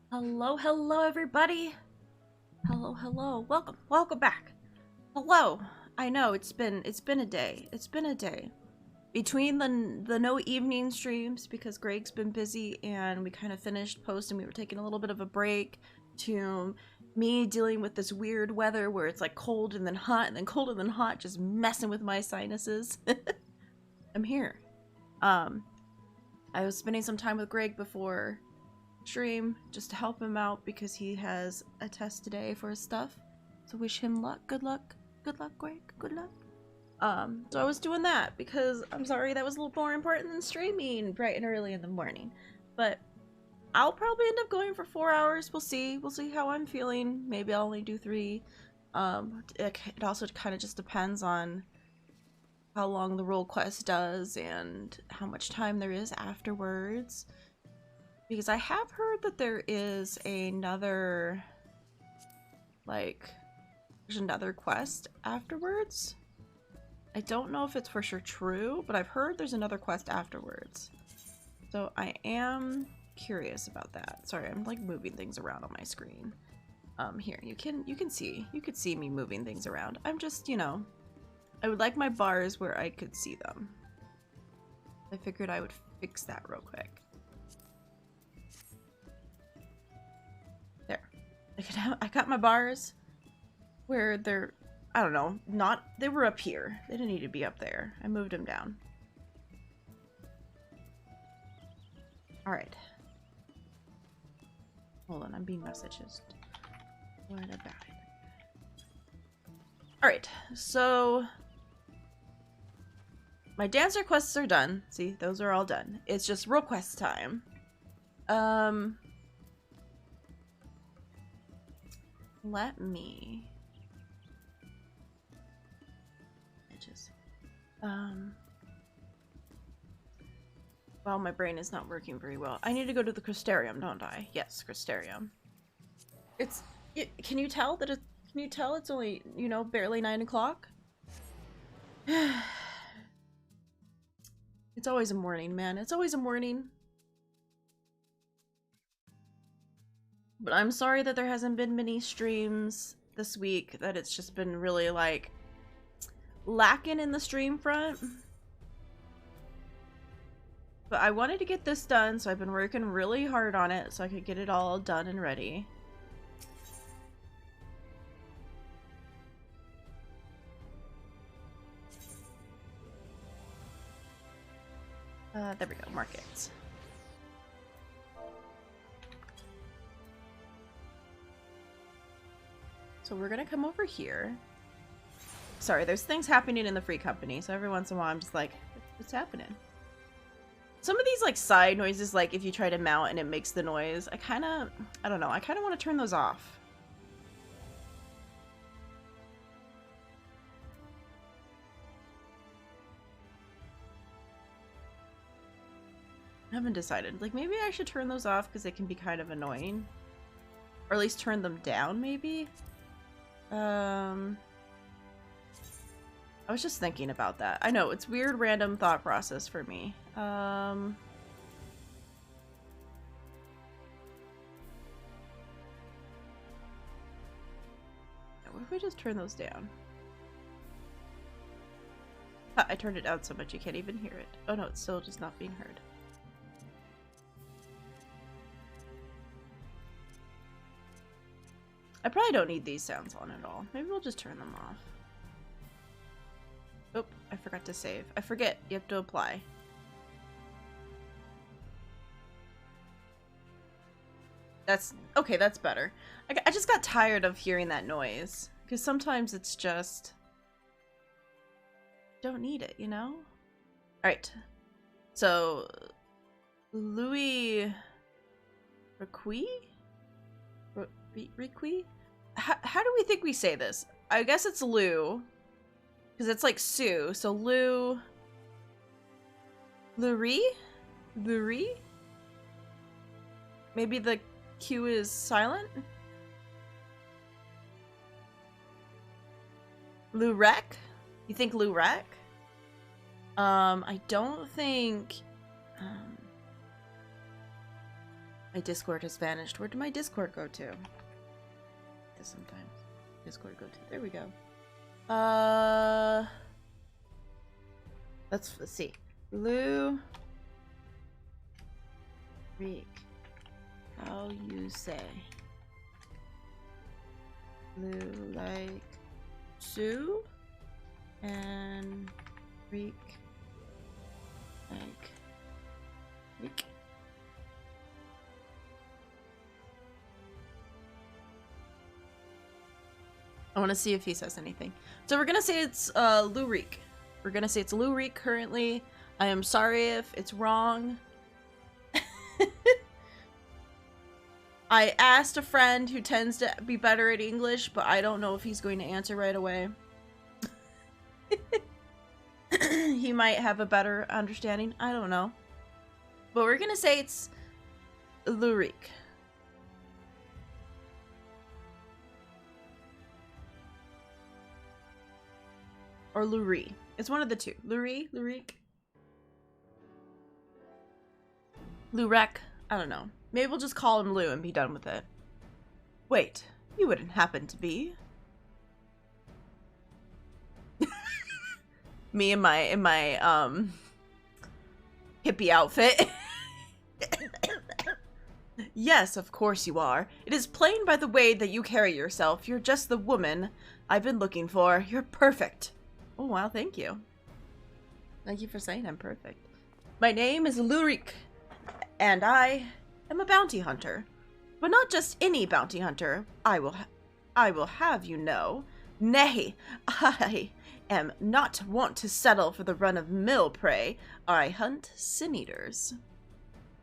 Hello, hello, everybody. Hello, hello. Welcome back. Hello. I know it's been a day. It's been a day between the no evening streams because Greg's been busy and we kind of finished posting. We were taking a little bit of a break to me dealing with this weird weather where it's like cold and then hot and then cold and then hot, just messing with my sinuses. I'm here. I was spending some time with Greg before stream just to help him out because he has a test today for his stuff. So wish him luck. Good luck. Good luck, Greg. Good luck. So I was doing that because I'm sorry that was a little more important than streaming bright and early in the morning. But I'll probably end up going for 4 hours. We'll see. We'll see how I'm feeling. Maybe I'll only do 3. It also kind of just depends on how long the role quest does and how much time there is afterwards. Because I have heard that there is another, there's another quest afterwards. I don't know if it's for sure true, but I've heard there's another quest afterwards. So I am curious about that. Sorry, I'm like moving things around on my screen. Here, you could see me moving things around. I'm just, I would like my bars where I could see them. I figured I would fix that real quick. I got my bars where they're, I don't know, they were up here. They didn't need to be up there. I moved them down. Alright. Hold on, I'm being messaged. What about it? Alright, so my dancer quests are done. See, those are all done. It's just role quest time. Let me just well, my brain is not working very well. I need to go to the Crystarium, don't I? Yes, Crystarium. Can you tell that it's only, barely 9 o'clock? It's always a morning, man. It's always a morning. But I'm sorry that there hasn't been many streams this week, that it's just been really, lacking in the stream front. But I wanted to get this done, so I've been working really hard on it so I could get it all done and ready. There we go, markets. So we're gonna come over here. Sorry, there's things happening in the free company, so every once in a while I'm just like, what's happening? Some of these side noises, if you try to mount and it makes the noise, I don't know, I kind of want to turn those off. I haven't decided. Maybe I should turn those off because they can be kind of annoying. Or at least turn them down, maybe? I was just thinking about that. I know, it's weird random thought process for me. What if we just turn those down? I turned it down so much you can't even hear it. Oh no, it's still just not being heard. I probably don't need these sounds on at all. Maybe we'll just turn them off. Oh, I forgot to save. I forget. You have to apply. That's okay, that's better. I just got tired of hearing that noise. Because sometimes it's just... don't need it, you know? Alright. So... Louis... Requi? Requi? How do we think we say this? I guess it's Lou. Because it's like Sue. So Lou... Lurie? Lurie? Maybe the Q is silent? Lurek? You think Lurek? I don't think... My Discord has vanished. Where did my Discord go to? Sometimes Discord go to. There we go. Let's see. Blue Reek. How you say? Blue like Sue and Reek like Reek. I want to see if he says anything. So we're gonna say it's Lurik. We're gonna say it's Lurik currently. I am sorry if it's wrong. I asked a friend who tends to be better at English, but I don't know if he's going to answer right away. He might have a better understanding. I don't know. But we're gonna say it's Lurik. Or Luri. It's one of the two. Luri? Lurik? Lurek? I don't know. Maybe we'll just call him Lou and be done with it. Wait, you wouldn't happen to be? Me in my hippie outfit. Yes, of course you are. It is plain by the way that you carry yourself. You're just the woman I've been looking for. You're perfect. Oh, wow, thank you. Thank you for saying I'm perfect. My name is Lurik, and I am a bounty hunter. But not just any bounty hunter, I will have you know. Nay, I am not wont to settle for the run-of-mill prey. I hunt sin-eaters.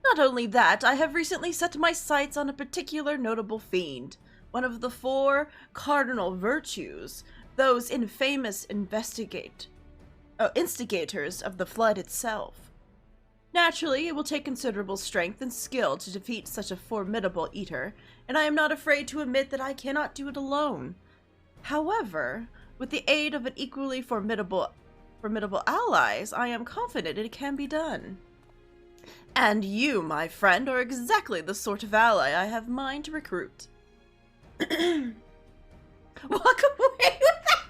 Not only that, I have recently set my sights on a particular notable fiend, one of the 4 cardinal virtues, those infamous instigators of the flood itself. Naturally, it will take considerable strength and skill to defeat such a formidable eater, and I am not afraid to admit that I cannot do it alone. However, with the aid of an equally formidable allies, I am confident it can be done. And you, my friend, are exactly the sort of ally I have mind to recruit. Walk away with that!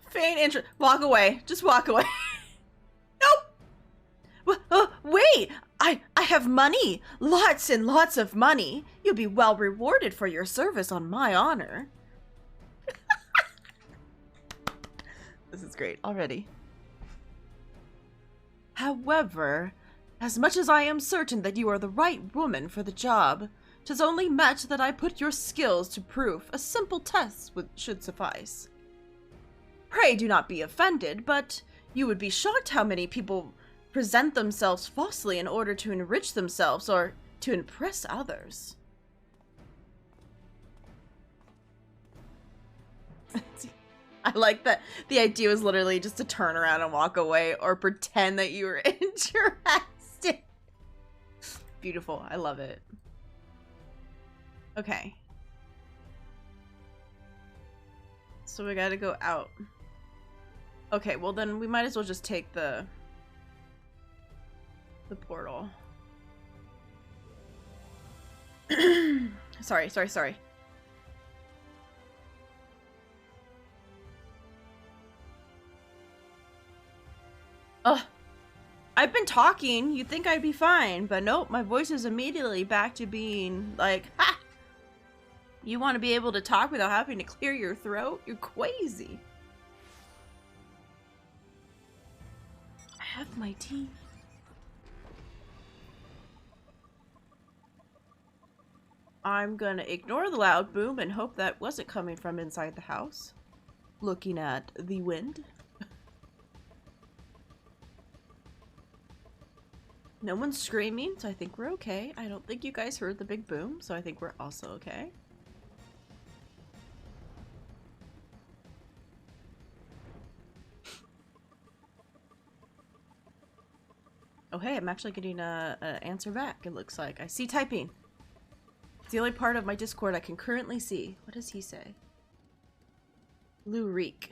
Feign interest. Walk away. Just walk away. Nope! Wait! I have money! Lots and lots of money! You'll be well rewarded for your service on my honor. This is great already. However, as much as I am certain that you are the right woman for the job, 'tis only match that I put your skills to proof. A simple test should suffice. Pray do not be offended, but you would be shocked how many people present themselves falsely in order to enrich themselves or to impress others. I like that the idea was literally just to turn around and walk away or pretend that you were interested. Beautiful. I love it. Okay. So we gotta go out. Okay, well then we might as well just take the portal. Sorry. Ugh. I've been talking. You'd think I'd be fine, but nope, my voice is immediately back to being like, ha! You want to be able to talk without having to clear your throat? You're crazy. I have my tea. I'm gonna ignore the loud boom and hope that wasn't coming from inside the house. Looking at the wind. No one's screaming, so I think we're okay. I don't think you guys heard the big boom, so I think we're also okay. Oh hey, I'm actually getting an answer back, it looks like. I see typing. It's the only part of my Discord I can currently see. What does he say? Lurik.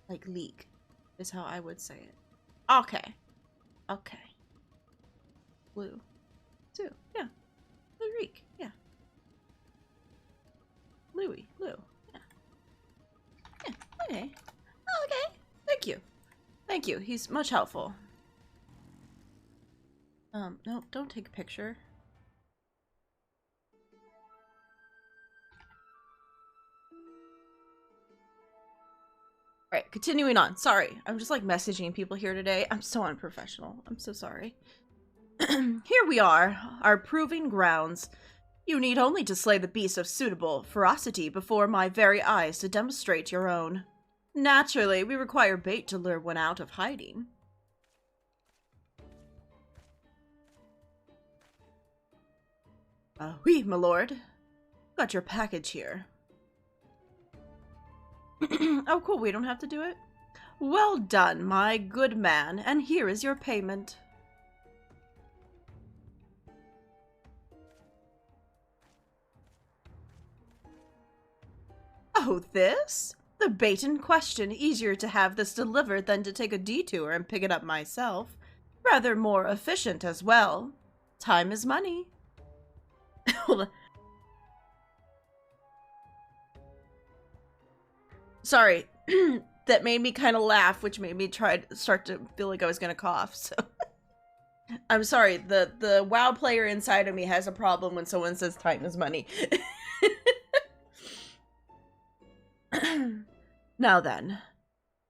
Like leak is how I would say it. Okay. Okay. Lou. Sue. Yeah. Ulrike. Yeah. Louis. Lou. Yeah. Yeah. Okay. Oh, okay. Thank you. Thank you. He's much helpful. No, don't take a picture. Alright, continuing on. Sorry, I'm just like messaging people here today. I'm so unprofessional. I'm so sorry. Here we are, our proving grounds. You need only to slay the beast of suitable ferocity before my very eyes to demonstrate your own. Naturally, we require bait to lure one out of hiding. Oui, my lord. Got your package here. Oh, cool, we don't have to do it? Well done, my good man, and here is your payment. Oh, this? The bait in question. Easier to have this delivered than to take a detour and pick it up myself. Rather more efficient as well. Time is money. Sorry, that made me kind of laugh, which made me start to feel like I was gonna cough, so. I'm sorry, the WoW player inside of me has a problem when someone says time is money. Now then,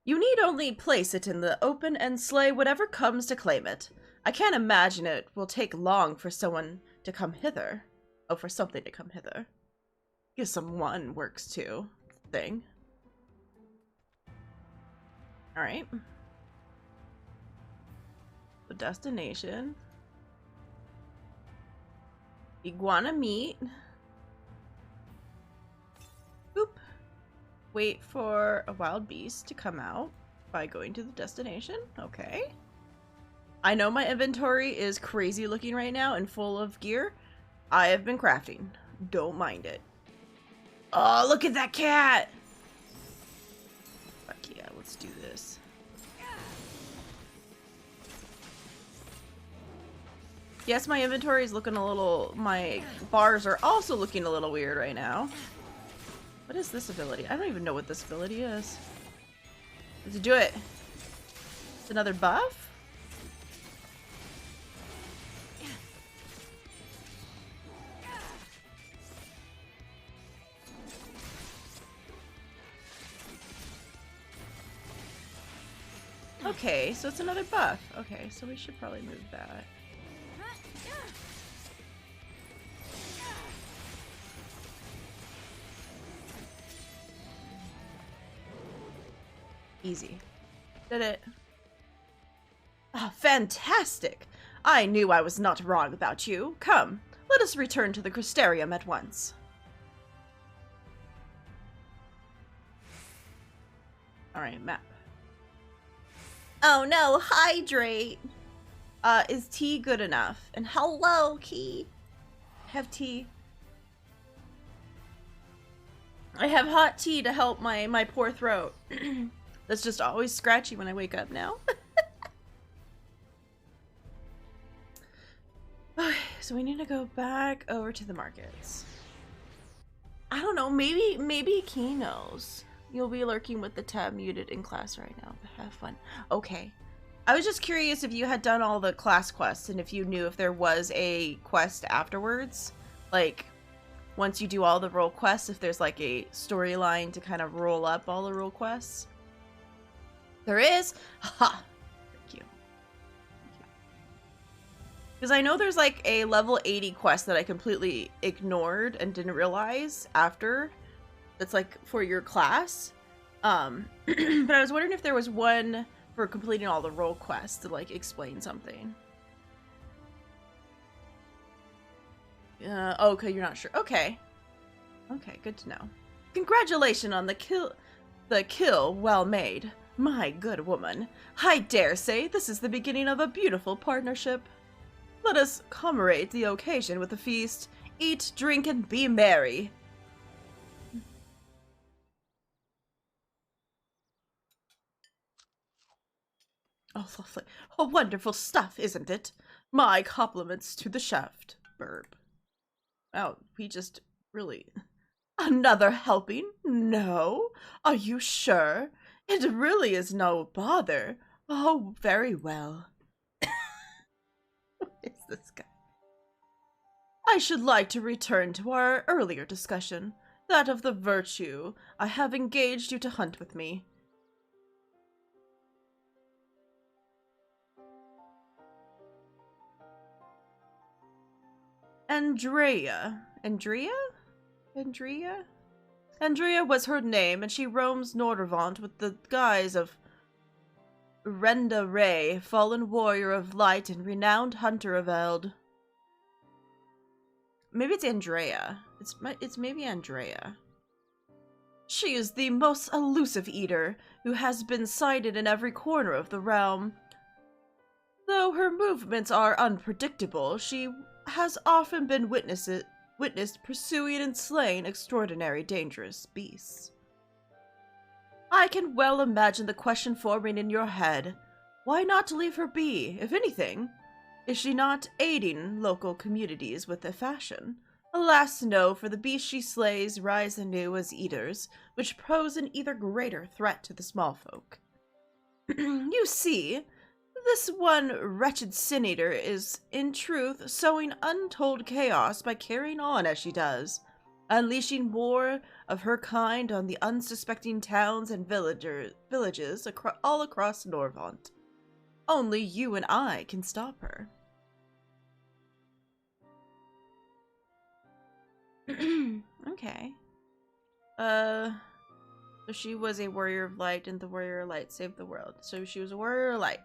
you need only place it in the open and slay whatever comes to claim it. I can't imagine it will take long for someone to come hither. Oh, for something to come hither. Guess someone works too. Thing. Alright. The destination. Iguana meat. Boop. Wait for a wild beast to come out by going to the destination. Okay. I know my inventory is crazy looking right now and full of gear. I have been crafting. Don't mind it. Oh, look at that cat! Fuck yeah, let's do this. Yes, my inventory is looking a little... My bars are also looking a little weird right now. What is this ability? I don't even know what this ability is. Let's do it. It's another buff? Okay, so it's another buff. Okay, so we should probably move that. Easy. Did it. Ah, fantastic! I knew I was not wrong about you. Come, let us return to the Crystarium at once. Alright, map. Oh no, hydrate! Is tea good enough? And hello, Key. Have tea. I have hot tea to help my poor throat. That's just always scratchy when I wake up now. Okay, so we need to go back over to the markets. I don't know, maybe Key knows. You'll be lurking with the tab muted in class right now, but have fun. Okay. I was just curious if you had done all the class quests and if you knew if there was a quest afterwards. Like, once you do all the role quests, if there's like a storyline to kind of roll up all the role quests. There is? Ha! Thank you. Because I know there's like a level 80 quest that I completely ignored and didn't realize after. That's like for your class. But I was wondering if there was one for completing all the role quests to like explain something. Okay, you're not sure. Okay. Okay, good to know. Congratulations on the kill well made. My good woman. I dare say this is the beginning of a beautiful partnership. Let us commemorate the occasion with a feast. Eat, drink, and be merry. Oh, lovely. Oh, wonderful stuff, isn't it? My compliments to the chef. Burp. Oh, we just really... Another helping? No? Are you sure? It really is no bother. Oh, very well. What is this guy? I should like to return to our earlier discussion, that of the virtue I have engaged you to hunt with me. Andrea. Andrea was her name, and she roams Nordervant with the guise of Renda Ray, fallen warrior of light and renowned hunter of Eld. Maybe it's Andrea. It's maybe Andrea. She is the most elusive eater, who has been sighted in every corner of the realm. Though her movements are unpredictable, she has often been witnessed pursuing and slaying extraordinary dangerous beasts. I can well imagine the question forming in your head. Why not leave her be, if anything? Is she not aiding local communities with a fashion? Alas, no, for the beasts she slays rise anew as eaters, which pose an either greater threat to the small folk. You see, this one wretched sin-eater is, in truth, sowing untold chaos by carrying on as she does, unleashing more of her kind on the unsuspecting towns and villages all across Norvant. Only you and I can stop her. Okay. So she was a warrior of light, and the warrior of light saved the world. So she was a warrior of light.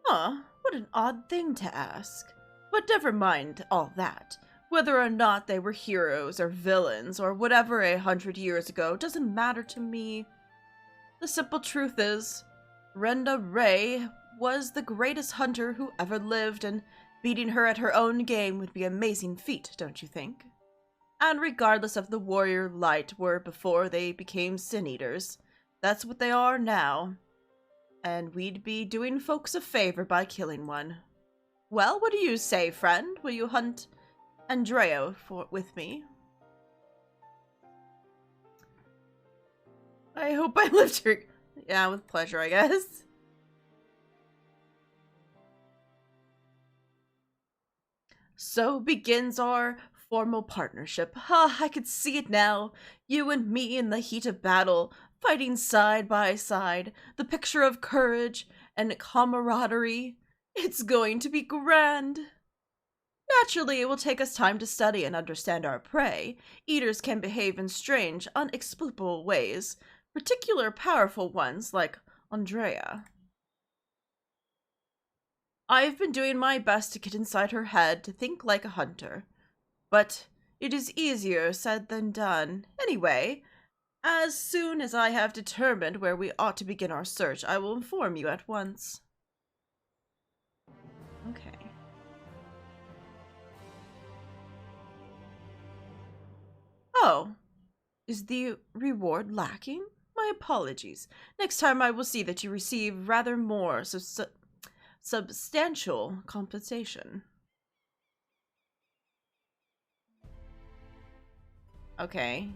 Huh, what an odd thing to ask. But never mind all that. Whether or not they were heroes or villains or whatever 100 years ago doesn't matter to me. The simple truth is, Renda Ray was the greatest hunter who ever lived, and beating her at her own game would be an amazing feat, don't you think? And regardless of the warrior light were before they became sin-eaters, that's what they are now. And we'd be doing folks a favor by killing one. Well, what do you say, friend? Will you hunt Andrea with me? I hope I lived here. Yeah, with pleasure, I guess. So begins our formal partnership. Ah, I could see it now. You and me in the heat of battle, fighting side by side, the picture of courage and camaraderie. It's going to be grand. Naturally, it will take us time to study and understand our prey. Eaters can behave in strange, unexplicable ways, particular powerful ones like Andrea. I've been doing my best to get inside her head to think like a hunter, but it is easier said than done. Anyway, as soon as I have determined where we ought to begin our search, I will inform you at once. Okay. Oh, is the reward lacking? My apologies. Next time I will see that you receive rather more substantial compensation. Okay,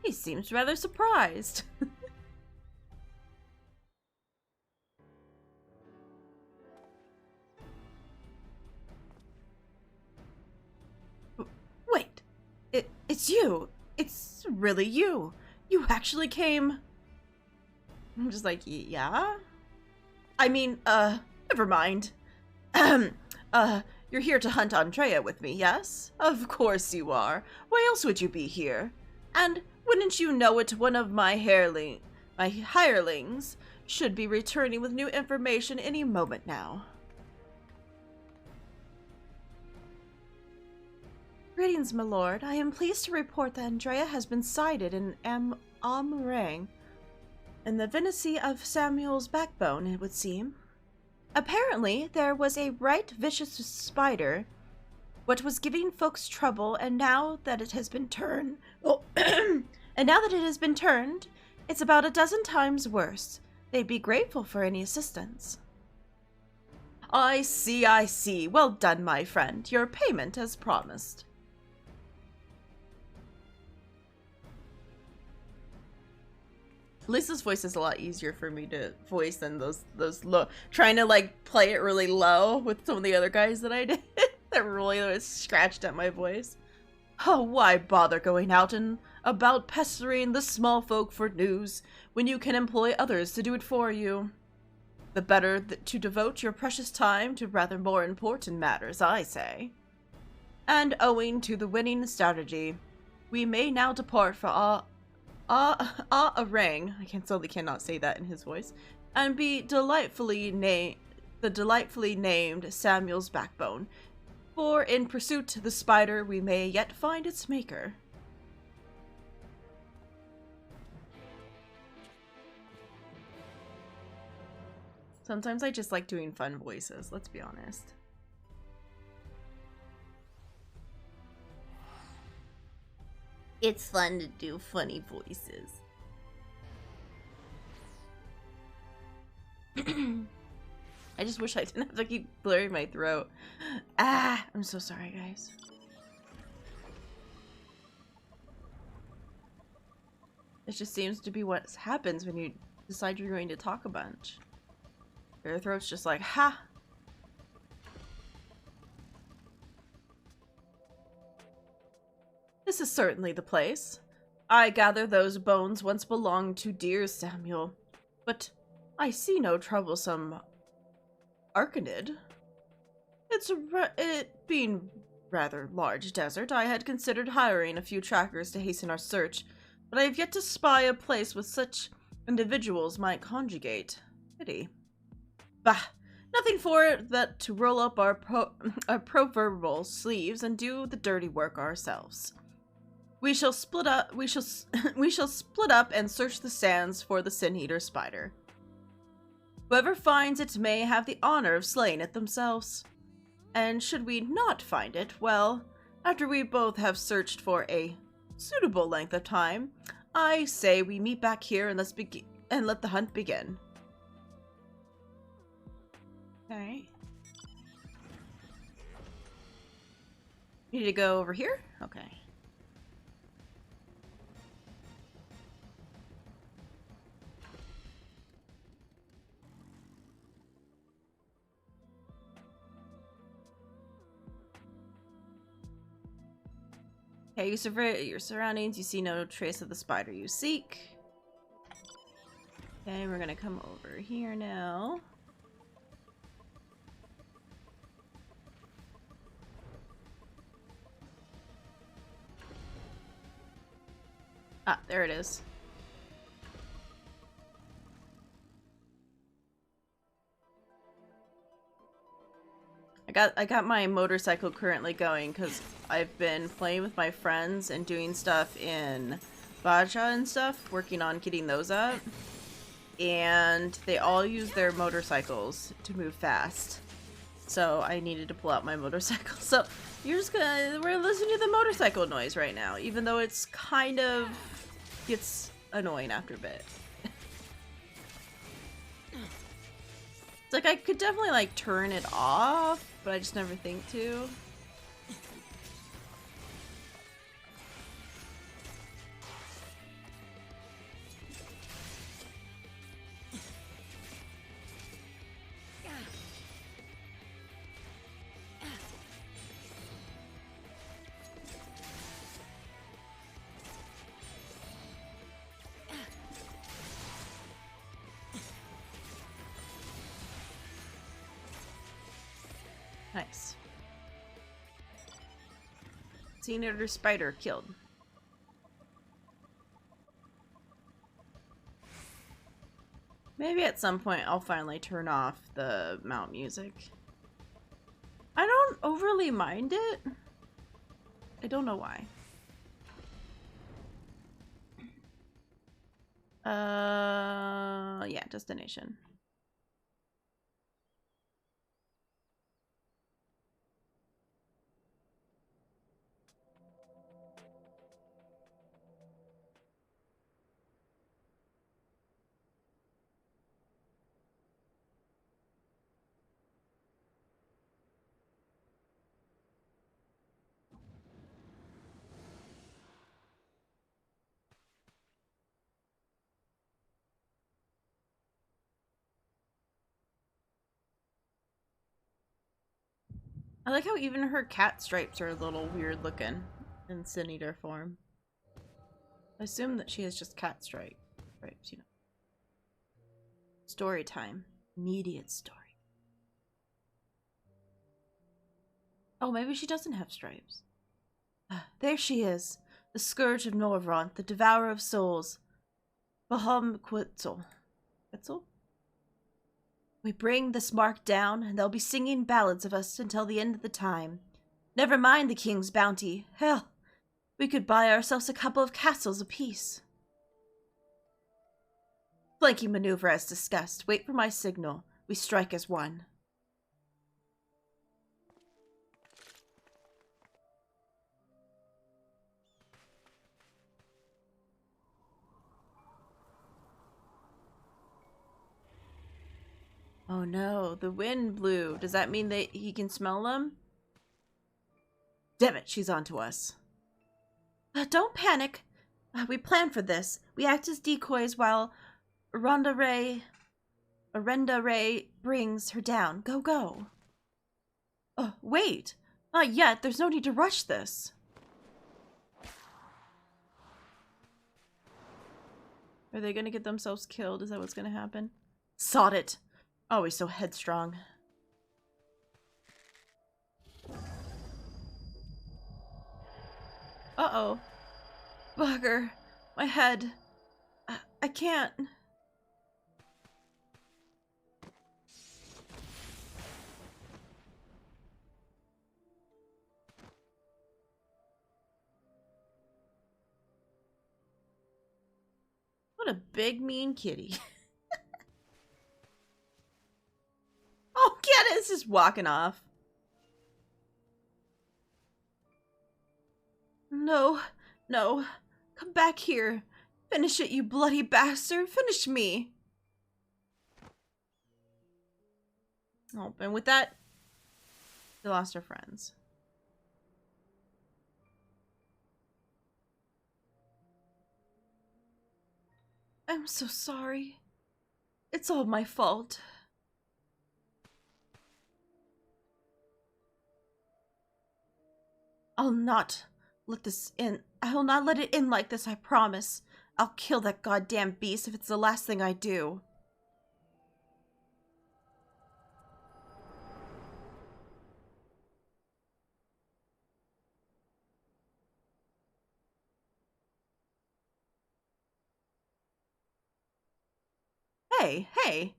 he seems rather surprised. Wait, it's you. It's really you. You actually came. I'm just like, yeah? I mean, never mind. You're here to hunt Andrea with me, yes? Of course you are. Why else would you be here? And wouldn't you know it, one of my hirelings should be returning with new information any moment now. Greetings, my lord. I am pleased to report that Andrea has been sighted in Amrang, in the vicinity of Samuel's backbone, it would seem. Apparently, there was a right vicious spider, what was giving folks trouble, and now that it has been turned, it's about a dozen times worse. They'd be grateful for any assistance. I see, I see. Well done, my friend. Your payment as promised. Lisa's voice is a lot easier for me to voice than those low. Trying to like play it really low with some of the other guys that I did that really scratched at my voice. Oh, why bother going out and about pestering the small folk for news when you can employ others to do it for you? The better to devote your precious time to rather more important matters, I say. And owing to the winning strategy, we may now depart for Arang, I totally cannot say that in his voice, and be the delightfully named Samuel's backbone. For in pursuit of the spider, we may yet find its maker. Sometimes I just like doing fun voices, let's be honest. It's fun to do funny voices. I just wish I didn't have to keep blurring my throat. Ah, I'm so sorry, guys. It just seems to be what happens when you decide you're going to talk a bunch. Your throat's just like, ha! This is certainly the place. I gather those bones once belonged to dear Samuel, but I see no troublesome Arcanid. It being rather large desert, I had considered hiring a few trackers to hasten our search, but I have yet to spy a place with such individuals might conjugate. Pity. Bah! Nothing for it but to roll up our proverbial sleeves and do the dirty work ourselves. We shall split up. We shall split up and search the sands for the sin-eater spider. Whoever finds it may have the honor of slaying it themselves. And should we not find it, well, after we both have searched for a suitable length of time, I say we meet back here and let the hunt begin. Okay. You need to go over here? Okay. Okay, you survey your surroundings. You see no trace of the spider you seek. Okay, we're gonna come over here now. Ah, there it is. I got my motorcycle currently going because I've been playing with my friends and doing stuff in Baja and stuff, working on getting those up. And they all use their motorcycles to move fast. So I needed to pull out my motorcycle. So we're listening to the motorcycle noise right now, even though it's kind of gets annoying after a bit. It's like I could definitely like turn it off, but I just never think to. Nice. Sin-eater spider killed. Maybe at some point I'll finally turn off the mount music. I don't overly mind it. I don't know why. Yeah, destination. I like how even her cat stripes are a little weird looking in Sin Eater form. I assume that she has just cat stripes, you know. Story time. Immediate story. Oh, maybe she doesn't have stripes. There she is. The Scourge of Norvront, the Devourer of Souls. Baham Quetzal. Quetzal? We bring this mark down, and they'll be singing ballads of us until the end of the time. Never mind the king's bounty. Hell, we could buy ourselves a couple of castles apiece. Flanking maneuver as discussed. Wait for my signal. We strike as one. Oh no, the wind blew. Does that mean that he can smell them? Damn it, she's onto us. Don't panic. We planned for this. We act as decoys while Arenda Ray brings her down. Go, go. Wait. Not yet. There's no need to rush this. Are they gonna get themselves killed? Is that what's gonna happen? Sod it. Always so headstrong. Uh-oh. Bugger. My head. I can't. What a big mean kitty. Oh, Candace is walking off. No, no. Come back here. Finish it, you bloody bastard. Finish me. Oh, and with that, they lost her friends. I'm so sorry. It's all my fault. I'll not let this in. I'll not let it in like this, I promise. I'll kill that goddamn beast if it's the last thing I do. Hey, hey.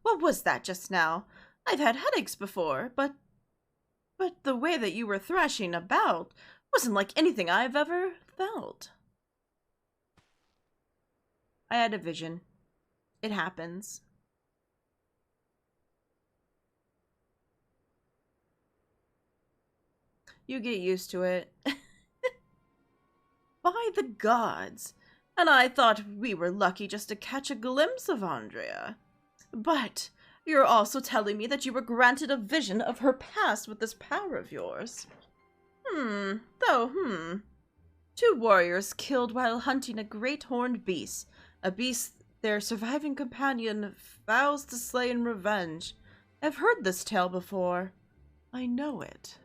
What was that just now? I've had headaches before, but the way that you were thrashing about wasn't like anything I've ever felt. I had a vision. It happens. You get used to it. By the gods. And I thought we were lucky just to catch a glimpse of Andrea. But you're also telling me that you were granted a vision of her past with this power of yours. Two warriors killed while hunting a great horned beast. A beast their surviving companion vows to slay in revenge. I've heard this tale before. I know it.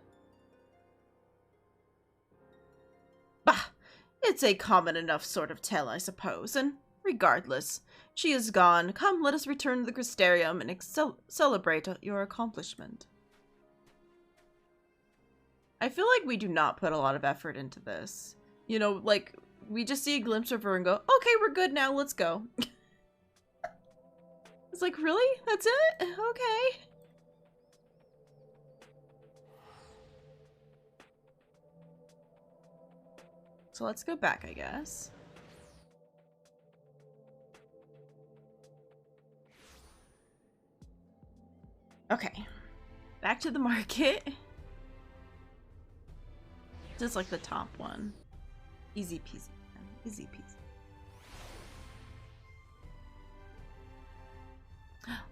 Bah! It's a common enough sort of tale, I suppose, and regardless, she is gone. Come, let us return to the Crystarium and celebrate your accomplishment. I feel like we do not put a lot of effort into this. You know, like, we just see a glimpse of her and go, okay, we're good now, let's go. It's like, really? That's it? Okay. So let's go back, I guess. Okay. Back to the market. Just like the top one. Easy peasy. Easy peasy.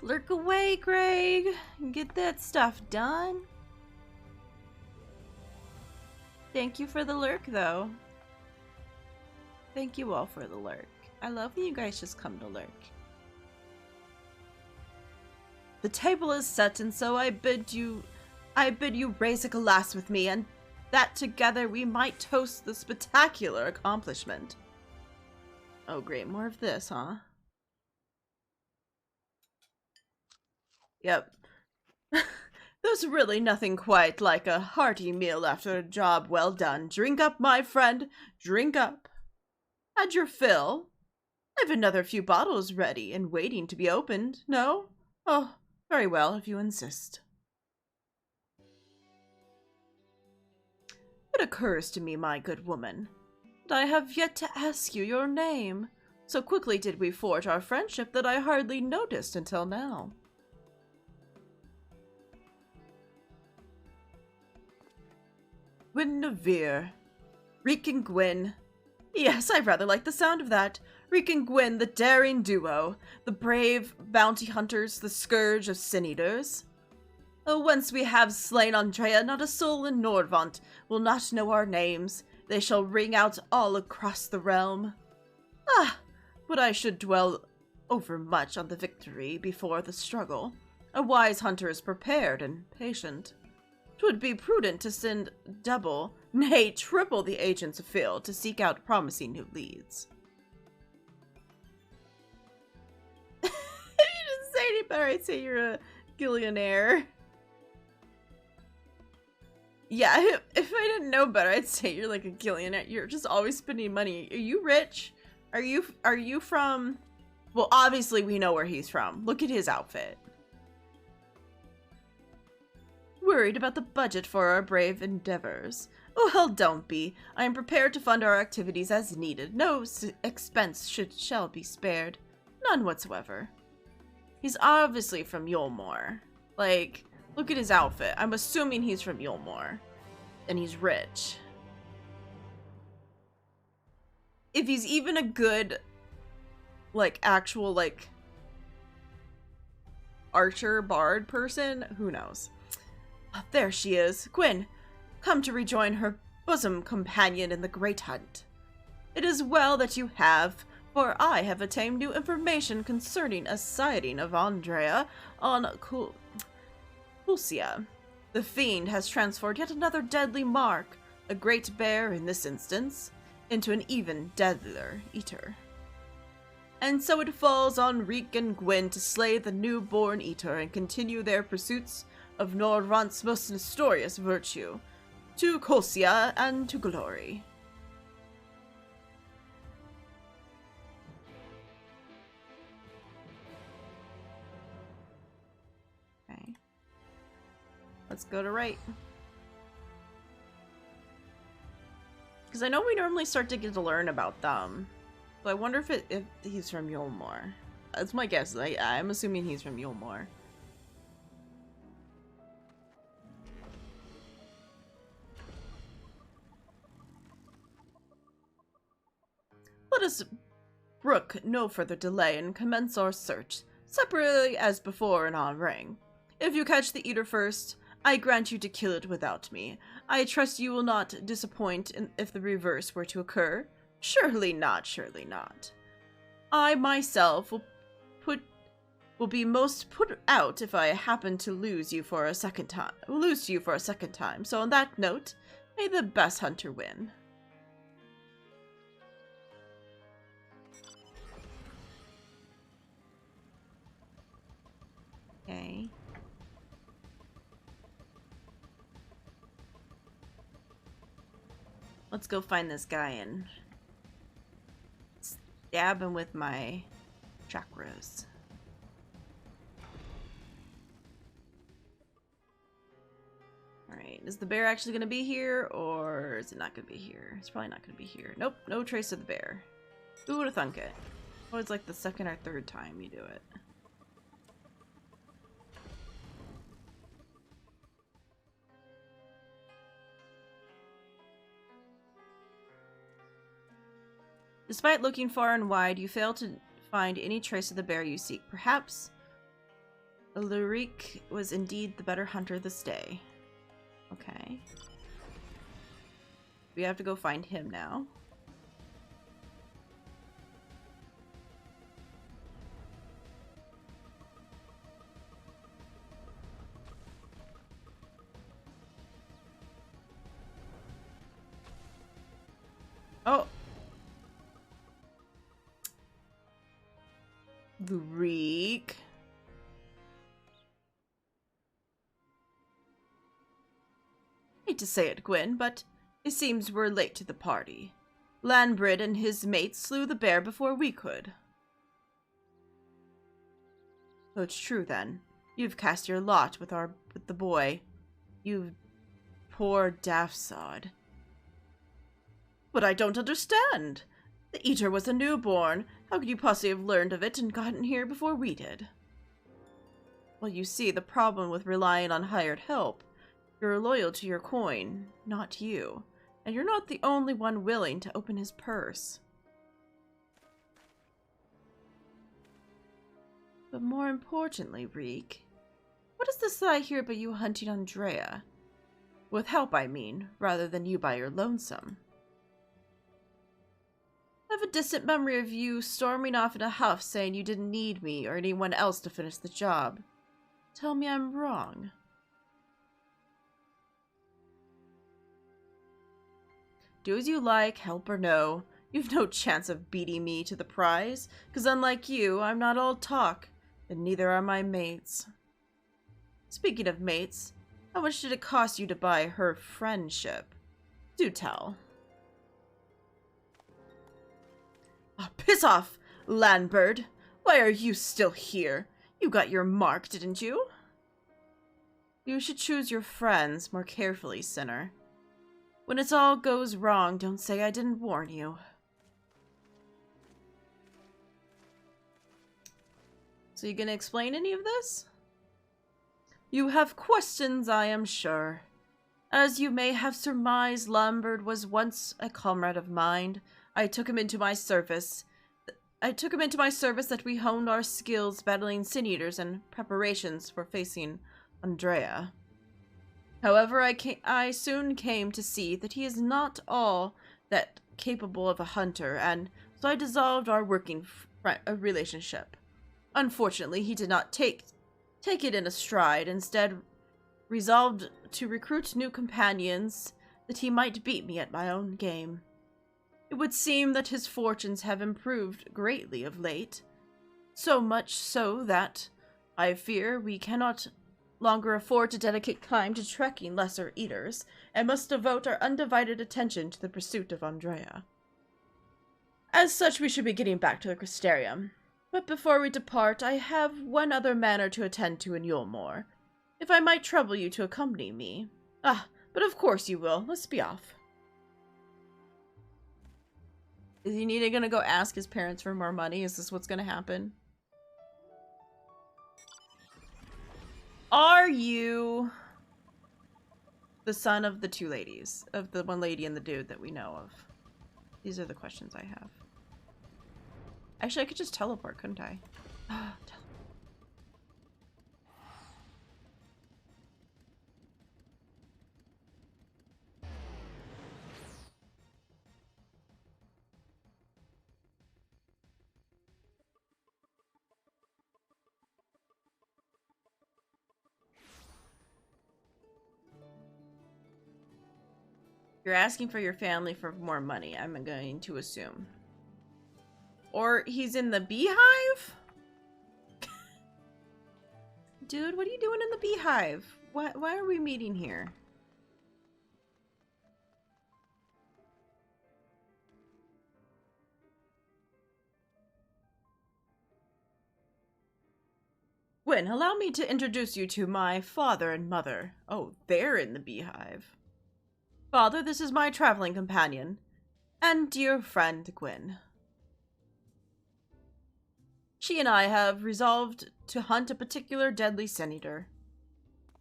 Lurk away, Greg. Get that stuff done. Thank you for the lurk, though. Thank you all for the lurk. I love when you guys just come to lurk. The table is set, and so I bid you I bid you raise a glass with me, and that together we might toast the spectacular accomplishment. Oh great, more of this, huh? Yep. There's really nothing quite like a hearty meal after a job well done. Drink up, my friend, drink up. Had your fill? I've another few bottles ready and waiting to be opened. No? Oh, very well, if you insist. It occurs to me, my good woman, that I have yet to ask you your name. So quickly did we forge our friendship that I hardly noticed until now. Guinevere. Reek and Gwyn. Yes, I rather like the sound of that. Reek and Gwyn, the daring duo. The brave bounty hunters, the scourge of sin-eaters. Oh, once we have slain Andrea, not a soul in Nordvant will not know our names. They shall ring out all across the realm. Ah, but I should dwell overmuch on the victory before the struggle. A wise hunter is prepared and patient. 'Twould be prudent to send double, nay, triple the agents afield to seek out promising new leads. If you didn't say any better, I'd say you're a gillionaire. Yeah, if I didn't know better, I'd say you're like a gillionaire. You're just always spending money. Are you rich? Are you from... Well, obviously we know where he's from. Look at his outfit. Worried about the budget for our brave endeavors. Oh, hell, don't be. I am prepared to fund our activities as needed. No expense shall be spared. None whatsoever. He's obviously from Yulmore. Like, look at his outfit. I'm assuming he's from Yulmore. And he's rich. If he's even a good, like, actual, like, archer, bard person, who knows? There she is. Gwyn, come to rejoin her bosom companion in the great hunt. It is well that you have, for I have attained new information concerning a sighting of Andrea on Kulcia. The fiend has transformed yet another deadly mark, a great bear in this instance, into an even deadlier eater. And so it falls on Reek and Gwyn to slay the newborn eater and continue their pursuits of Nordvant's most notorious virtue, to Kulcia and to glory. Okay. Let's go to right. Because I know we normally start to get to learn about them. So I wonder if he's from Yulmore. That's my guess. I'm assuming he's from Yulmore. Let us brook no further delay and commence our search, separately as before and en ring. If you catch the eater first, I grant you to kill it without me. I trust you will not disappoint if the reverse were to occur. Surely not, surely not. I myself will be most put out if I happen to lose you for a second time. So on that note, may the best hunter win. Okay. Let's go find this guy and stab him with my chakras. Alright, is the bear actually going to be here, or is it not going to be here? It's probably not going to be here. Nope, no trace of the bear. Who would have thunk it? Oh, it's like the second or third time you do it. Despite looking far and wide, you fail to find any trace of the bear you seek. Perhaps Ulrich was indeed the better hunter this day. Okay. We have to go find him now. Oh. Reek. Hate to say it, Gwyn, but it seems we're late to the party. Lanbrid and his mates slew the bear before we could. So it's true then. You've cast your lot with the boy. You poor daft sod. But I don't understand. The eater was a newborn. How could you possibly have learned of it and gotten here before we did? Well, you see, the problem with relying on hired help. You're loyal to your coin, not you. And you're not the only one willing to open his purse. But more importantly, Reek, what is this that I hear about you hunting Andrea? With help, I mean, rather than you by your lonesome. I have a distant memory of you storming off in a huff saying you didn't need me or anyone else to finish the job. Tell me I'm wrong. Do as you like, help or no. You've no chance of beating me to the prize, because unlike you, I'm not all talk, and neither are my mates. Speaking of mates, how much did it cost you to buy her friendship? Do tell. Oh, piss off, Landbird! Why are you still here? You got your mark, didn't you? You should choose your friends more carefully, sinner. When it all goes wrong, don't say I didn't warn you. So you gonna explain any of this? You have questions, I am sure. As you may have surmised, Lambert was once a comrade of mine. I took him into my service that we honed our skills battling sin-eaters and preparations for facing Andrea. However, I soon came to see that he is not all that capable of a hunter, and so I dissolved our working relationship. Unfortunately, he did not take it in a stride, instead resolved to recruit new companions that he might beat me at my own game. It would seem that his fortunes have improved greatly of late, so much so that I fear we cannot longer afford to dedicate time to trekking lesser eaters, and must devote our undivided attention to the pursuit of Andrea. As such, we should be getting back to the Crystarium. But before we depart, I have one other matter to attend to in Yulmore. If I might trouble you to accompany me. Ah, but of course you will. Let's be off. Is he gonna go ask his parents for more money? Is this what's gonna happen? Are you the son of the two ladies? Of the one lady and the dude that we know of? These are the questions I have. Actually, I could just teleport, couldn't I? You're asking for your family for more money, I'm going to assume. Or he's in the beehive? Dude, what are you doing in the beehive? Why are we meeting here? Gwyn, allow me to introduce you to my father and mother. Oh, they're in the beehive. Father, this is my traveling companion, and dear friend Gwyn. She and I have resolved to hunt a particular deadly sin-eater.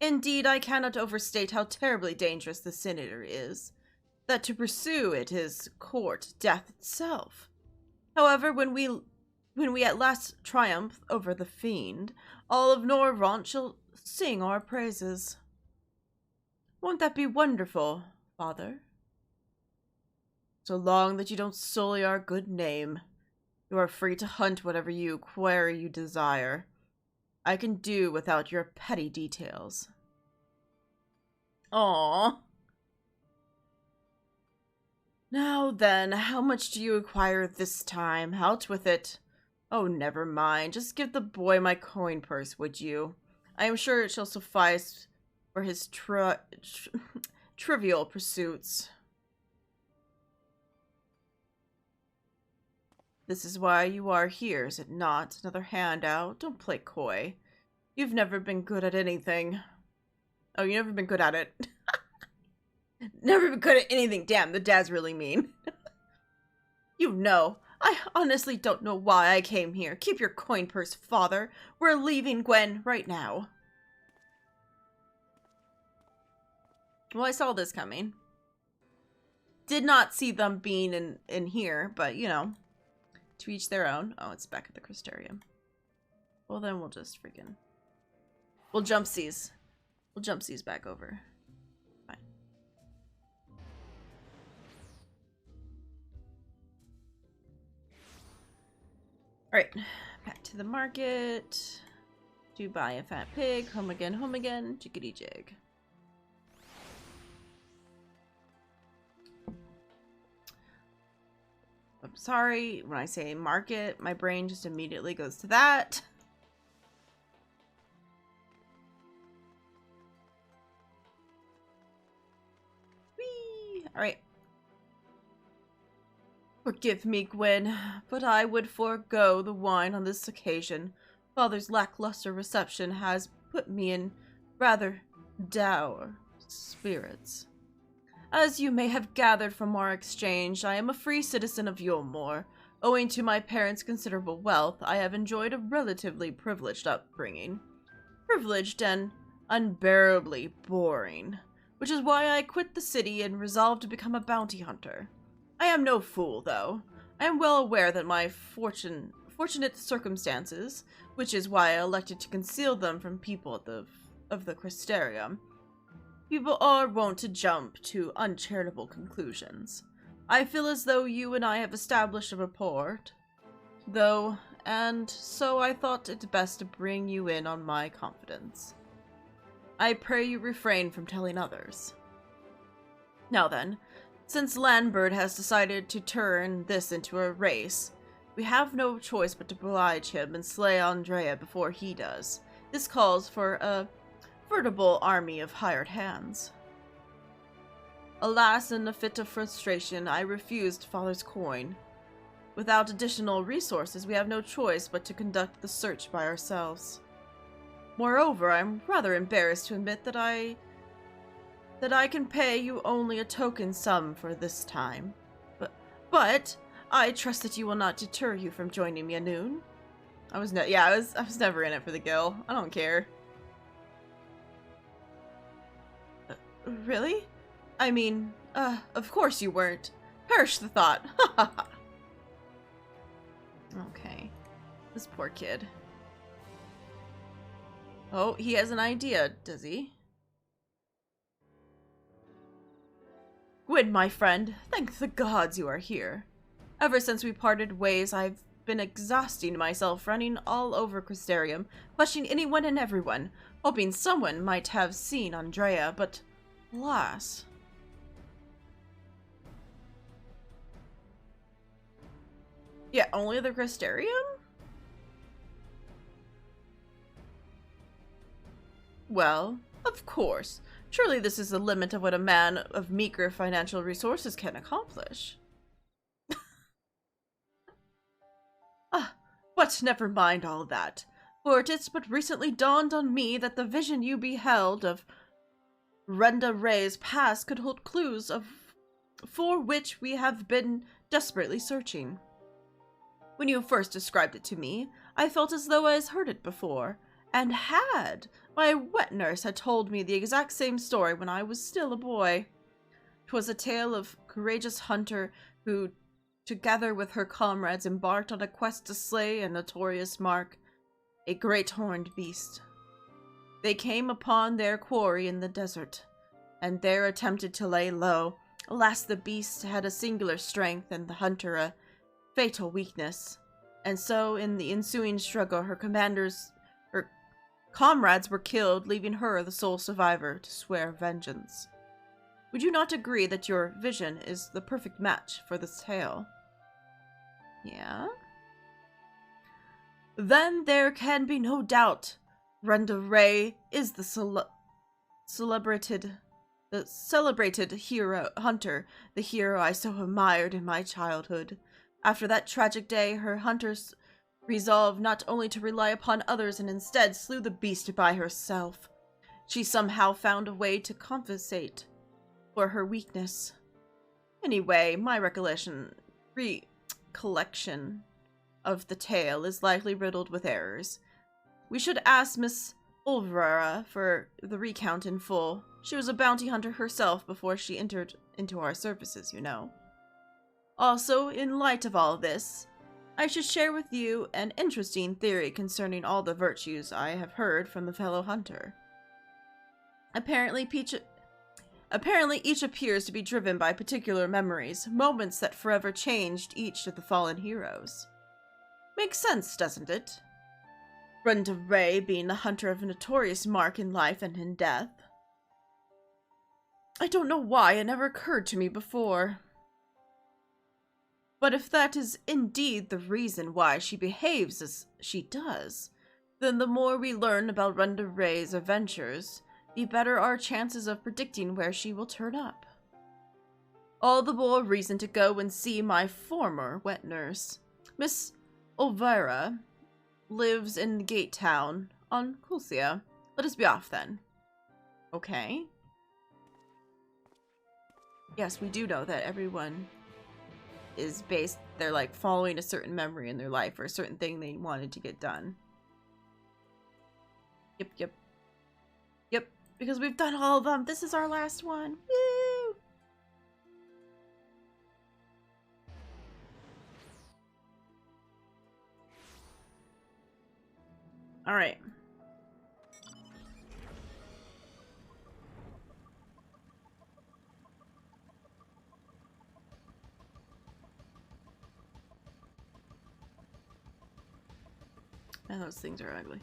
Indeed, I cannot overstate how terribly dangerous the sin-eater is, that to pursue it is court death itself. However, when we at last triumph over the fiend, all of Norvrant shall sing our praises. Won't that be wonderful, Father? So long that you don't sully our good name. You are free to hunt whatever query you desire. I can do without your petty details. Aww. Now then, how much do you require this time? Out with it. Oh, never mind. Just give the boy my coin purse, would you? I am sure it shall suffice for his trivial pursuits. This is why you are here, is it not? Another handout? Don't play coy. You've never been good at anything. Oh, you've never been good at it. Never been good at anything. Damn, the dad's really mean. You know, I honestly don't know why I came here. Keep your coin purse, father. We're leaving Gwen right now. Well, I saw this coming. Did not see them being in here, but, you know, to each their own. Oh, it's back at the Crystarium. Well, then we'll just freaking... We'll jump seas. We'll jump seas back over. Fine. Alright, back to the market. Do buy a fat pig. Home again, jiggity jig. I'm sorry, when I say market, my brain just immediately goes to that. Whee! Alright. Forgive me, Gwen, but I would forego the wine on this occasion. Father's lackluster reception has put me in rather dour spirits. As you may have gathered from our exchange, I am a free citizen of Yulmore. Owing to my parents' considerable wealth, I have enjoyed a relatively privileged upbringing. Privileged and unbearably boring, which is why I quit the city and resolved to become a bounty hunter. I am no fool, though. I am well aware that my fortunate circumstances, which is why I elected to conceal them from people of the Crystarium. People are wont to jump to uncharitable conclusions. I feel as though you and I have established a rapport, though, and so I thought it best to bring you in on my confidence. I pray you refrain from telling others. Now then, since Landbird has decided to turn this into a race, we have no choice but to oblige him and slay Andrea before he does. This calls for a veritable army of hired hands. Alas, in a fit of frustration, I refused Father's coin. Without additional resources, we have no choice but to conduct the search by ourselves. Moreover, I'm rather embarrassed to admit that I can pay you only a token sum for this time. But I trust that you will not deter you from joining me at noon. I was never in it for the gil. I don't care. Really? I mean, of course you weren't. Perish the thought. Okay. This poor kid. Oh, he has an idea, does he? Gwyn, my friend, thank the gods you are here. Ever since we parted ways, I've been exhausting myself running all over Crystarium, questioning anyone and everyone, hoping someone might have seen Andrea, but alas. Yeah, only the Crystarium? Well, of course. Surely this is the limit of what a man of meager financial resources can accomplish. But never mind all that, for it is but recently dawned on me that the vision you beheld of Renda Ray's past could hold clues for which we have been desperately searching. When you first described it to me, I felt as though I had heard it before, and had. My wet nurse had told me the exact same story when I was still a boy. 'Twas a tale of a courageous hunter who, together with her comrades, embarked on a quest to slay a notorious mark, a great horned beast. They came upon their quarry in the desert, and there attempted to lay low. Alas, the beast had a singular strength, and the hunter a fatal weakness. And so, in the ensuing struggle, her comrades were killed, leaving her the sole survivor to swear vengeance. Would you not agree that your vision is the perfect match for this tale? Yeah? Then there can be no doubt. Brenda Ray is the celebrated hero hunter, the hero I so admired in my childhood. After that tragic day, her hunters resolved not only to rely upon others and instead slew the beast by herself. She somehow found a way to compensate for her weakness. Anyway, my recollection of the tale is likely riddled with errors. We should ask Miss Olvera for the recount in full. She was a bounty hunter herself before she entered into our services, you know. Also, in light of all this, I should share with you an interesting theory concerning all the virtues I have heard from the fellow hunter. Apparently each appears to be driven by particular memories, moments that forever changed each of the fallen heroes. Makes sense, doesn't it? Brenda Ray being the hunter of a notorious mark in life and in death. I don't know why it never occurred to me before. But if that is indeed the reason why she behaves as she does, then the more we learn about Brenda Ray's adventures, the better our chances of predicting where she will turn up. All the more reason to go and see my former wet nurse. Miss Olvera lives in Gate Town on Kulsia. Let us be off then. Okay. Yes, we do know that everyone is based, they're like following a certain memory in their life or a certain thing they wanted to get done. Yep. Because we've done all of them. This is our last one. Woo! Alright. Man, those things are ugly.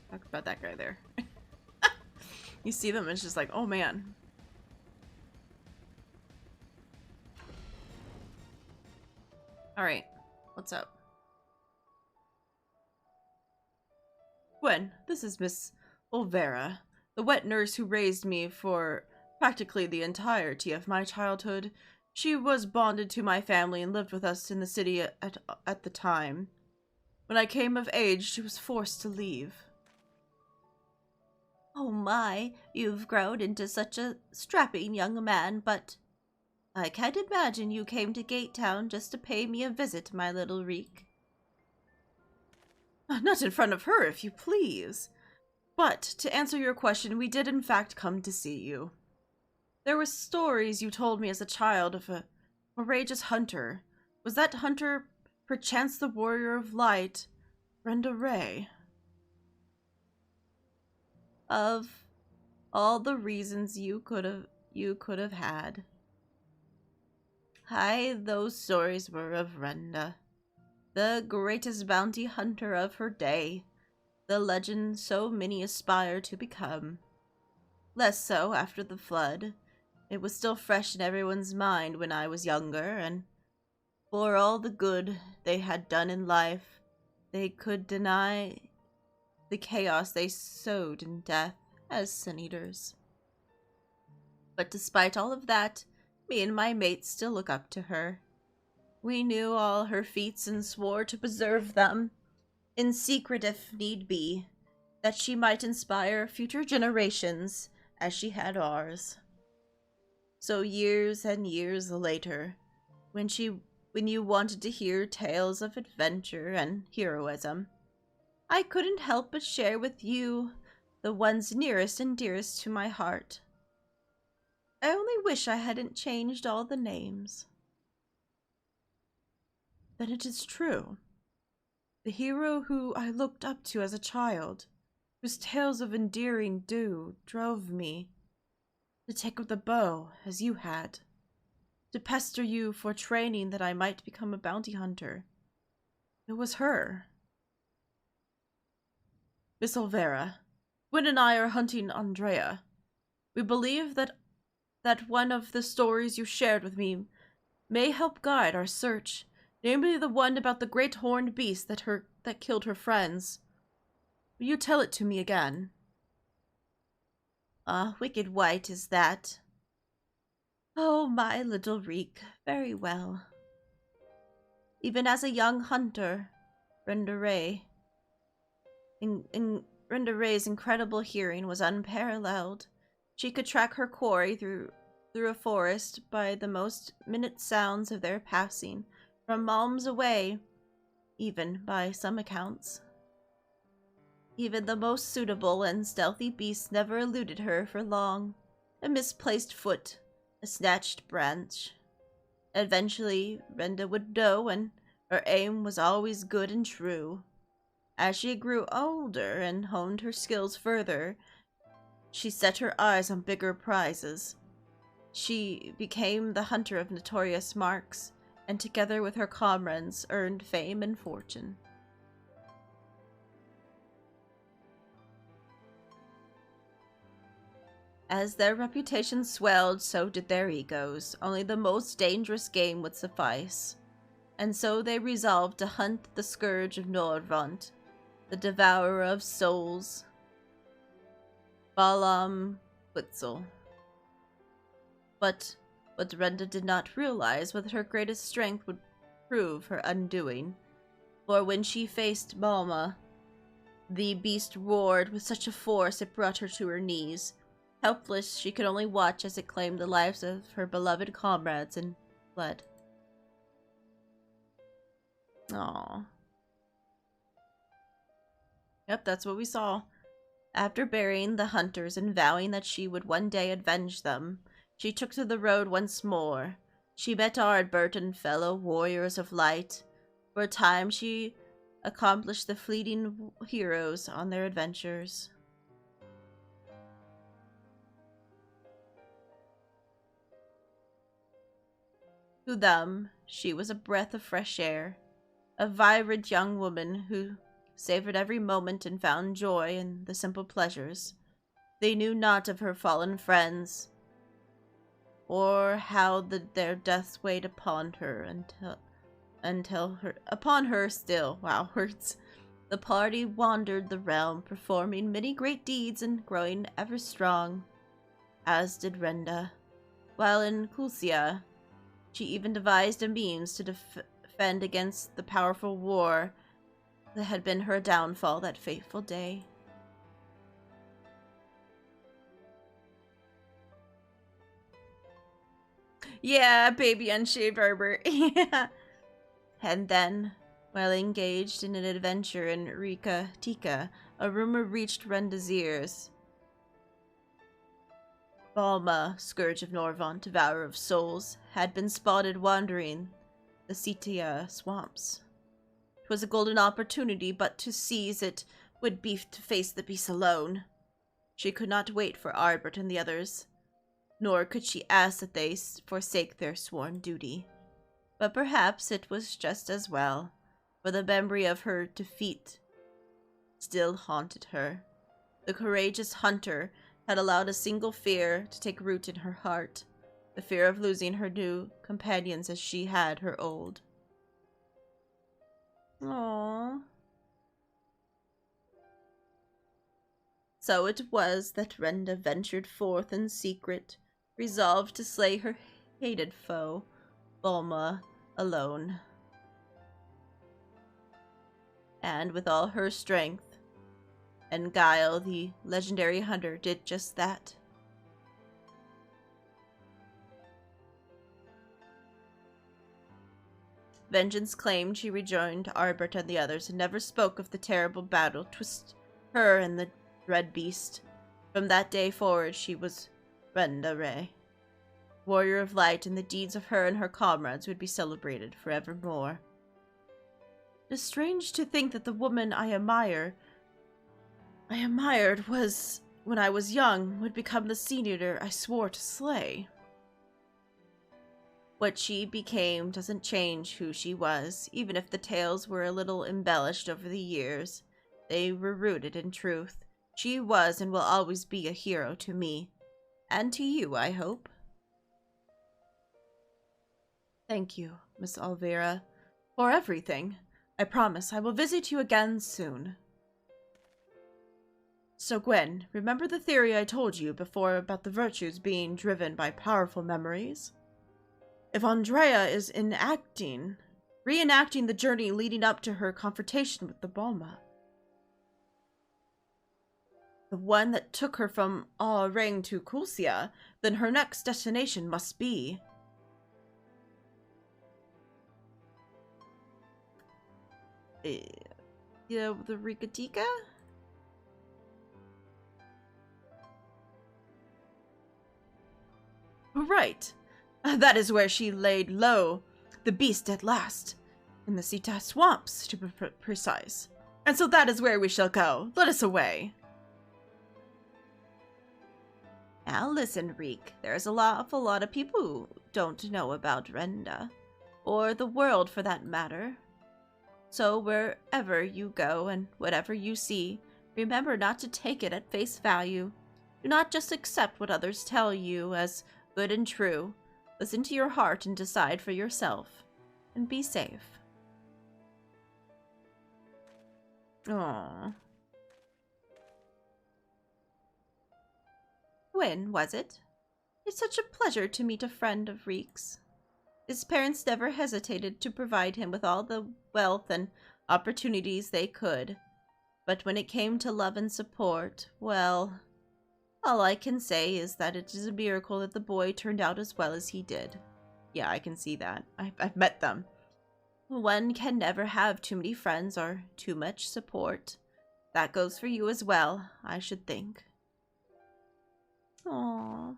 Talk about that guy there. You see them, it's just like, oh man. Alright, what's up? Gwen, this is Miss Olvera, the wet nurse who raised me for practically the entirety of my childhood. She was bonded to my family and lived with us in the city at the time. When I came of age, she was forced to leave. Oh my, you've grown into such a strapping young man, but I can't imagine you came to Gate Town just to pay me a visit, my little Reek. Not in front of her, if you please. But, to answer your question, we did in fact come to see you. There were stories you told me as a child of a courageous hunter. Was that hunter perchance the warrior of light, Brenda Ray? Of all the reasons you could have had. Aye, those stories were of Brenda, the greatest bounty hunter of her day, the legend so many aspire to become. Less so after the flood. It was still fresh in everyone's mind when I was younger, and for all the good they had done in life, they could deny the chaos they sowed in death as sin-eaters. But despite all of that, me and my mates still look up to her. We knew all her feats and swore to preserve them, in secret if need be, that she might inspire future generations as she had ours. So years and years later, when you wanted to hear tales of adventure and heroism, I couldn't help but share with you the ones nearest and dearest to my heart. I only wish I hadn't changed all the names. Then it is true. The hero who I looked up to as a child, whose tales of endearing do drove me to take up the bow as you had, to pester you for training that I might become a bounty hunter. It was her. Miss Olvera, Gwen and I are hunting Andrea. We believe that that one of the stories you shared with me may help guide our search, namely the one about the great horned beast that killed her friends. Will you tell it to me again? Ah, wicked white is that. Oh, my little Reek, very well. Even as a young hunter, Brenda Ray's incredible hearing was unparalleled. She could track her quarry through a forest by the most minute sounds of their passing, from miles away, even by some accounts. Even the most suitable and stealthy beasts never eluded her for long. A misplaced foot, a snatched branch. Eventually, Brenda would know, and her aim was always good and true. As she grew older and honed her skills further, she set her eyes on bigger prizes. She became the hunter of notorious marks, and together with her comrades earned fame and fortune. As their reputations swelled, so did their egos. Only the most dangerous game would suffice. And so they resolved to hunt the scourge of Nordvant, the devourer of souls, Balam Witzel. But what Brenda did not realize was that her greatest strength would prove her undoing. For when she faced Balma, the beast roared with such a force it brought her to her knees. Helpless, she could only watch as it claimed the lives of her beloved comrades and fled. Aww. Yep, that's what we saw. After burying the hunters and vowing that she would one day avenge them, she took to the road once more. She met Ardbert and fellow warriors of light. For a time she accomplished the fleeting heroes on their adventures. To them, she was a breath of fresh air, a vibrant young woman who savored every moment and found joy in the simple pleasures. They knew not of her fallen friends, or how their deaths weighed upon her still. Wow, words. The party wandered the realm, performing many great deeds and growing ever strong, as did Renda. While in Kulsia, she even devised a means to defend against the powerful war that had been her downfall that fateful day. Yeah, baby unshaved Arbor. Yeah. And then, while engaged in an adventure in Rika Tika, a rumor reached Renda's ears. Balma, Scourge of Norvant, Devourer of Souls, had been spotted wandering the Sitia swamps. 'Twas a golden opportunity, but to seize it would be to face the beast alone. She could not wait for Ardbert and the others, nor could she ask that they forsake their sworn duty. But perhaps it was just as well, for the memory of her defeat still haunted her. The courageous hunter had allowed a single fear to take root in her heart, the fear of losing her new companions as she had her old. Aww. So it was that Renda ventured forth in secret, resolved to slay her hated foe, Balma, alone. And with all her strength and guile, the legendary hunter did just that. Vengeance claimed she rejoined Ardbert and the others and never spoke of the terrible battle twixt her and the dread beast. From that day forward she was Brenda Ray, warrior of light, and the deeds of her and her comrades would be celebrated forevermore. It is strange to think that the woman I admired was, when I was young, would become the sea eater I swore to slay. What she became doesn't change who she was, even if the tales were a little embellished over the years. They were rooted in truth. She was and will always be a hero to me. And to you, I hope. Thank you, Miss Olvera, for everything. I promise I will visit you again soon. So Gwen, remember the theory I told you before about the virtues being driven by powerful memories? If Andrea is reenacting the journey leading up to her confrontation with the Balma, the one that took her from Aurang to Kulsia, then her next destination must be... the Rikatika? Right. That is where she laid low the beast at last. In the Sita swamps, to be precise. And so that is where we shall go. Let us away. Now listen, Reek. There's an awful lot of people who don't know about Renda. Or the world, for that matter. So wherever you go and whatever you see, remember not to take it at face value. Do not just accept what others tell you as good and true. Listen to your heart and decide for yourself. And be safe. Aww. When was it? It's such a pleasure to meet a friend of Reek's. His parents never hesitated to provide him with all the wealth and opportunities they could. But when it came to love and support, well, all I can say is that it is a miracle that the boy turned out as well as he did. Yeah, I can see that. I've met them. One can never have too many friends or too much support. That goes for you as well, I should think. Aww.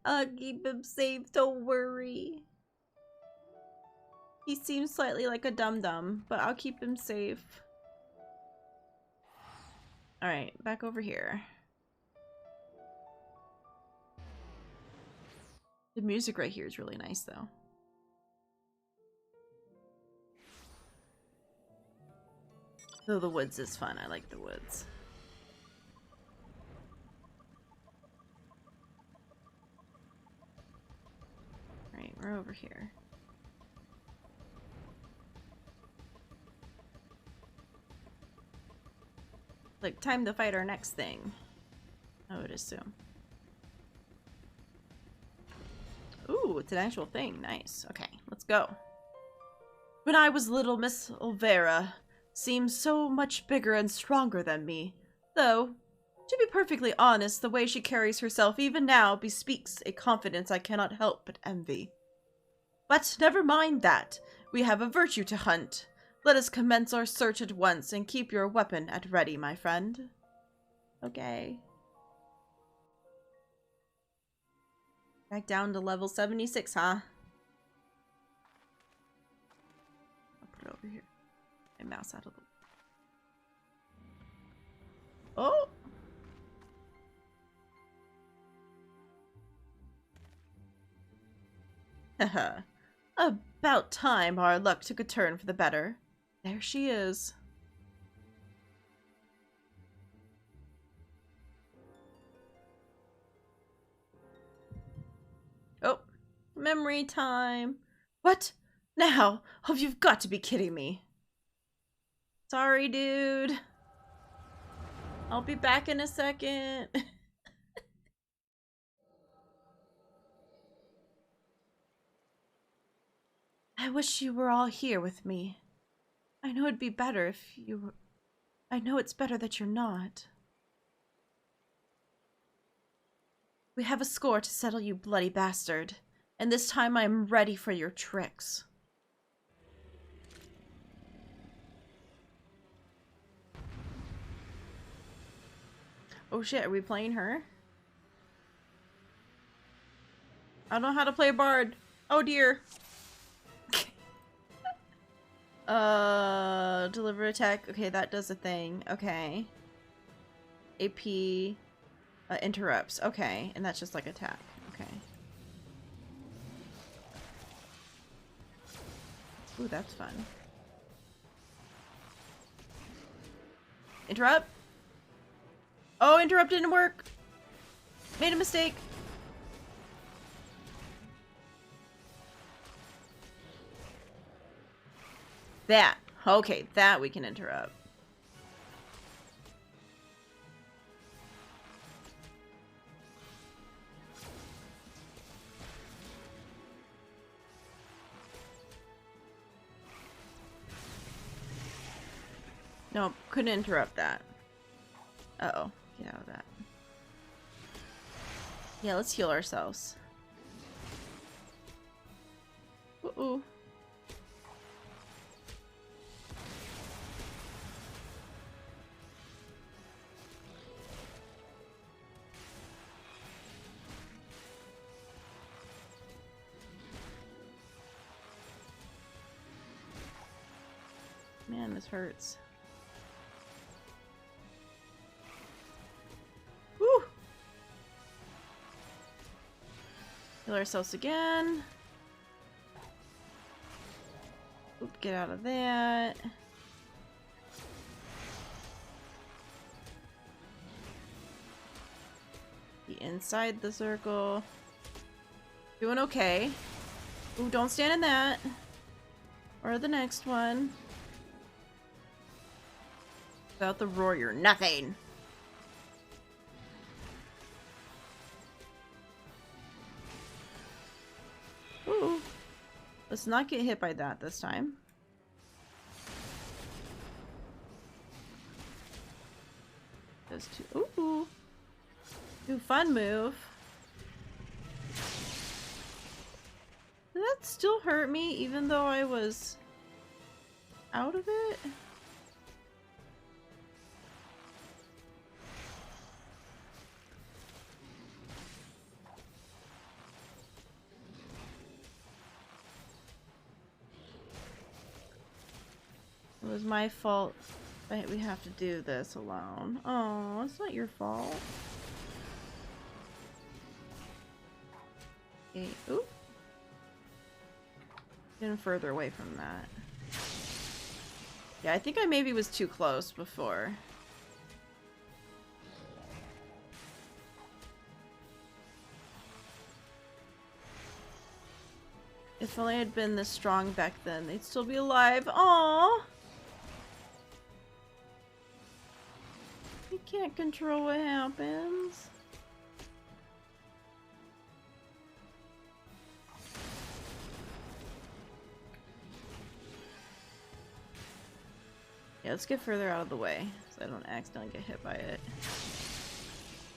I'll keep him safe, don't worry. He seems slightly like a dum-dum, but I'll keep him safe. Alright, back over here. The music right here is really nice, though. Though the woods is fun. I like the woods. Alright, we're over here. Like, time to fight our next thing, I would assume. Ooh, it's an actual thing. Nice. Okay, let's go. When I was little, Miss Olvera seemed so much bigger and stronger than me. Though, to be perfectly honest, the way she carries herself even now bespeaks a confidence I cannot help but envy. But never mind that. We have a virtue to hunt. Let us commence our search at once and keep your weapon at ready, my friend. Okay. Back down to level 76, huh? I'll put it over here. My mouse out of the... Oh! Haha. About time our luck took a turn for the better. There she is. Oh, memory time. What? Now? Oh, you've got to be kidding me. Sorry, dude. I'll be back in a second. I wish you were all here with me. I know it'd be better if you were... I know it's better that you're not. We have a score to settle, you bloody bastard. And this time I am ready for your tricks. Oh shit, are we playing her? I don't know how to play a bard. Oh dear. Deliver attack. Okay, that does a thing. Okay. AP interrupts. Okay, and that's just like attack. Okay. Ooh, that's fun. Interrupt? Oh, interrupt didn't work. Made a mistake. That. Okay, that we can interrupt. No, couldn't interrupt that. Uh-oh. Get out of that. Yeah, let's heal ourselves. Uh-oh. Man, this hurts. Woo! Heal ourselves again. Oop, get out of that. Be inside the circle. Doing okay. Ooh, don't stand in that. Or the next one. Without the roar, you're nothing. Ooh. Let's not get hit by that this time. Those two. Ooh. Ooh, fun move. Did that still hurt me even though I was out of it? It was my fault. We have to do this alone. Oh, it's not your fault. Okay. Oop. Getting further away from that. Yeah, I think I maybe was too close before. If only I'd been this strong back then, they'd still be alive. Aww! You can't control what happens. Yeah, let's get further out of the way so I don't accidentally get hit by it.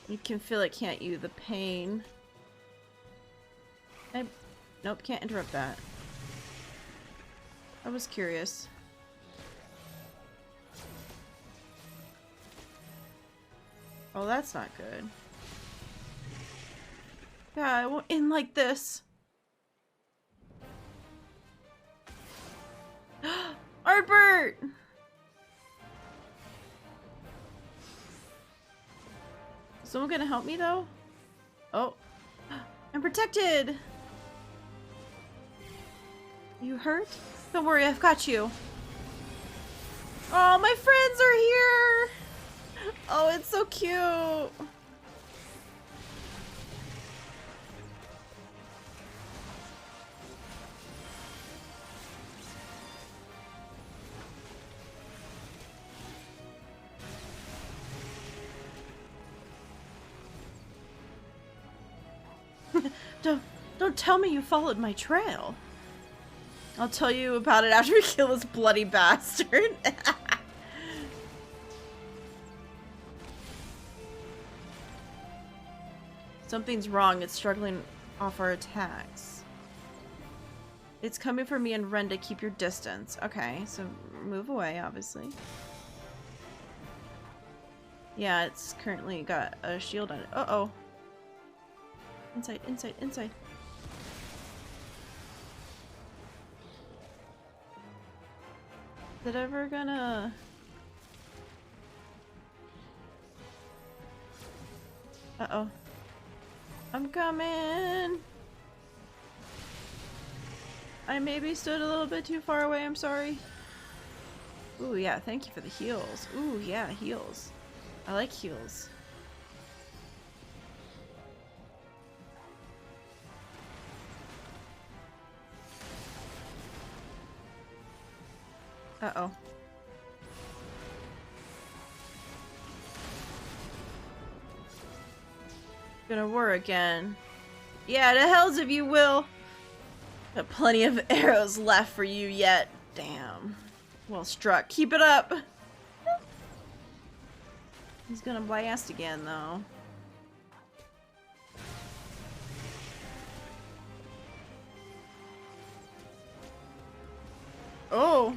You can feel it, can't you? The pain. Nope, can't interrupt that. I was curious. Oh, that's not good. Yeah, I won't end like this. Artbert! Is someone gonna help me though? Oh. I'm protected! You hurt? Don't worry, I've got you. Oh, my friends are here! Oh, it's so cute! Don't tell me you followed my trail. I'll tell you about it after we kill this bloody bastard. Something's wrong. It's struggling off our attacks. It's coming for me and Ren to keep your distance. Okay, so move away, obviously. Yeah, it's currently got a shield on it. Uh-oh. Inside, inside, inside. Is it ever gonna... Uh-oh. I'm coming! I maybe stood a little bit too far away, I'm sorry. Ooh, yeah, thank you for the heals. Ooh, yeah, heals. I like heals. Uh-oh. Gonna whir again. Yeah, the hells if you will. Got plenty of arrows left for you yet. Damn. Well struck. Keep it up. He's gonna blast again, though. Oh.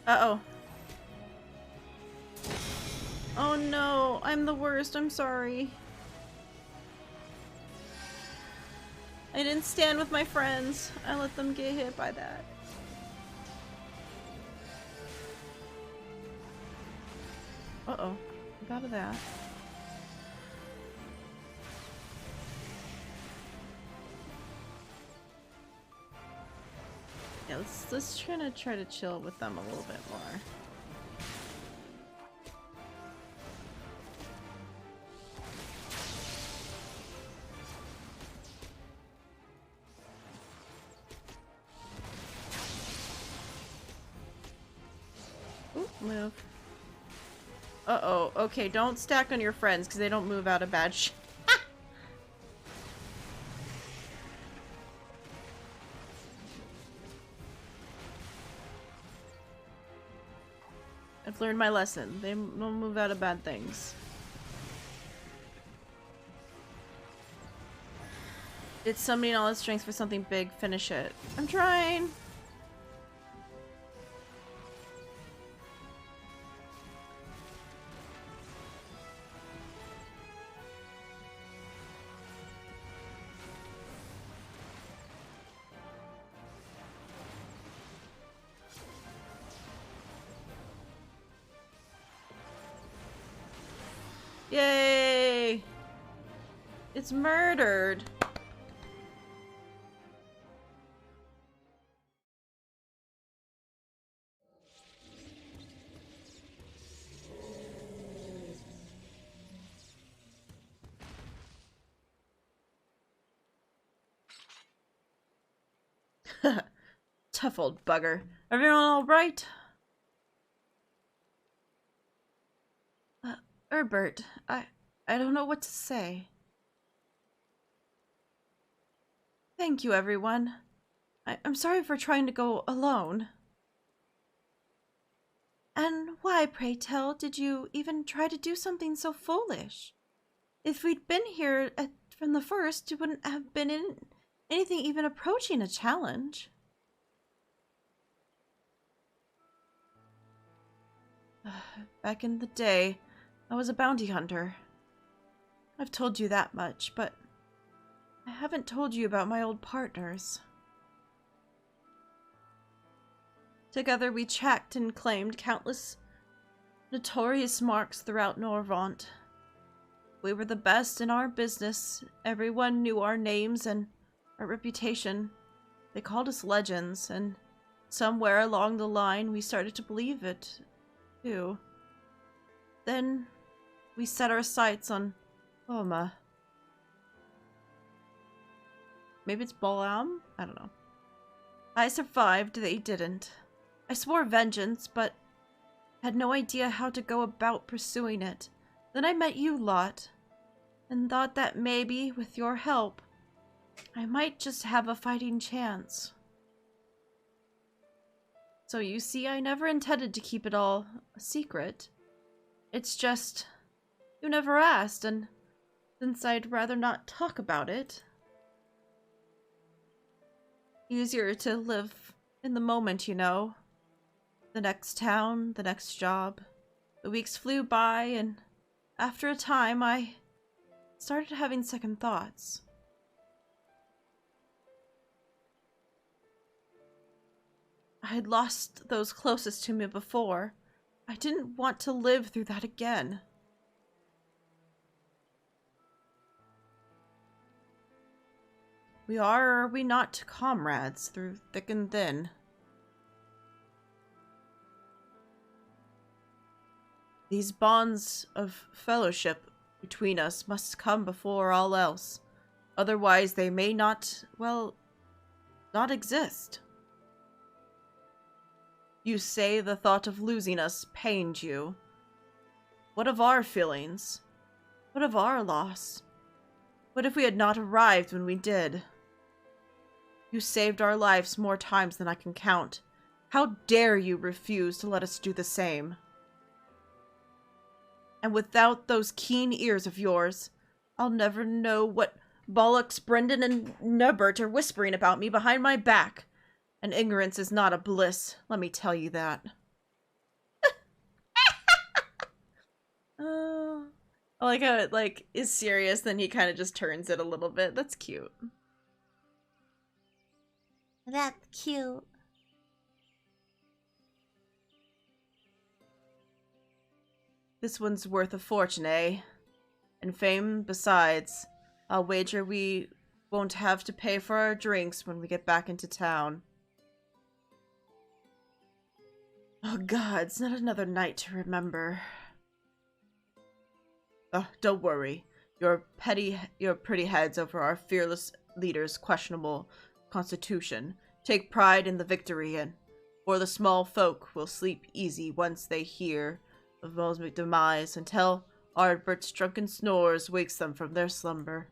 Uh-oh. Oh no, I'm the worst, I'm sorry. I didn't stand with my friends. I let them get hit by that. Uh-oh. I got of that. Yeah, let's try to chill with them a little bit more. Ooh, move. Uh-oh. Okay, don't stack on your friends because they don't move out of bad shit. I've learned my lesson. They don't move out of bad things. It's summoning all its strength for something big. Finish it. I'm trying. Yay! It's murdered. Tough old bugger. Everyone all right? Herbert, I don't know what to say. Thank you, everyone. I'm sorry for trying to go alone. And why, pray tell, did you even try to do something so foolish? If we'd been here from the first, it wouldn't have been anything even approaching a challenge. Back in the day, I was a bounty hunter. I've told you that much, but I haven't told you about my old partners. Together we tracked and claimed countless notorious marks throughout Norvant. We were the best in our business. Everyone knew our names and our reputation. They called us legends, and somewhere along the line we started to believe it, too. Then we set our sights on Oma. Maybe it's Balaam? I don't know. I survived, they didn't. I swore vengeance, but had no idea how to go about pursuing it. Then I met you lot, and thought that maybe, with your help, I might just have a fighting chance. So you see, I never intended to keep it all a secret. It's just, you never asked, and since I'd rather not talk about it, easier to live in the moment, you know. The next town, the next job. The weeks flew by, and after a time, I started having second thoughts. I had lost those closest to me before. I didn't want to live through that again. We are we not comrades through thick and thin? These bonds of fellowship between us must come before all else. Otherwise, they may not, well, not exist. You say the thought of losing us pained you. What of our feelings? What of our loss? What if we had not arrived when we did? You saved our lives more times than I can count. How dare you refuse to let us do the same? And without those keen ears of yours, I'll never know what bollocks Brendan and Nubbert are whispering about me behind my back. And ignorance is not a bliss, let me tell you that. I like how it, like, is serious, then he kind of just turns it a little bit. That's cute. That's cute. This one's worth a fortune, eh? And fame besides. I'll wager we won't have to pay for our drinks when we get back into town. Oh god, it's not another night to remember. Don't worry. Your pretty heads over our fearless leader's questionable constitution. Take pride in the victory, and for the small folk will sleep easy once they hear of Mo's demise, until Ardbert's drunken snores wakes them from their slumber.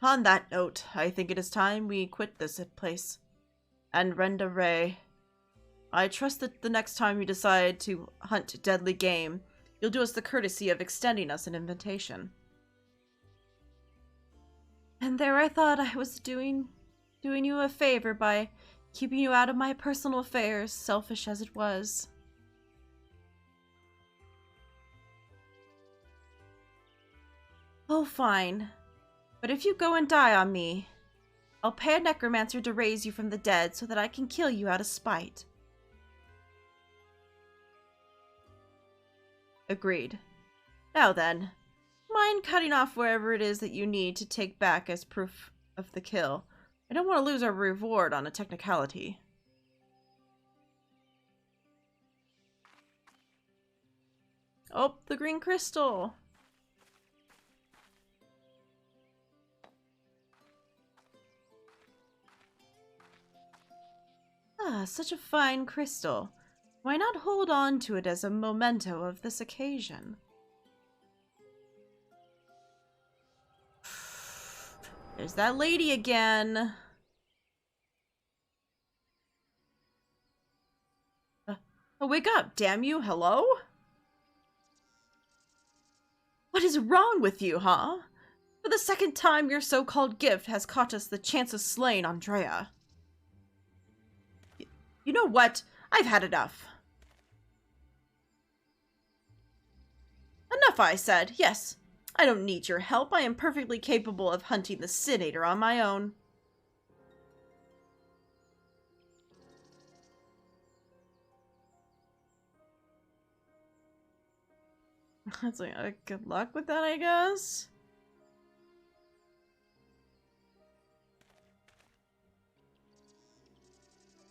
On that note, I think it is time we quit this place and rend a ray. I trust that the next time you decide to hunt deadly game, you'll do us the courtesy of extending us an invitation. And there I thought I was doing you a favor by keeping you out of my personal affairs, selfish as it was. Oh, fine. But if you go and die on me, I'll pay a necromancer to raise you from the dead so that I can kill you out of spite. Agreed. Now then, mind cutting off wherever it is that you need to take back as proof of the kill. I don't want to lose our reward on a technicality. Oh, the green crystal! Ah, such a fine crystal. Why not hold on to it as a memento of this occasion? There's that lady again. Oh, wake up, damn you, hello? What is wrong with you, huh? For the second time, your so-called gift has cost us the chance of slaying Andrea. You know what? I've had enough. Enough, I said. Yes, I don't need your help. I am perfectly capable of hunting the Sinator on my own. That's like, good luck with that, I guess.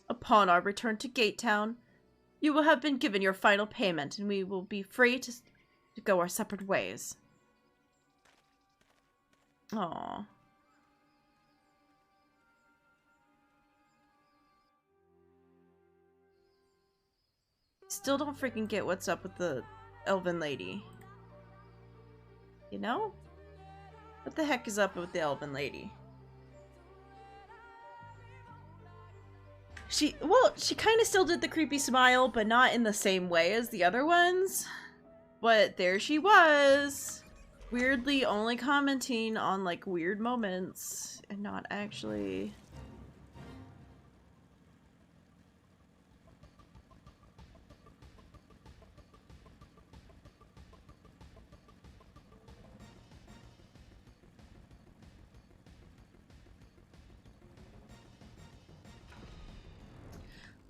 Upon our return to Gate Town, you will have been given your final payment, and we will be free to go our separate ways. Aww. Still don't freaking get what's up with the elven lady. You know? What the heck is up with the elven lady? She kind of still did the creepy smile, but not in the same way as the other ones. But there she was, weirdly only commenting on, like, weird moments, and not actually...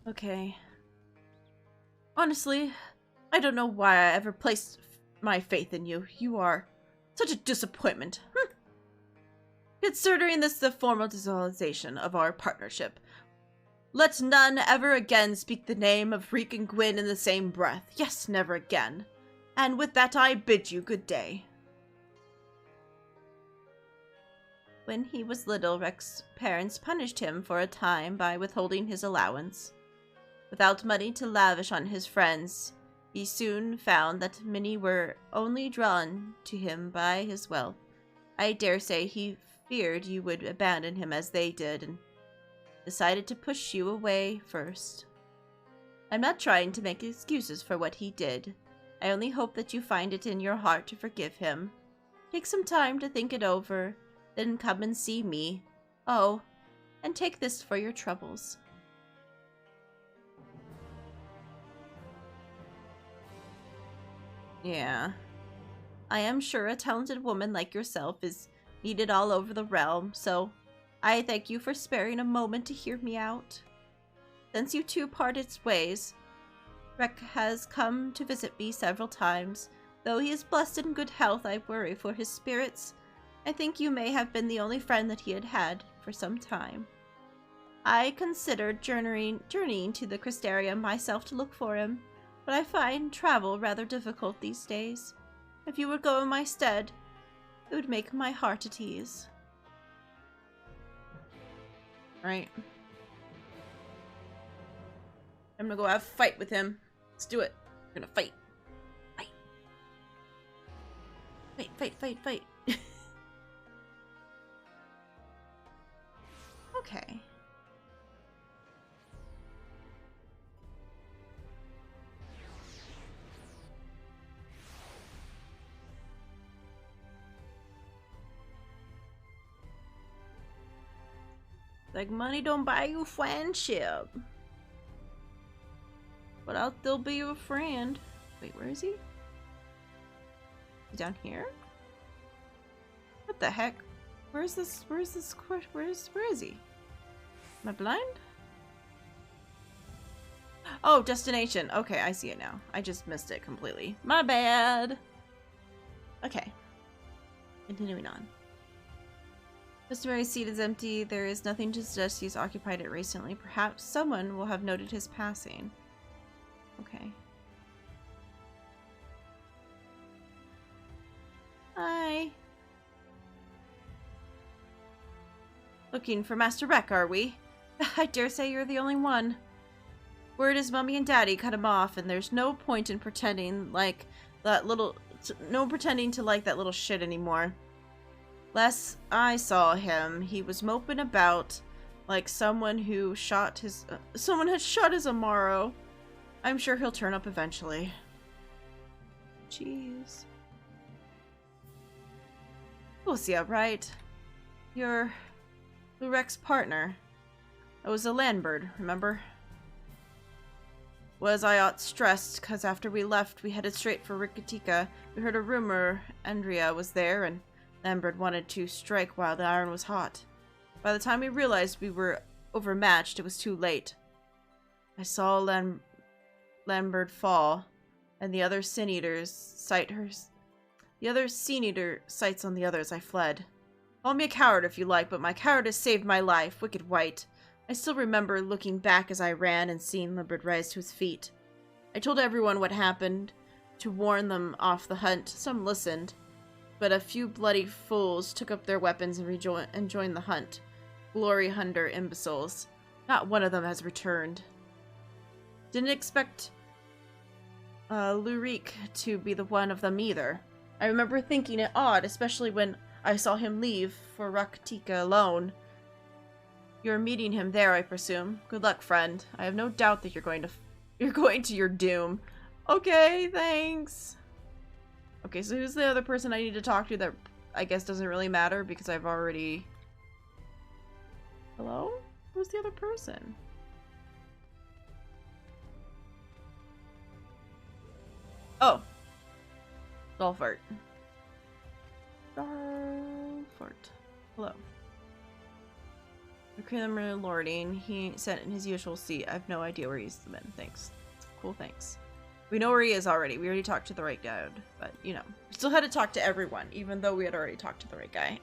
Okay. Honestly, I don't know why I ever placed my faith in you. You are such a disappointment. Considering this the formal dissolution of our partnership, Let none ever again speak the name of Reek and Gwyn in the same breath. Yes, never again. And with that I bid you good day. When he was little, Rex's parents punished him for a time by withholding his allowance. Without money to lavish on his friends, he soon found that many were only drawn to him by his wealth. I dare say he feared you would abandon him as they did, and decided to push you away first. I'm not trying to make excuses for what he did. I only hope that you find it in your heart to forgive him. Take some time to think it over, then come and see me. Oh, and take this for your troubles. Yeah. I am sure a talented woman like yourself is needed all over the realm, so I thank you for sparing a moment to hear me out. Since you two parted ways, Rek has come to visit me several times. Though he is blessed in good health, I worry for his spirits. I think you may have been the only friend that he had had for some time. I considered journeying to the Crystarium myself to look for him, but I find travel rather difficult these days. If you would go in my stead, it would make my heart at ease. Right. I'm gonna go have a fight with him. Let's do it. We're gonna fight. Fight. Fight, fight, fight, fight. Okay. Like, money don't buy you friendship. But I'll still be your friend. Wait, where is he? He's down here? What the heck? Where is he? Am I blind? Oh, destination. Okay, I see it now. I just missed it completely. My bad. Okay. Continuing on. Customary's seat is empty. There is nothing to suggest he's occupied it recently. Perhaps someone will have noted his passing. Okay. Hi. Looking for Master Rek, are we? I dare say you're the only one. Word is Mummy and Daddy cut him off, and there's no point in pretending like that little... No pretending to like that little shit anymore. Last I saw him, he was moping about like someone who shot his... someone had shot his Amaro. I'm sure he'll turn up eventually. Jeez. Lucia, right? You're Lurek's partner. I was a landbird, remember? Was I ought stressed, cause after we left, we headed straight for Rikatika. We heard a rumor Andrea was there, and Lambert wanted to strike while the iron was hot. By the time we realized we were overmatched, it was too late. I saw Lambert fall, and the other sin-eaters sights on the others. I fled. Call me a coward if you like, but my cowardice saved my life, Wicked White. I still remember looking back as I ran and seeing Lambert rise to his feet. I told everyone what happened, to warn them off the hunt. Some listened, but a few bloody fools took up their weapons and joined the hunt. Glory hunter imbeciles. Not one of them has returned. Didn't expect Lurik to be the one of them either. I remember thinking it odd, especially when I saw him leave for Rakatika alone. You're meeting him there, I presume. Good luck, friend. I have no doubt that you're going to your doom. Okay, thanks. Okay, so who's the other person I need to talk to that I guess doesn't really matter because I've already... Hello? Who's the other person? Oh. Dolfart. Dolfart. Hello. Criminal lording. He sat in his usual seat. I have no idea where he's been. Thanks. Cool, thanks. We know where he is already. We already talked to the right guy, but, you know. We still had to talk to everyone, even though we had already talked to the right guy.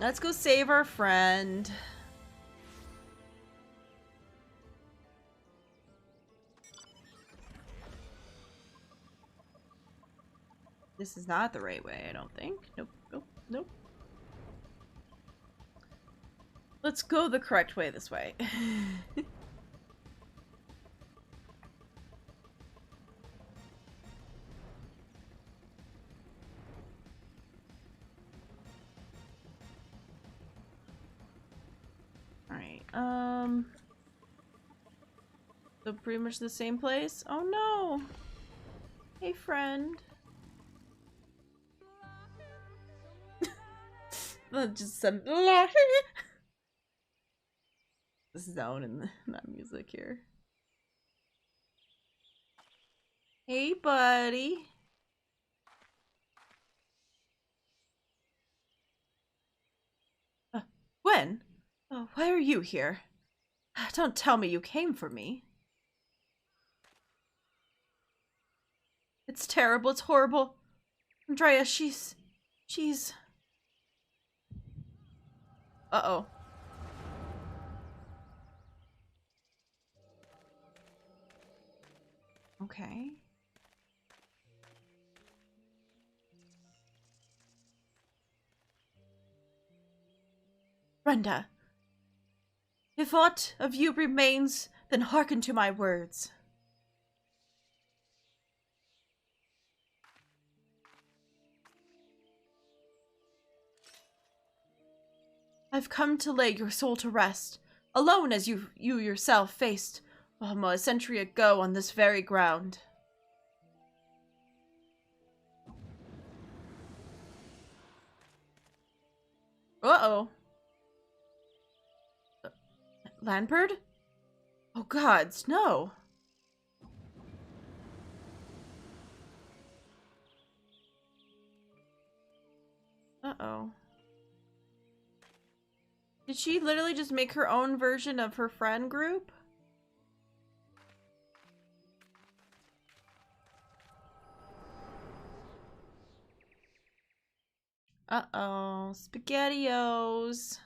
Let's go save our friend. This is not the right way, I don't think. Nope, nope, nope. Let's go the correct way this way. Alright, so pretty much the same place? Oh no! Hey, friend. Just some zone in that music here. Hey, buddy. Gwen? Oh, why are you here? Don't tell me you came for me. It's terrible, it's horrible. Andrea, she's... Uh-oh. Okay. Brenda, if aught of you remains, then hearken to my words. I've come to lay your soul to rest, alone as you yourself faced a century ago on this very ground. Uh-oh. Landbird? Oh gods, no. Uh-oh. Did she literally just make her own version of her friend group? Uh-oh. SpaghettiOs.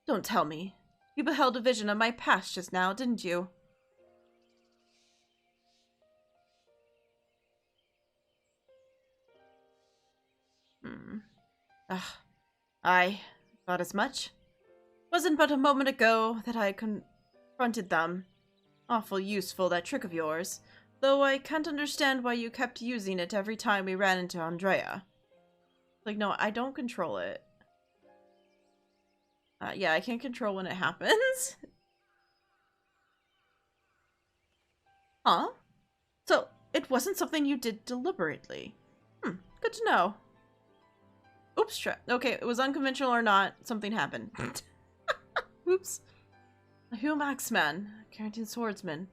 Don't tell me. You beheld a vision of my past just now, didn't you? I thought as much. Wasn't but a moment ago that I confronted them. Awful useful, that trick of yours. Though I can't understand why you kept using it every time we ran into Andrea. Like, no, I don't control it. Yeah, I can't control when it happens. Huh? So, it wasn't something you did deliberately. Good to know. Oops, okay, it was unconventional or not, something happened. Oops. A Hume Axeman, a Carrington swordsman,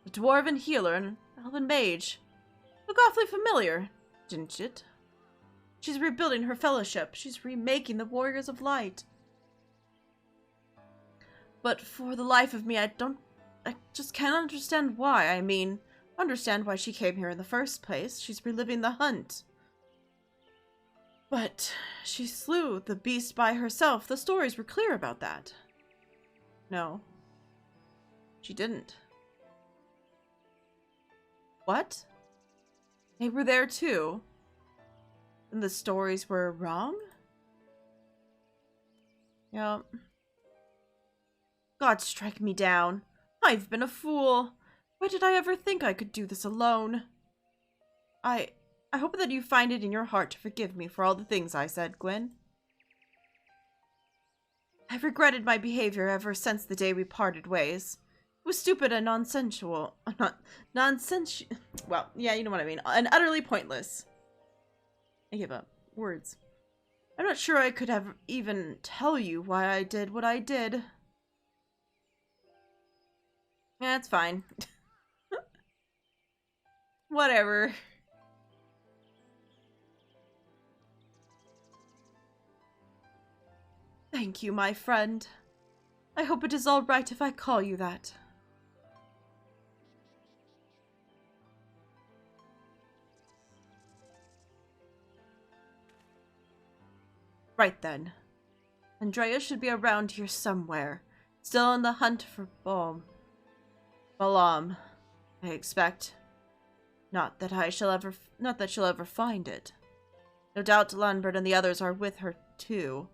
a dwarven healer, and an elven mage. Look awfully familiar, didn't it? She's rebuilding her fellowship. She's remaking the Warriors of Light. But for the life of me, I just can't understand why. I mean, understand why she came here in the first place. She's reliving the hunt. But she slew the beast by herself. The stories were clear about that. No. She didn't. What? They were there too. And the stories were wrong? Yep. God strike me down. I've been a fool. Why did I ever think I could do this alone? I hope that you find it in your heart to forgive me for all the things I said, Gwen. I've regretted my behavior ever since the day we parted ways. It was stupid and nonsensual. Well, yeah, you know what I mean. And utterly pointless. I give up. Words. I'm not sure I could have even tell you why I did what I did. Yeah, it's fine. Whatever. Thank you, my friend. I hope it is all right if I call you that. Right then. Andrea should be around here somewhere. Still on the hunt for Balam, I expect. Not that she'll ever find it. No doubt Lambert and the others are with her, too.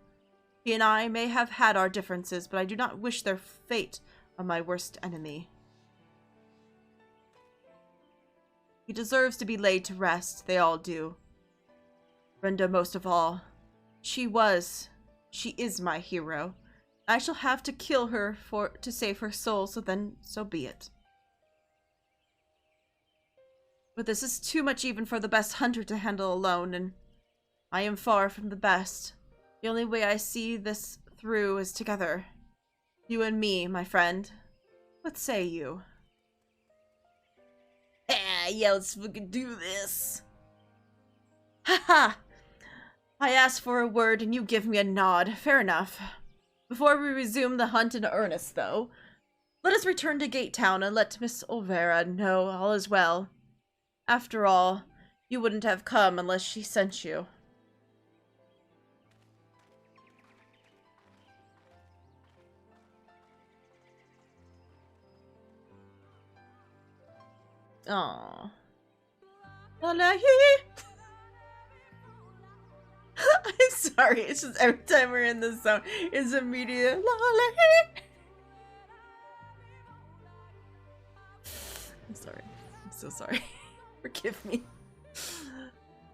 He and I may have had our differences, but I do not wish their fate on my worst enemy. He deserves to be laid to rest. They all do. Brenda most of all. She is my hero. I shall have to kill her to save her soul, so be it. But this is too much even for the best hunter to handle alone, and I am far from the best. The only way I see this through is together. You and me, my friend. What say you? Yeah, let's fucking do this. Haha! I asked for a word and you give me a nod. Fair enough. Before we resume the hunt in earnest, though, let us return to Gate Town and let Miss Olvera know all is well. After all, you wouldn't have come unless she sent you. Aww. I'm sorry, it's just every time we're in this zone, it's immediate. I'm sorry. I'm so sorry. Forgive me.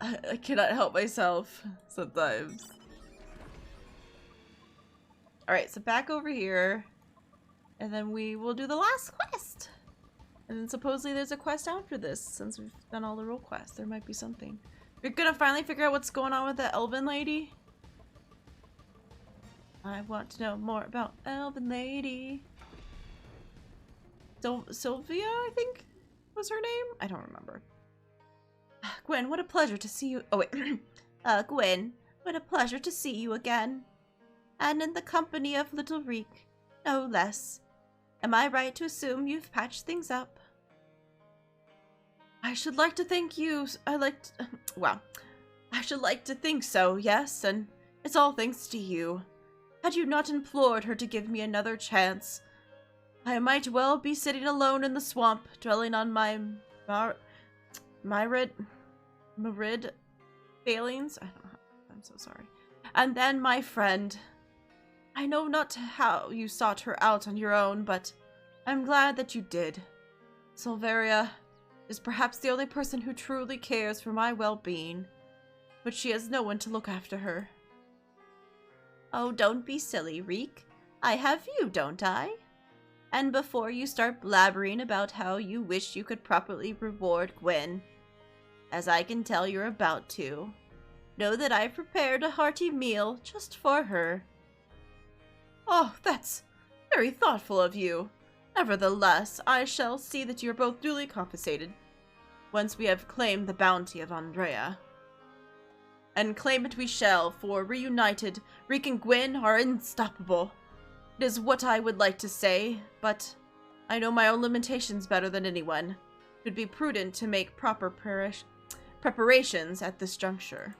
I cannot help myself sometimes. Alright, so back over here. And then we will do the last quest. And then supposedly there's a quest after this, since we've done all the role quests. There might be something. We're gonna finally figure out what's going on with that elven lady. I want to know more about elven lady. Sylvia, I think was her name? I don't remember. Gwen, what a pleasure to see you. Oh, wait. Gwen, what a pleasure to see you again. And in the company of little Reek, no less. Am I right to assume you've patched things up? I should like to think you. I should like to think so, yes, and it's all thanks to you. Had you not implored her to give me another chance, I might well be sitting alone in the swamp, dwelling on my Myrid failings. I'm so sorry. And then my friend. I know not how you sought her out on your own, but I'm glad that you did. Silveria is perhaps the only person who truly cares for my well-being, but she has no one to look after her. Oh, don't be silly, Reek. I have you, don't I? And before you start blabbering about how you wish you could properly reward Gwen, as I can tell you're about to, know that I've prepared a hearty meal just for her. Oh, that's very thoughtful of you. Nevertheless, I shall see that you are both duly compensated once we have claimed the bounty of Andrea. And claim it we shall, for reunited, Reek and Gwen are unstoppable. It is what I would like to say, but I know my own limitations better than anyone. It would be prudent to make proper preparations at this juncture.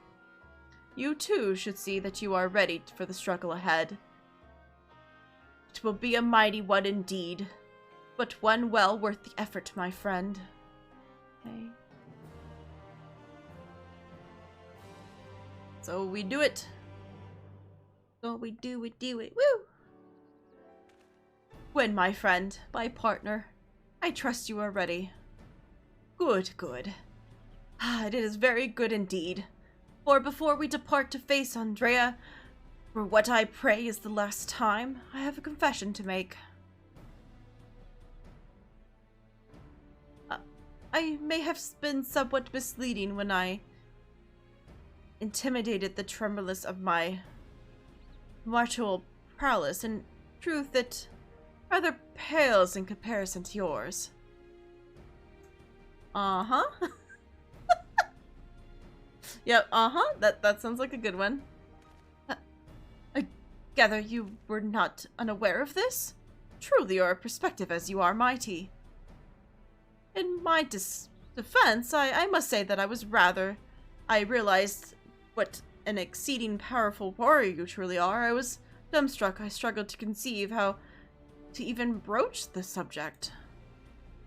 You too should see that you are ready for the struggle ahead. It will be a mighty one indeed, but one well worth the effort, my friend. Okay. So we do it. So we do it. Woo! Gwen, my friend, my partner, I trust you are ready. Good, good. It is very good indeed. For before we depart to face Andrea, for what I pray is the last time, I have a confession to make. I may have been somewhat misleading when I intimidated the tremulous of my martial prowess. In truth, it rather pales in comparison to yours. Uh-huh. Yep, uh-huh. That sounds like a good one. I gather you were not unaware of this? Truly you're a perspective as you are mighty. In my defense, I must say that I realized what an exceeding powerful warrior you truly are. I was dumbstruck. I struggled to conceive how to even broach the subject.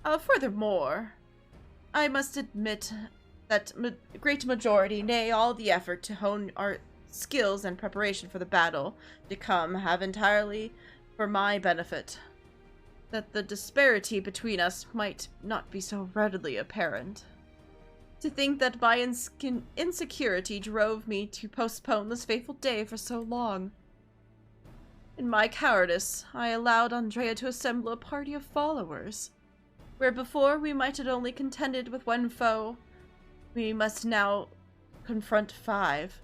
Furthermore, I must admit that great majority, nay, all the effort to hone our skills and preparation for the battle to come have entirely for my benefit. That the disparity between us might not be so readily apparent. To think that my insecurity drove me to postpone this fateful day for so long. In my cowardice, I allowed Andrea to assemble a party of followers. Where before we might have only contended with one foe, we must now confront 5.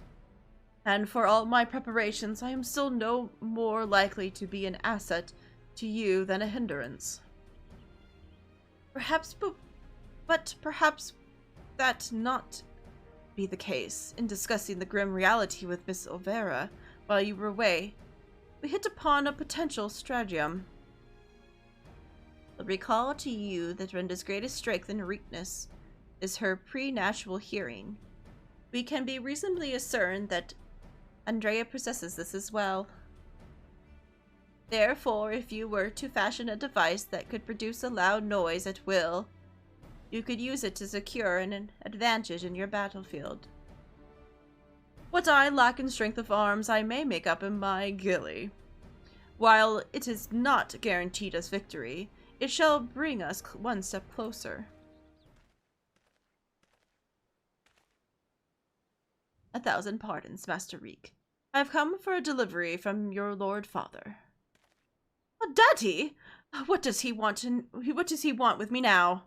And for all my preparations, I am still no more likely to be an asset to you than a hindrance. Perhaps, but perhaps that not be the case. In discussing the grim reality with Miss Olvera while you were away, we hit upon a potential stratagem. I'll recall to you that Renda's greatest strength and weakness is her pre-natural hearing. We can be reasonably certain that Andrea possesses this as well. Therefore, if you were to fashion a device that could produce a loud noise at will, you could use it to secure an advantage in your battlefield. What I lack in strength of arms, I may make up in my gilly. While it is not guaranteed us victory, it shall bring us one step closer. 1,000 pardons, Master Reek. I have come for a delivery from your Lord Father. Oh, Daddy! What does he want with me now?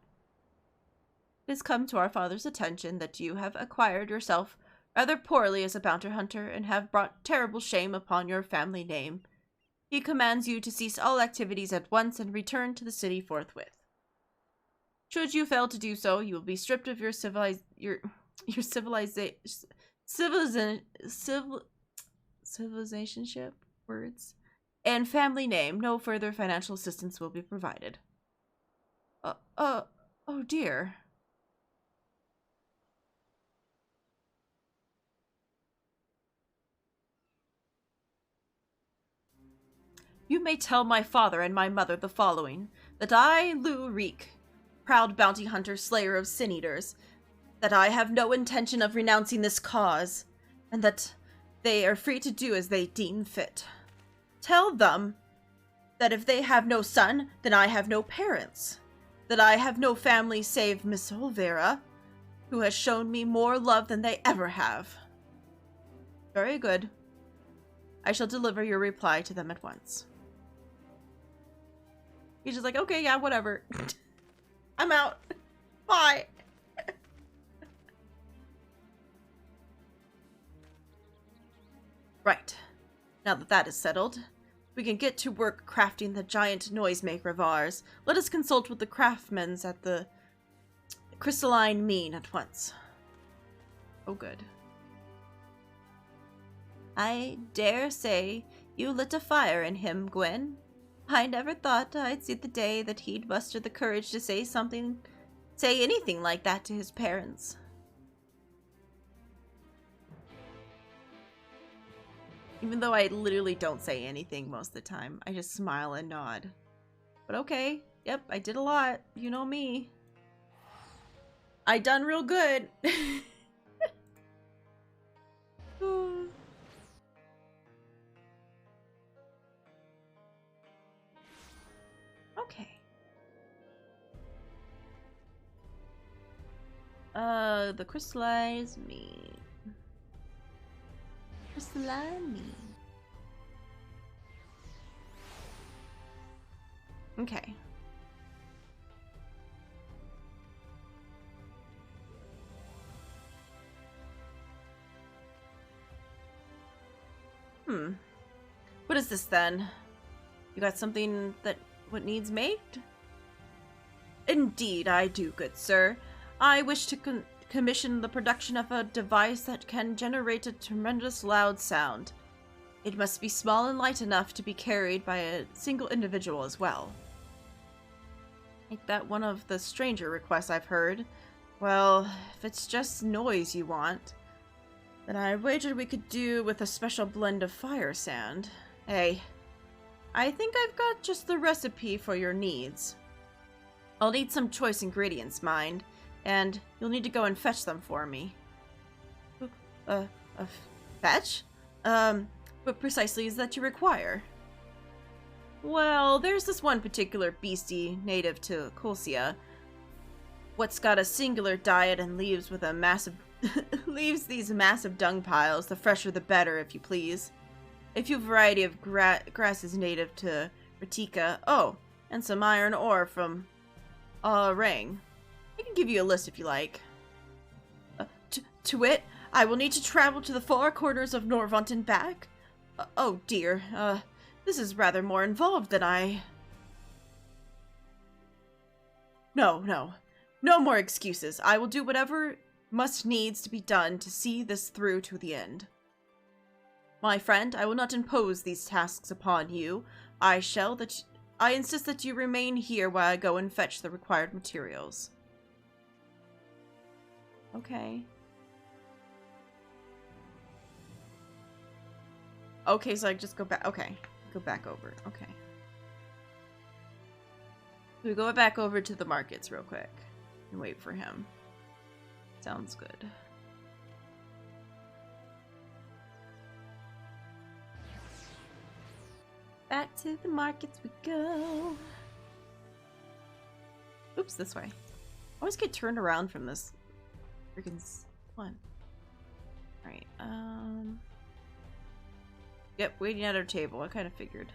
It has come to our father's attention that you have acquired yourself rather poorly as a bounty hunter and have brought terrible shame upon your family name. He commands you to cease all activities at once and return to the city forthwith. Should you fail to do so, you will be stripped of your civilizationship words and family name. No further financial assistance will be provided. Oh dear. You may tell my father and my mother the following, that I, Lou Reek, proud bounty hunter, slayer of sin-eaters, that I have no intention of renouncing this cause, and that they are free to do as they deem fit. Tell them that if they have no son, then I have no parents, that I have no family save Miss Olvera, who has shown me more love than they ever have. Very good. I shall deliver your reply to them at once. He's just like, okay, yeah, whatever. I'm out. Bye. Right. Now that that is settled, we can get to work crafting the giant noisemaker of ours. Let us consult with the craftsmen at the crystalline mean at once. Oh, good. I dare say you lit a fire in him, Gwen. I never thought I'd see the day that he'd muster the courage to say anything like that to his parents. Even though I literally don't say anything most of the time, I just smile and nod. But okay, yep, I did a lot. You know me. I done real good. Okay. The crystallized meat. Crystalline meat. Okay. What is this then? You got something that what needs made? Indeed I do, good sir. I wish to commission the production of a device that can generate a tremendous loud sound. It must be small and light enough to be carried by a single individual as well. Ain't that one of the stranger requests I've heard? Well, if it's just noise you want, then I wagered we could do with a special blend of fire sand. Hey, I think I've got just the recipe for your needs. I'll need some choice ingredients, mind, and you'll need to go and fetch them for me. Uh, fetch? What precisely is that you require? Well, there's this one particular beastie native to Colcia. What's got a singular diet and leaves with a massive leaves these massive dung piles. The fresher the better, if you please. A few variety of grasses native to Ratika. Oh, and some iron ore from Rang. I can give you a list if you like. To wit, I will need to travel to the far corners of Norvant and back. Oh dear, this is rather more involved than I... No more excuses. I will do whatever must needs to be done to see this through to the end. My friend, I will not impose these tasks upon you. I insist that you remain here while I go and fetch the required materials. Okay. Okay, so I just go back. Okay. Go back over. Okay. We go back over to the markets real quick and wait for him. Sounds good. Back to the markets we go. Oops, this way. I always get turned around from this freaking one. Alright, Yep, waiting at our table. I kind of figured.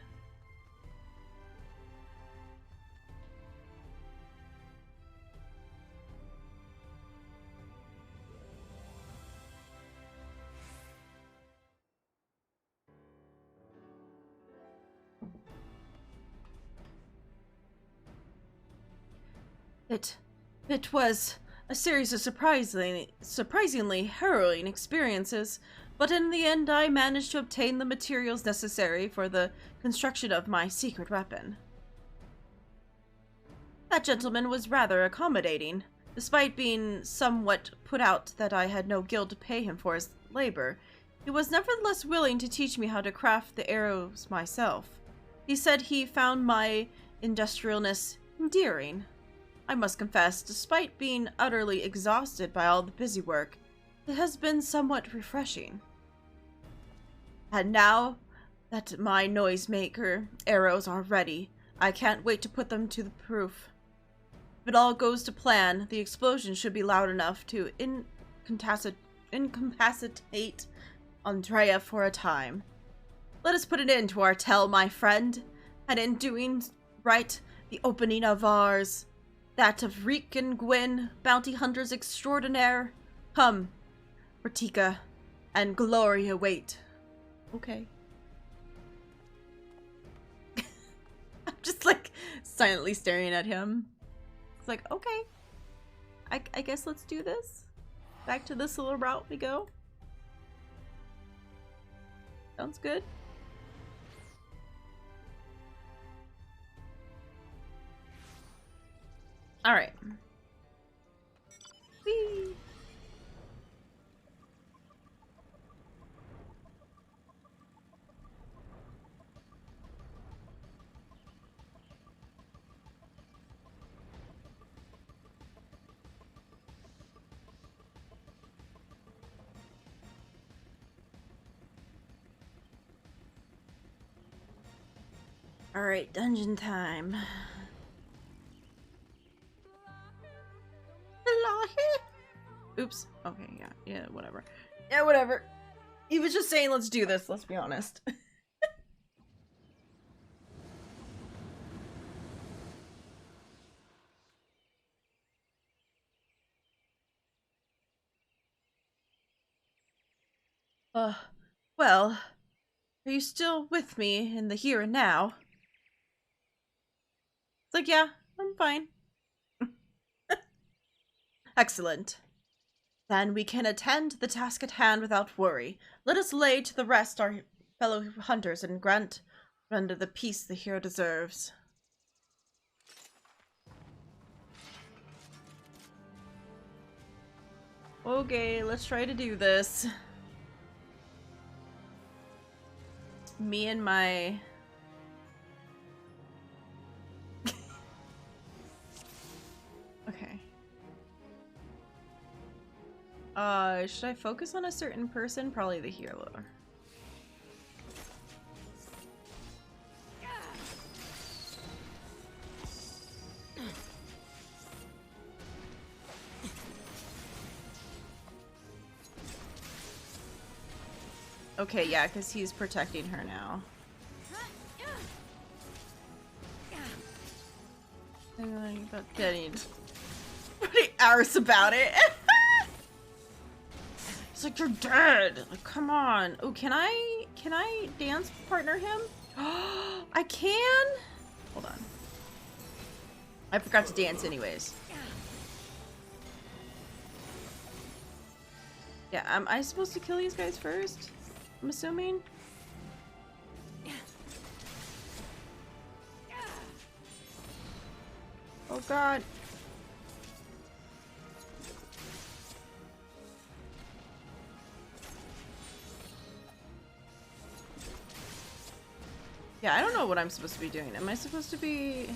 It was a series of surprisingly harrowing experiences, but in the end I managed to obtain the materials necessary for the construction of my secret weapon. That gentleman was rather accommodating, despite being somewhat put out that I had no guild to pay him for his labor. He was nevertheless willing to teach me how to craft the arrows myself. He said he found my industrialness endearing. I must confess, despite being utterly exhausted by all the busy work, it has been somewhat refreshing. And now that my noisemaker arrows are ready, I can't wait to put them to the proof. If it all goes to plan, the explosion should be loud enough to incapacitate Andrea for a time. Let us put an end to our tale, my friend, and in doing right, the opening of ours, that of Reek and Gwyn, bounty hunters extraordinaire. Come, Ratika, and glory await. Okay. I'm just like silently staring at him. It's like, okay. I guess let's do this. Back to this little route we go. Sounds good. Alright. Whee! Alright, dungeon time. Oops. Okay, yeah, whatever. Yeah, whatever. He was just saying, let's do this, let's be honest. Well, are you still with me in the here and now? It's like, yeah, I'm fine. Excellent. Then we can attend the task at hand without worry. Let us lay to the rest our fellow hunters and render the peace the hero deserves. Okay, let's try to do this. Me and my... Okay. Should I focus on a certain person? Probably the healer. Okay, yeah, because he's protecting her now. I'm about getting pretty arse about it. It's like, you're dead. Like, come on. Oh, can I dance partner him? I can? Hold on. I forgot to dance anyways. Yeah, am I supposed to kill these guys first? I'm assuming. Oh god. Yeah, I don't know what I'm supposed to be doing. Am I supposed to be...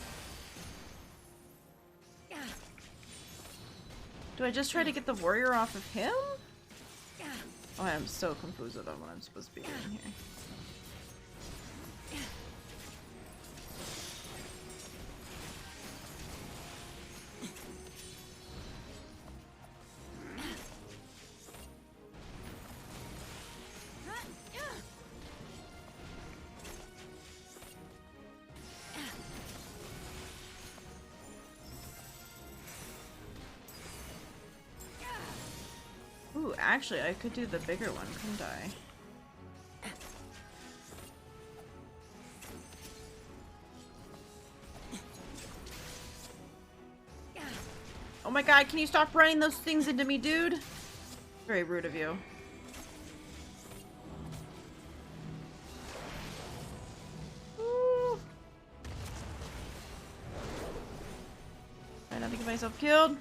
Do I just try to get the warrior off of him? Oh, I am so confused about what I'm supposed to be doing here. Ooh, actually, I could do the bigger one, couldn't I? Oh my god, can you stop running those things into me, dude? Very rude of you. Ooh. Try not to get myself killed.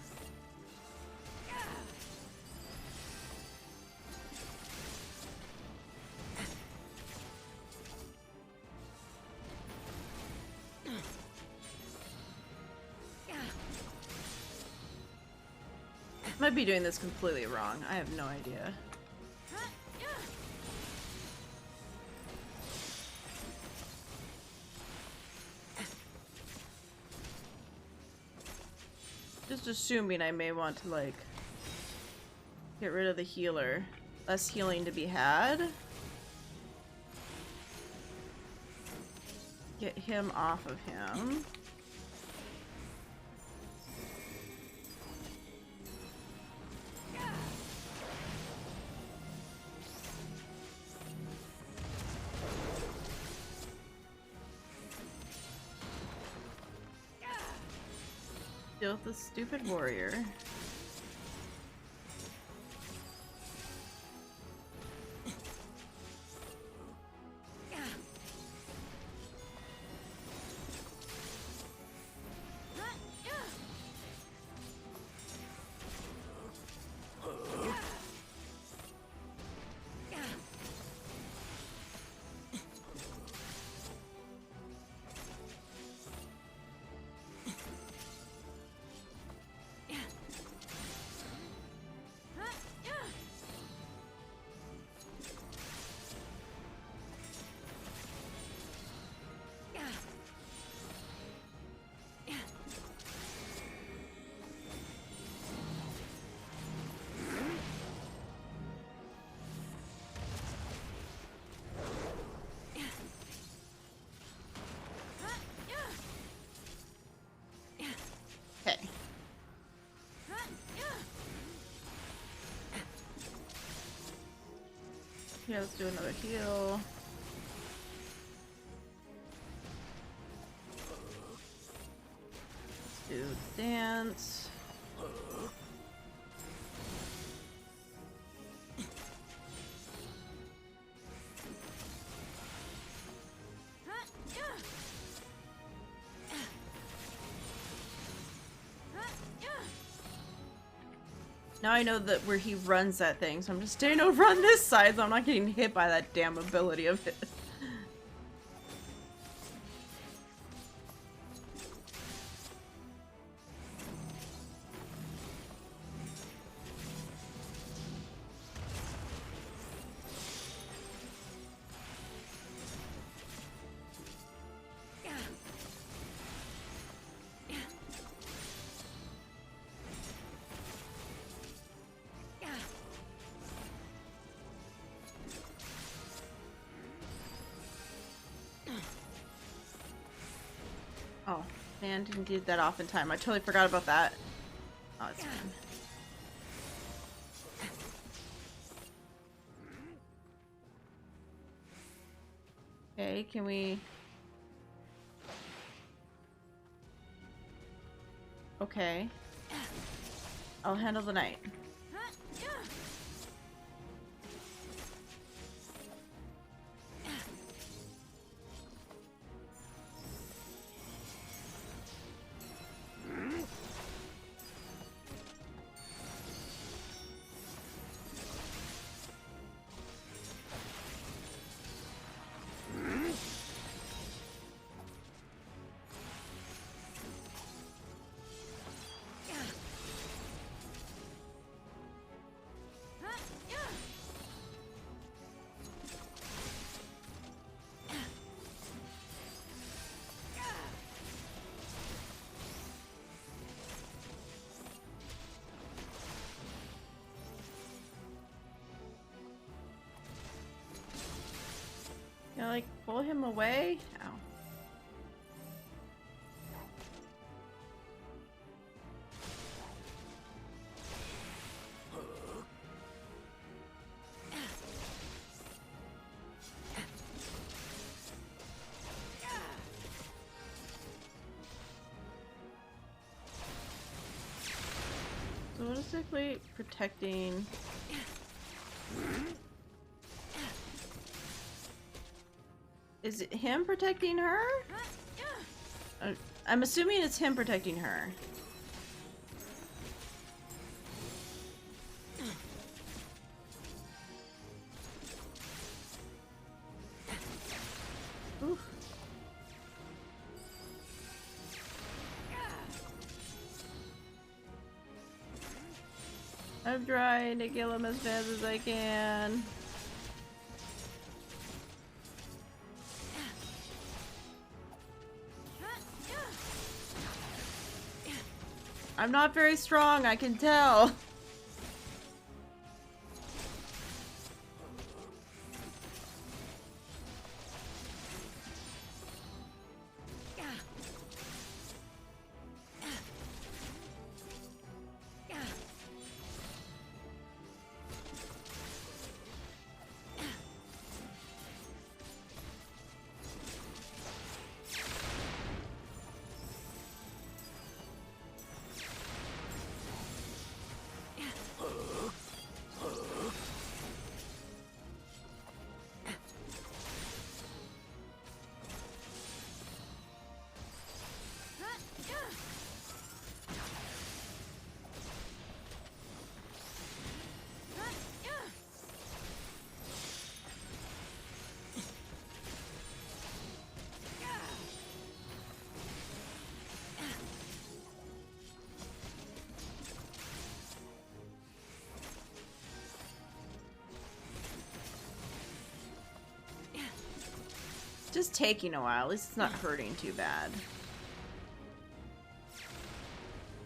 Might be doing this completely wrong. I have no idea. Just assuming I may want to, like, get rid of the healer. Less healing to be had. Get him off of him. Deal with the stupid warrior. Okay. Yeah, let's do another heal. Let's do dance. Now I know that where he runs that thing, so I'm just staying over on this side so I'm not getting hit by that damn ability of his. Oh, man, didn't get that off in time. I totally forgot about that. Oh, it's fine. Okay, can we... Okay. I'll handle the knight. Can I, like, pull him away? Ow. So what is exactly protecting? Is it him protecting her? I'm assuming it's him protecting her. Oof. I'm trying to kill him as fast as I can. I'm not very strong, I can tell. Just taking a while. At least it's not hurting too bad.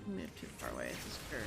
Move too far away. This is jerk.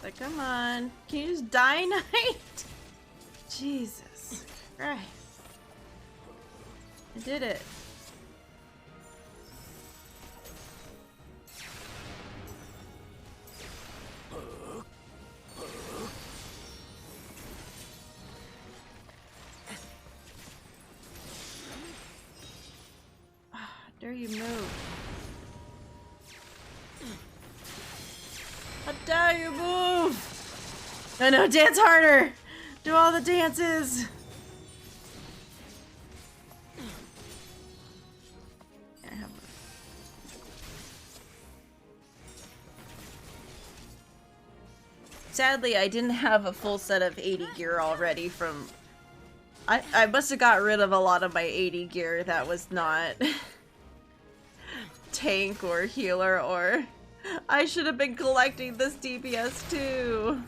Like, come on. Can you just die, Knight? Jesus Christ. I did it. Dare you move? How dare you move? No, no, dance harder! Do all the dances! Sadly, I didn't have a full set of 80 gear already from... I must have got rid of a lot of my 80 gear that was not... tank or healer, or I should have been collecting this DPS too.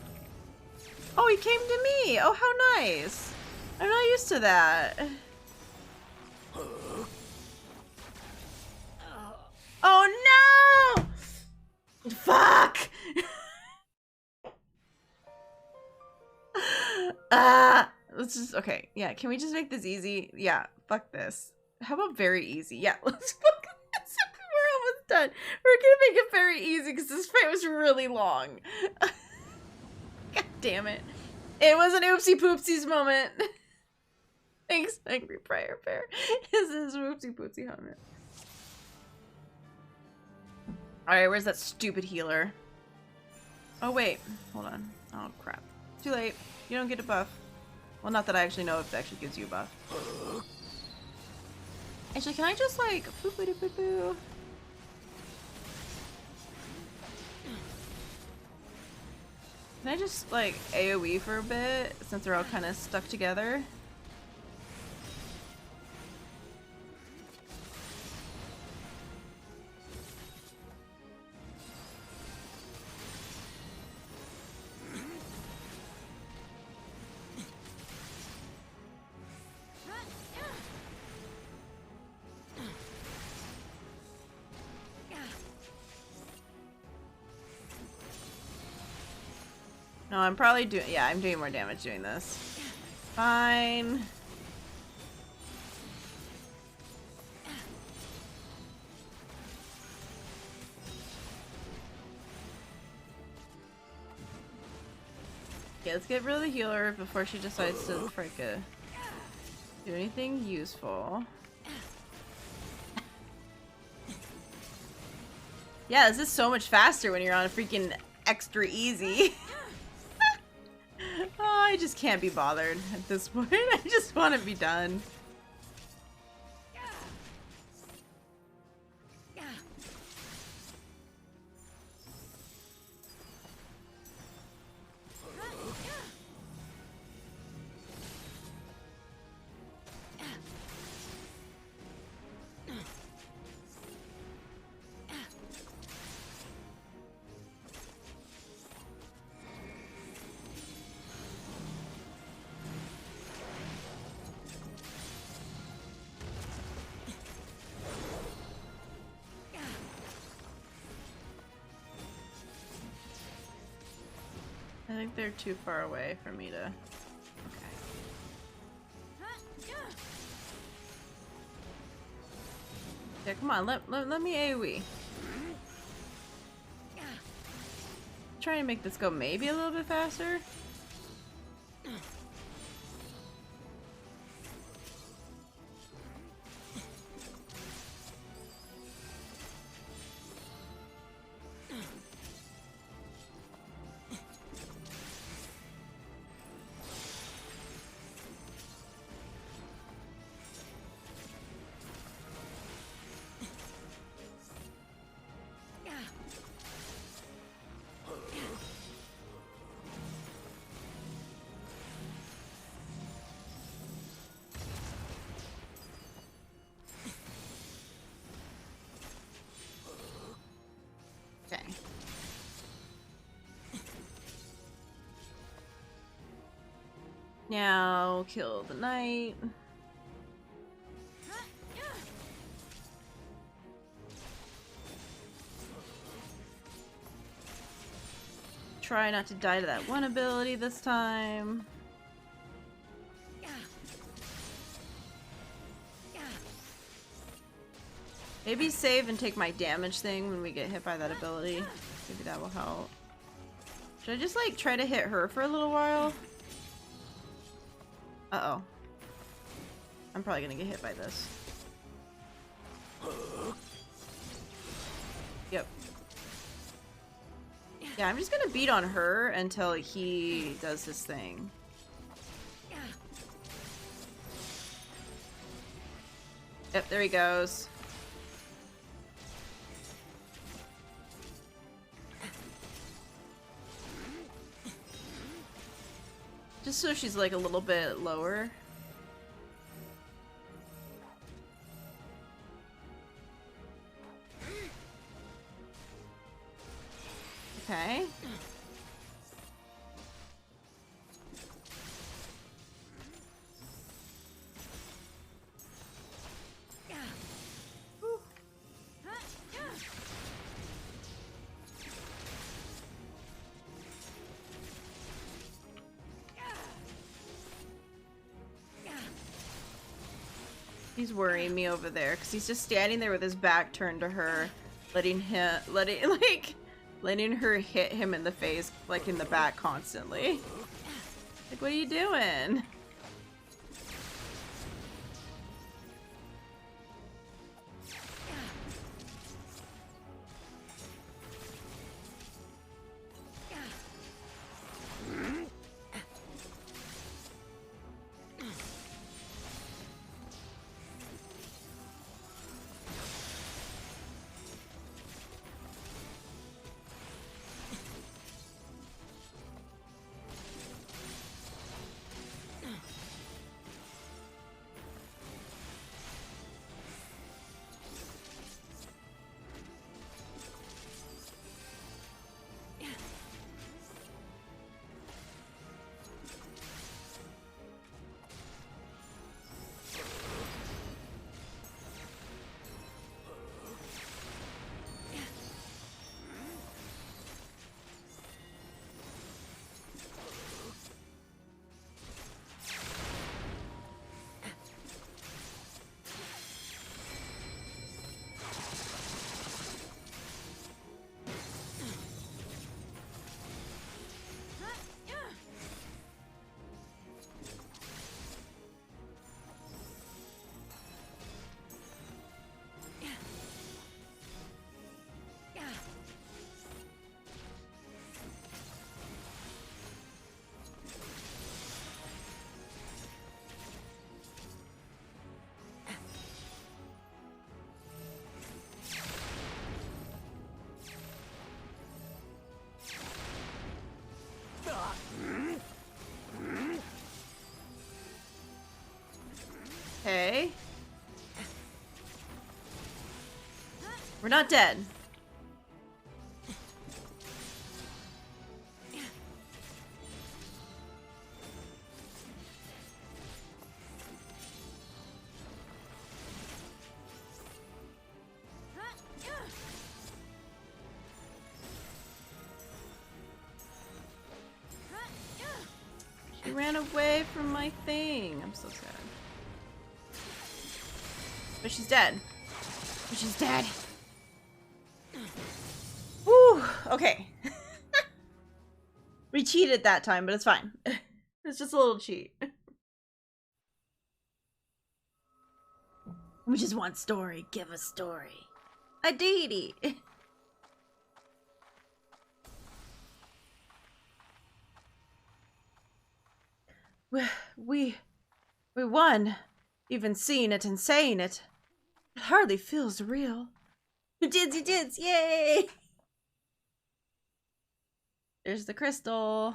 Oh, he came to me. Oh, how nice. I'm not used to that. Oh no! Fuck! Let's just, okay, yeah, can we just make this easy? Yeah, fuck this. How about very easy? Yeah, let's fuck this. We're almost done. We're gonna make it very easy because this fight was really long. God damn it. It was an oopsie poopsies moment. Thanks, Angry Prayer Bear. This is oopsie poopsie moment. Alright, where's that stupid healer? Oh wait, hold on. Oh crap. Too late. You don't get a buff. Well, not that I actually know if it actually gives you a buff. Actually, can I just like boop boop boop boop? Can I just like AoE for a bit since they're all kind of stuck together? No, I'm probably doing, yeah, I'm doing more damage doing this. Fine. Okay, let's get rid of the healer before she decides to fricka do anything useful. Yeah, this is so much faster when you're on a freaking extra easy. Oh, I just can't be bothered at this point. I just want to be done. I think they're too far away for me to... Okay. Yeah, come on, let me AoE. Try to make this go maybe a little bit faster. Okay. Now kill the knight. Try not to die to that one ability this time. Maybe save and take my damage thing when we get hit by that ability. Maybe that will help. Should I just like try to hit her for a little while? Uh-oh. I'm probably gonna get hit by this. Yep. Yeah, I'm just gonna beat on her until he does his thing. Yep, there he goes. Just so she's like a little bit lower. He's worrying me over there because he's just standing there with his back turned to her, letting her hit him in the face, like in the back constantly. Like, what are you doing? Okay. We're not dead. She ran away from my thing. I'm so sad. But she's dead. But she's dead. Woo! Okay. We cheated that time, but it's fine. It's just a little cheat. We just want story. Give us story. A deity. We won. Even seeing it and saying it. It hardly feels real. You did, yay! There's the crystal.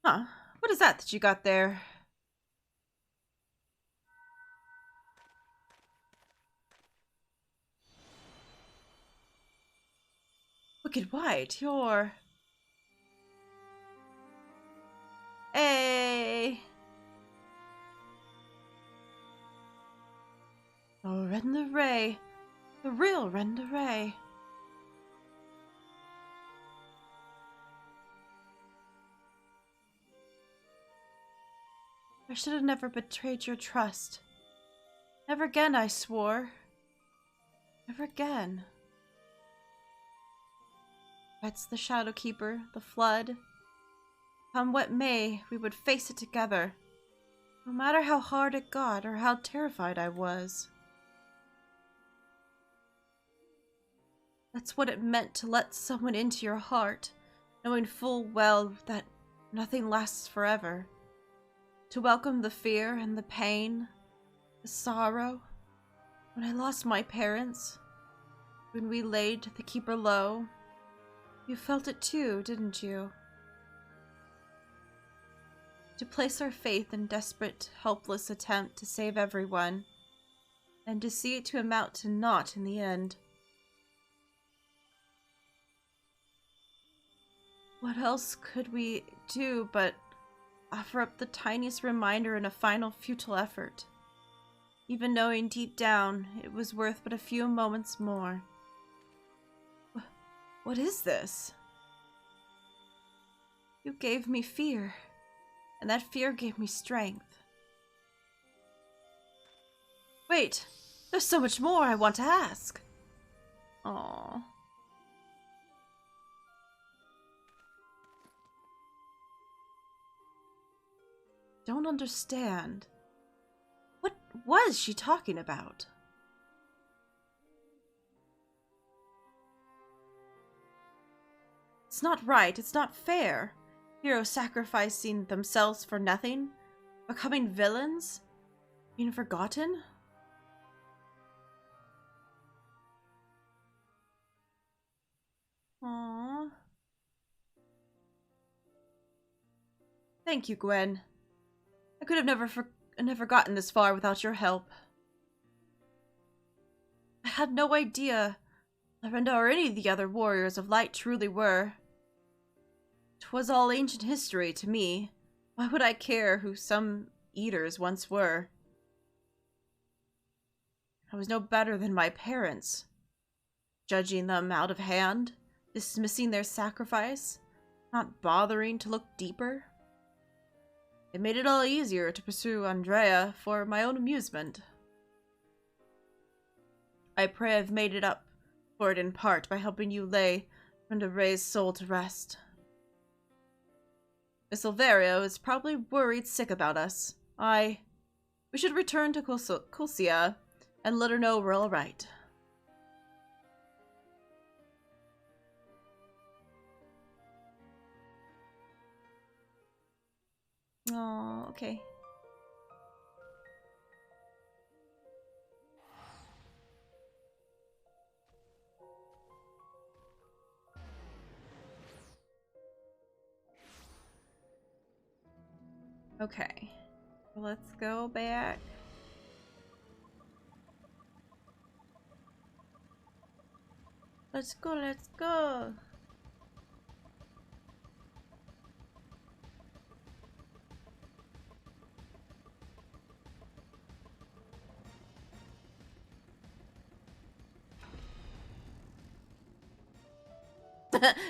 Huh, what is that you got there? Wicked White, you're... Hey! Oh, Renda Ray. The real Renda Ray. I should have never betrayed your trust. Never again, I swore. Never again. That's the Shadowkeeper, the Flood. Come what may, we would face it together. No matter how hard it got or how terrified I was. That's what it meant to let someone into your heart, knowing full well that nothing lasts forever. To welcome the fear and the pain, the sorrow. When I lost my parents, when we laid the Keeper low, you felt it too, didn't you? To place our faith in desperate, helpless attempt to save everyone, and to see it to amount to naught in the end. What else could we do but offer up the tiniest reminder in a final futile effort, even knowing deep down it was worth but a few moments more? What is this? You gave me fear. and that fear gave me strength. Wait, there's so much more I want to ask. Aww. Don't understand. What was she talking about? It's not right. It's not fair. Heroes sacrificing themselves for nothing, becoming villains, being forgotten. Aww. Thank you, Gwen. I could have never gotten this far without your help. I had no idea Lavenda or any of the other warriors of light truly were. 'Twas all ancient history to me. Why would I care who some eaters once were? I was no better than my parents, judging them out of hand, dismissing their sacrifice, not bothering to look deeper. It made it all easier to pursue Andrea for my own amusement. I pray I've made it up for it in part by helping you lay Brenda Ray's soul to rest. Miss Silverio is probably worried sick about us. We should return to Kulsia and let her know we're all right. Oh, okay. Okay. Let's go back. Let's go, let's go.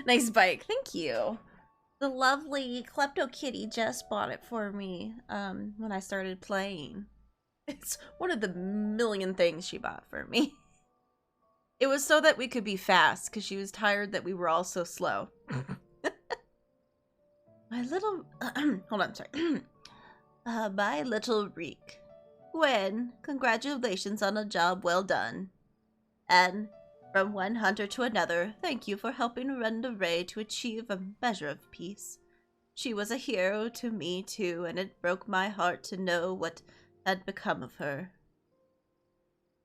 Nice bike. Thank you. The lovely Klepto Kitty just bought it for me when I started playing. It's one of the million things she bought for me. It was so that we could be fast, because she was tired that we were all so slow. My little... hold on, sorry. My little Reek. Gwen, congratulations on a job well done. And from one hunter to another, thank you for helping Brenda Ray to achieve a measure of peace. She was a hero to me too, and it broke my heart to know what had become of her.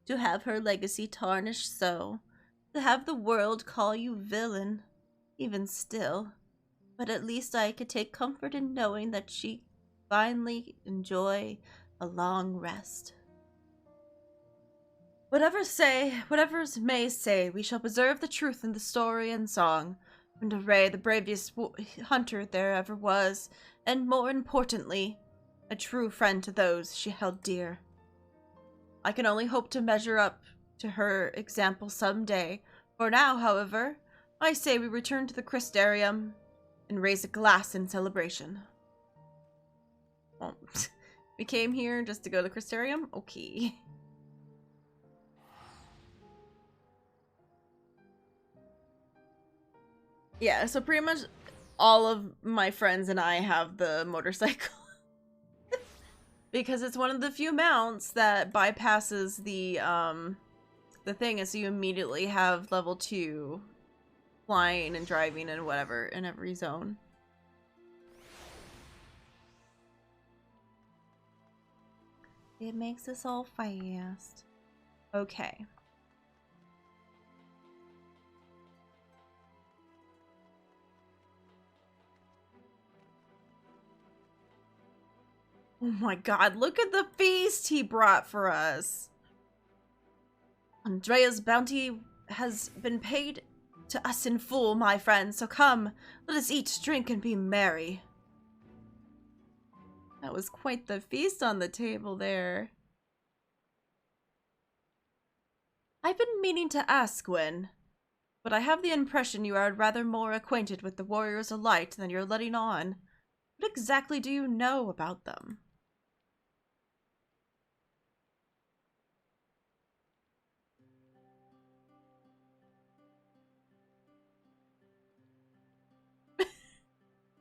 To have her legacy tarnished so, to have the world call you villain, even still. But at least I could take comfort in knowing that she finally enjoy a long rest. Whatever may say, we shall preserve the truth in the story and song. Brenda Ray, the bravest hunter there ever was, and more importantly, a true friend to those she held dear. I can only hope to measure up to her example someday. For now, however, I say we return to the Crystarium and raise a glass in celebration. Well, we came here just to go to the Crystarium? Okay. Yeah, so pretty much all of my friends and I have the motorcycle. Because it's one of the few mounts that bypasses the thing, is so you immediately have level 2 flying and driving and whatever in every zone. It makes us all fast. Okay. Oh my god, look at the feast he brought for us. Andrea's bounty has been paid to us in full, my friends, so come, let us eat, drink, and be merry. That was quite the feast on the table there. I've been meaning to ask, Gwen, but I have the impression you are rather more acquainted with the Warriors of Light than you're letting on. What exactly do you know about them?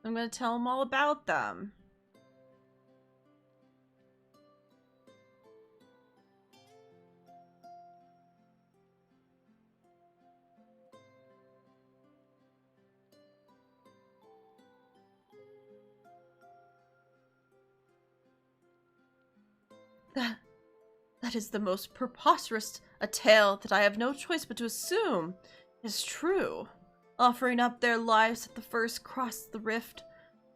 I'm gonna tell him all about them. That is the most preposterous a tale that I have no choice but to assume is true. Offering up their lives at the first cross the rift,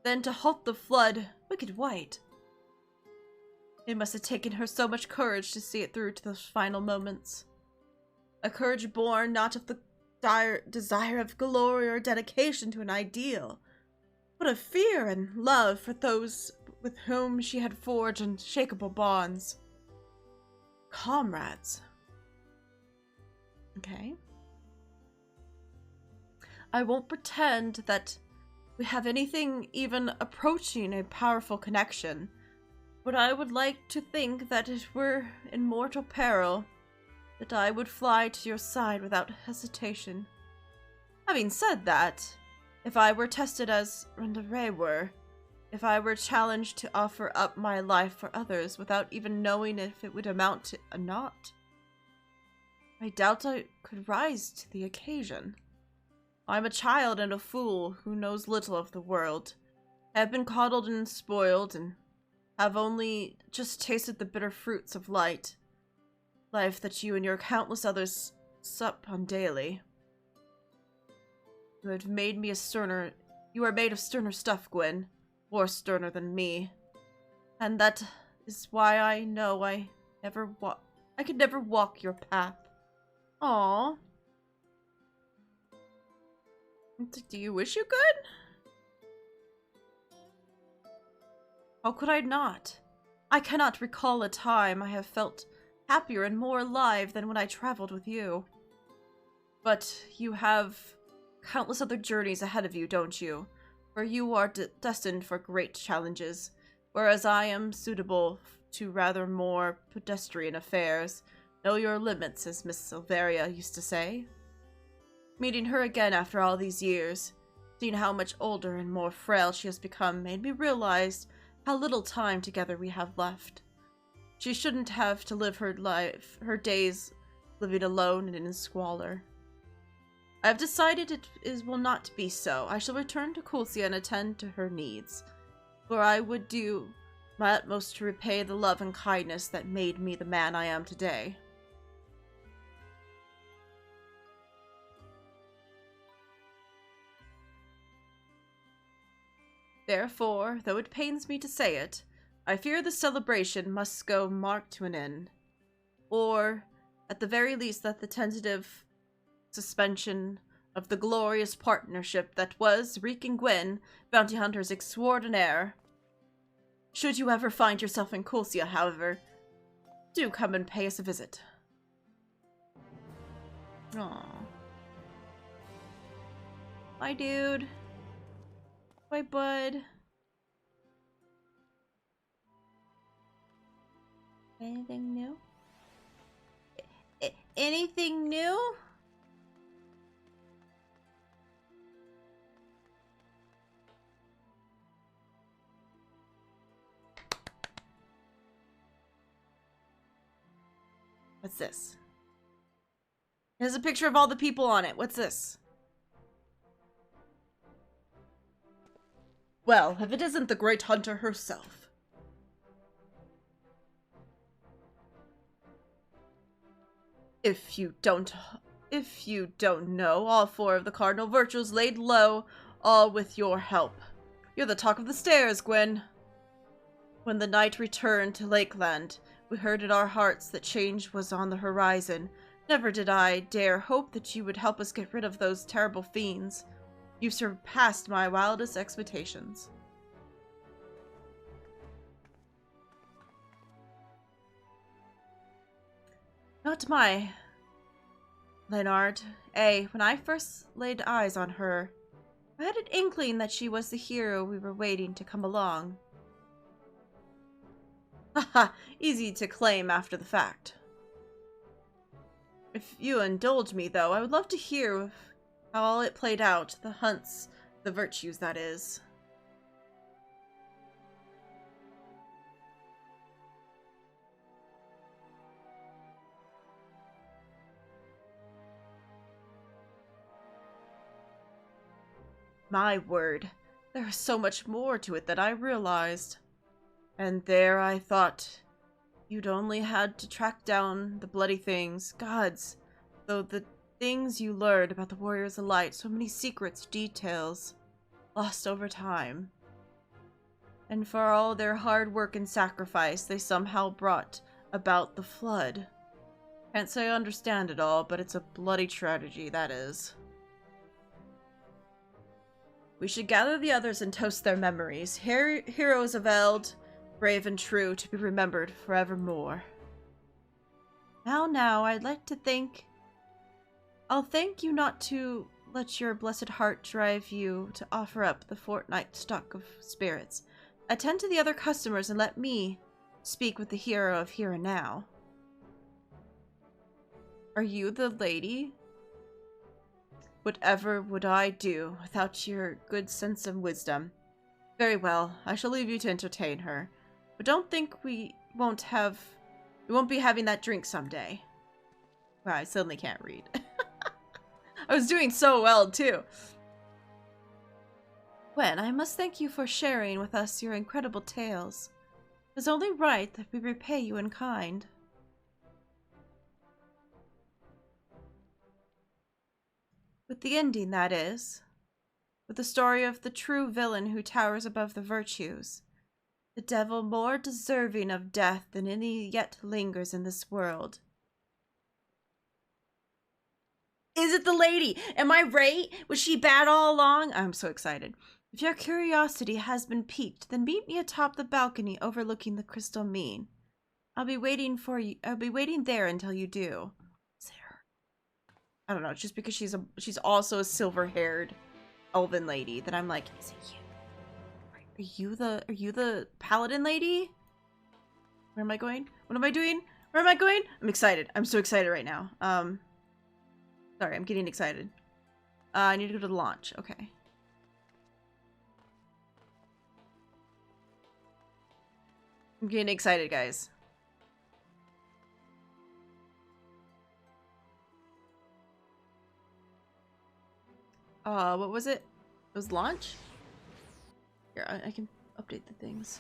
then to halt the flood, wicked white. It must have taken her so much courage to see it through to those final moments. A courage born not of the dire desire of glory or dedication to an ideal, but of fear and love for those with whom she had forged unshakable bonds. Comrades. Okay. I won't pretend that we have anything even approaching a powerful connection, but I would like to think that it were in mortal peril, that I would fly to your side without hesitation. Having said that, if I were tested as Renderay were, if I were challenged to offer up my life for others without even knowing if it would amount to a naught, I doubt I could rise to the occasion. I'm a child and a fool who knows little of the world. I have been coddled and spoiled, and have only just tasted the bitter fruits of life that you and your countless others sup on daily. You have made me you are made of sterner stuff, Gwyn, more sterner than me. And that is why I know I could never walk your path. Aww. Do you wish you could? How could I not? I cannot recall a time I have felt happier and more alive than when I traveled with you. But you have countless other journeys ahead of you, don't you? Where you are destined for great challenges, whereas I am suitable to rather more pedestrian affairs. Know your limits, as Miss Silveria used to say. Meeting her again after all these years, seeing how much older and more frail she has become, made me realize how little time together we have left. She shouldn't have to live her days living alone and in squalor. I have decided it will not be so. I shall return to Kulcia and attend to her needs, for I would do my utmost to repay the love and kindness that made me the man I am today. Therefore, though it pains me to say it, I fear the celebration must go marked to an end. Or, at the very least, that the tentative suspension of the glorious partnership that was Reek and Gwyn, bounty hunters extraordinaire. Should you ever find yourself in Kulcia, however, do come and pay us a visit. Aww. Bye, dude. Bye, bud. Anything new? Anything new? What's this? There's a picture of all the people on it. What's this? Well, if it isn't the great hunter herself. If you don't know, all 4 of the cardinal virtues laid low, all with your help. You're the talk of the stairs, Gwyn. When the night returned to Lakeland, we heard in our hearts that change was on the horizon. Never did I dare hope that you would help us get rid of those terrible fiends. You surpassed my wildest expectations. Not my Leonard. When I first laid eyes on her, I had an inkling that she was the hero we were waiting to come along. Haha, easy to claim after the fact. If you indulge me, though, I would love to hear how all it played out. The hunts, the virtues, that is. My word, there is so much more to it than I realized. And there I thought you'd only had to track down the bloody things, gods, though the things you learned about the Warriors of Light, so many secrets, details, lost over time. And for all their hard work and sacrifice, they somehow brought about the flood. Can't say I understand it all, but it's a bloody tragedy, that is. We should gather the others and toast their memories. Heroes of Eld, brave and true, to be remembered forevermore. Now, I'd like to think... I'll thank you not to let your blessed heart drive you to offer up the fortnight stock of spirits. Attend to the other customers and let me speak with the hero of here and now. Are you the lady? Whatever would I do without your good sense and wisdom? Very well, I shall leave you to entertain her. But don't think we won't be having that drink someday. Wow, I suddenly can't read. I was doing so well, too. Gwen, I must thank you for sharing with us your incredible tales. It is only right that we repay you in kind. With the ending, that is. With the story of the true villain who towers above the virtues. The devil more deserving of death than any yet lingers in this world. Is it the lady? Am I right? Was she bad all along? I'm so excited. If your curiosity has been piqued, then meet me atop the balcony overlooking the crystal mean. I'll be waiting there until you do. Is it her? I don't know, just because she's also a silver-haired elven lady that I'm like, is it you? Are you the paladin lady? Where am I going? What am I doing? Where am I going? I'm excited. I'm so excited right now. Sorry, I'm getting excited. I need to go to the launch. Okay. I'm getting excited, guys. What was it? It was launch? Here, I can update the things.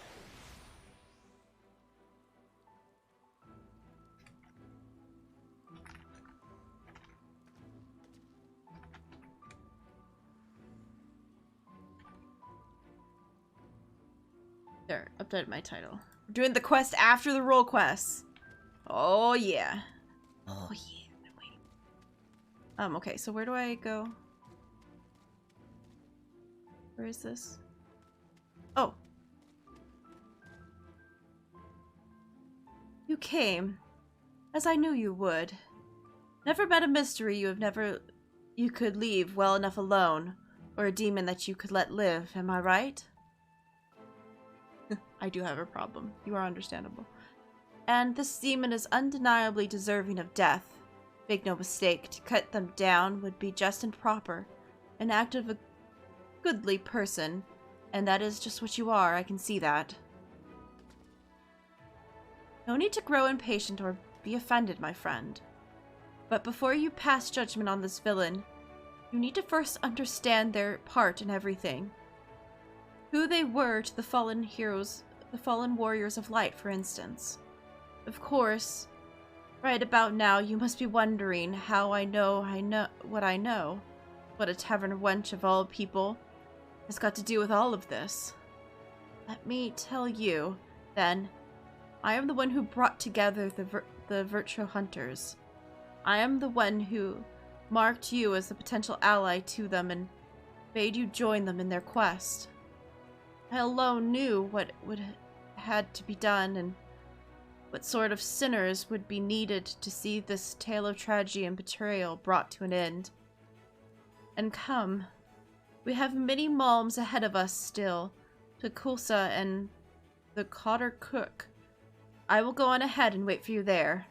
There, updated my title. We're doing the quest after the role quests. Oh yeah. Oh yeah. I'm waiting. Okay, so where do I go? Where is this? Oh. You came, as I knew you would. Never met a mystery you could leave well enough alone, or a demon that you could let live, am I right? I do have a problem. You are understandable. And this demon is undeniably deserving of death. Make no mistake, to cut them down would be just and proper. An act of a goodly person, and that is just what you are, I can see that. No need to grow impatient or be offended, my friend. But before you pass judgment on this villain, you need to first understand their part in everything. Who they were to the fallen heroes, the fallen warriors of light, for instance. Of course, right about now you must be wondering how I know what I know. What a tavern wench of all people has got to do with all of this. Let me tell you, then, I am the one who brought together the virtue hunters. I am the one who marked you as a potential ally to them and bade you join them in their quest. I alone knew what had to be done and what sort of sinners would be needed to see this tale of tragedy and betrayal brought to an end. And come, We have many malms ahead of us still. To Kulsa and the Cotter Cook. I will go on ahead and wait for you there.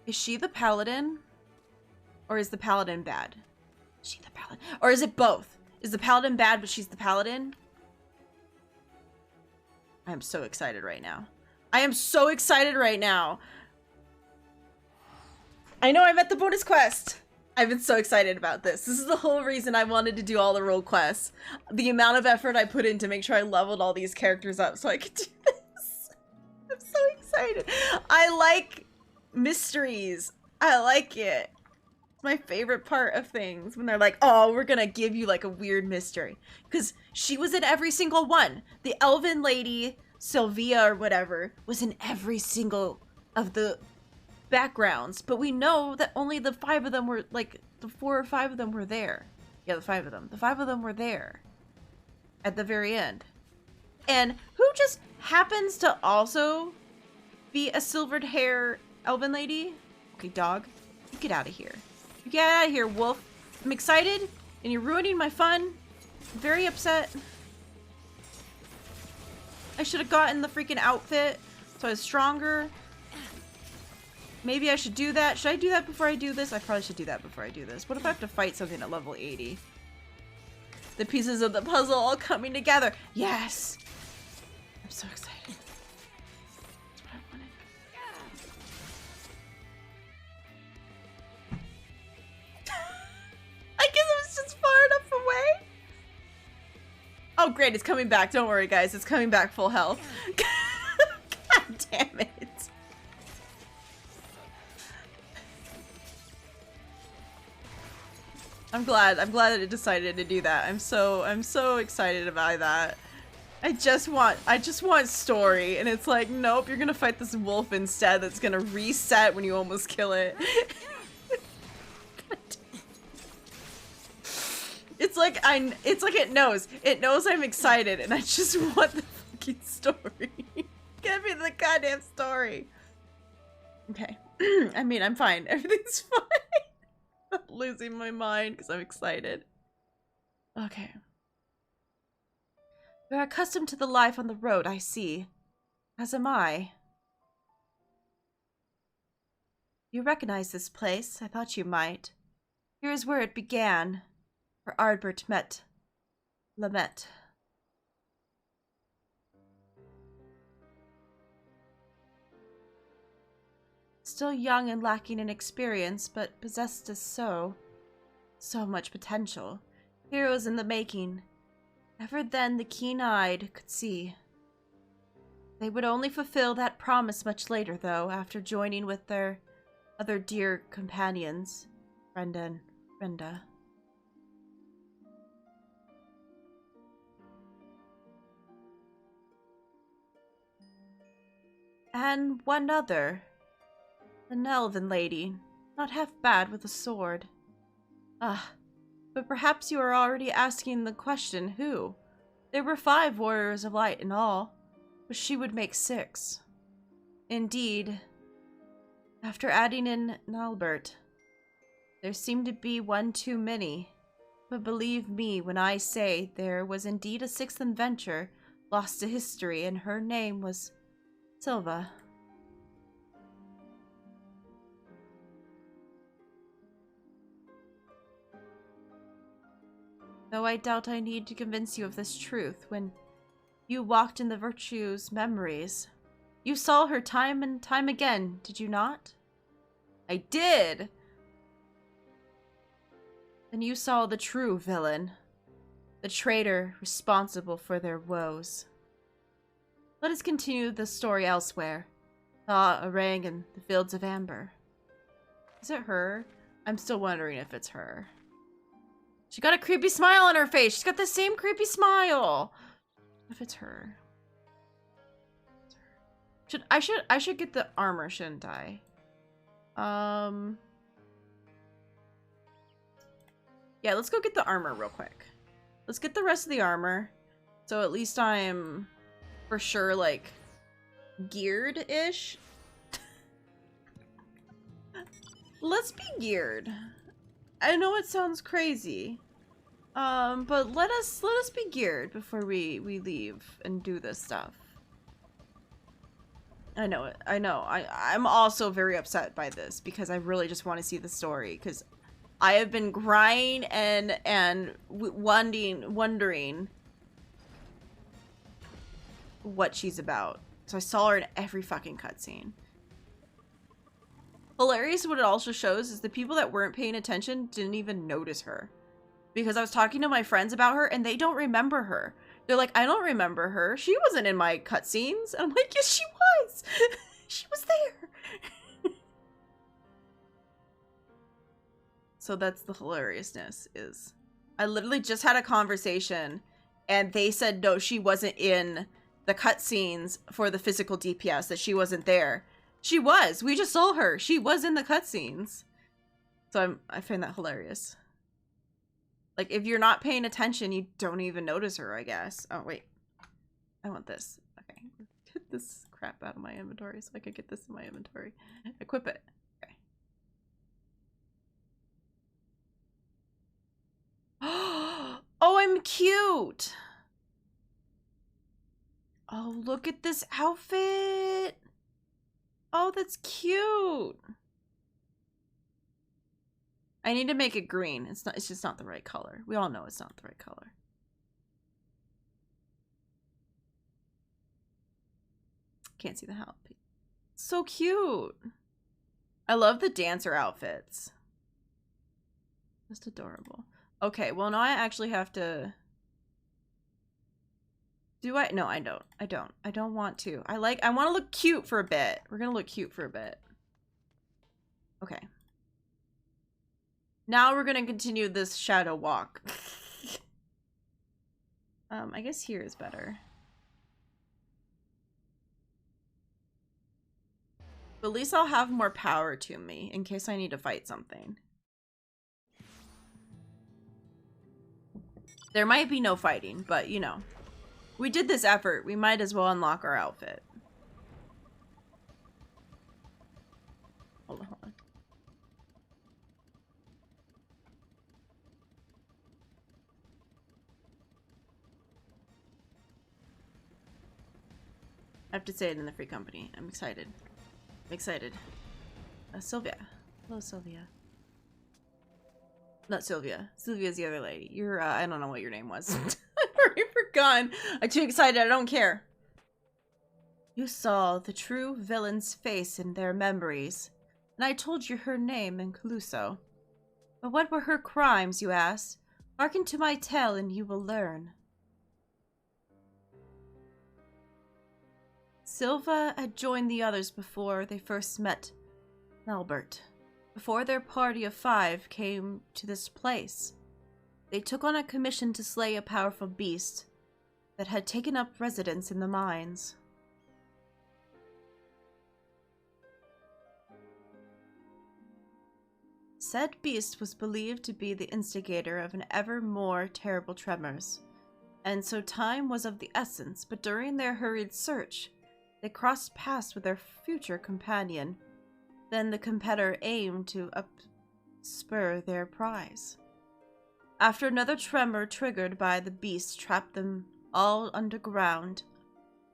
Is she the paladin? Or is the paladin bad? Is she the paladin? Or is it both? Is the paladin bad, but she's the paladin? I'm so excited right now. I am so excited right now. I know I'm at the bonus quest. I've been so excited about this. This is the whole reason I wanted to do all the role quests. The amount of effort I put in to make sure I leveled all these characters up so I could do this. I'm so excited. I like mysteries. I like it. It's my favorite part of things when they're like, oh, we're gonna give you like a weird mystery. Because she was in every single one. The elven lady, Sylvia or whatever, was in every single of the backgrounds. But we know that only the 5 of them were, like, the 4 or 5 of them were there. Yeah, the 5 of them. The 5 of them were there at the very end. And who just happens to also be a silvered hair elven lady? Okay, dog. You get out of here. You get out of here, wolf. I'm excited, and you're ruining my fun. I'm very upset. I should have gotten the freaking outfit so I was stronger. Maybe I should do that. Should I do that before I do this? I probably should do that before I do this. What if I have to fight something at level 80? The pieces of the puzzle all coming together. Yes! I'm so excited. That's what I wanted. I guess it was just far enough away. Oh, great. It's coming back. Don't worry, guys. It's coming back full health. God damn it. I'm glad that it decided to do that. I'm so excited about that. I just want story, and it's like, nope, you're gonna fight this wolf instead that's gonna reset when you almost kill it. It's like it knows I'm excited, and I just want the fucking story. Give me the goddamn story. Okay. I mean, I'm fine. Everything's fine. I'm losing my mind because I'm excited. Okay. You're accustomed to the life on the road, I see. As am I. You recognize this place? I thought you might. Here is where it began, where Ardbert met Lamet. Still young and lacking in experience, but possessed as so much potential. Heroes in the making. Ever then the keen-eyed could see. They would only fulfill that promise much later, though, after joining with their other dear companions, Brenda and Brenda. And one other. An elven lady, not half bad with a sword. Ah, but perhaps you are already asking the question, who? There were 5 warriors of light in all, but she would make 6. Indeed, after adding in Nalbert, there seemed to be one too many. But believe me when I say there was indeed a 6th adventure lost to history, and her name was Silva. Though I doubt I need to convince you of this truth, when you walked in the Virtue's memories, you saw her time and time again, did you not? I did! Then you saw the true villain, the traitor responsible for their woes. Let us continue the story elsewhere. Ah, Orang and the Fields of Amber. Is it her? I'm still wondering if it's her. She got a creepy smile on her face. She's got the same creepy smile. If it's her. I should get the armor, shouldn't I? Yeah, let's go get the armor real quick. Let's get the rest of the armor. So at least I'm for sure like geared-ish. Let's be geared. I know it sounds crazy. But let us be geared before we leave and do this stuff. I know it. I know. I'm also very upset by this because I really just want to see the story because I have been crying and wondering what she's about. So I saw her in every fucking cutscene. Hilarious what it also shows is the people that weren't paying attention didn't even notice her. Because I was talking to my friends about her and they don't remember her. They're like, I don't remember her. She wasn't in my cutscenes. And I'm like, yes, she was. She was there. So that's the hilariousness is. I literally just had a conversation and they said, no, she wasn't in the cutscenes for the physical DPS, that she wasn't there. She was. We just saw her. She was in the cutscenes. So I find that hilarious. Like, if you're not paying attention, you don't even notice her, I guess. Oh, wait. I want this. Okay. Get this crap out of my inventory so I can get this in my inventory. Equip it. Okay. Oh, I'm cute! Oh, look at this outfit! Oh, that's cute! I need to make it green. It's just not the right color. We all know it's not the right color. Can't see the help. So cute. I love the dancer outfits. Just adorable. Okay, well now I actually have to... Do I? No, I don't. I don't want to. I want to look cute for a bit. We're gonna look cute for a bit. Okay. Now we're gonna continue this shadow walk. I guess here is better. But at least I'll have more power to me in case I need to fight something. There might be no fighting, but you know. We did this effort. We might as well unlock our outfit. Hold on, hold on. I have to say it in the free company. I'm excited. I'm excited. Sylvia. Hello, Sylvia. Not Sylvia. Sylvia's the other lady. You're, I don't know what your name was. I've already forgotten. I'm too excited. I don't care. You saw the true villain's face in their memories, and I told you her name in Caluso. But what were her crimes, you ask? Hearken to my tale and you will learn. Silva had joined the others before they first met Albert. Before their party of 5 came to this place, they took on a commission to slay a powerful beast that had taken up residence in the mines. Said beast was believed to be the instigator of an ever more terrible tremors, and so time was of the essence, but during their hurried search, they crossed paths with their future companion. Then the competitor aimed to spur their prize. After another tremor triggered by the beast trapped them all underground,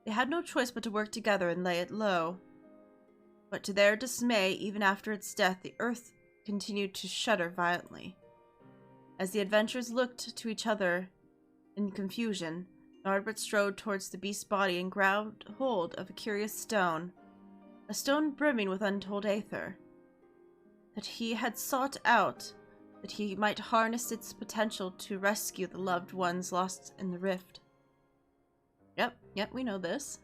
they had no choice but to work together and lay it low. But to their dismay, even after its death, the earth continued to shudder violently. As the adventurers looked to each other in confusion, Norbert strode towards the beast's body and grabbed hold of a curious stone, a stone brimming with untold aether, that he had sought out, that he might harness its potential to rescue the loved ones lost in the rift. Yep, we know this.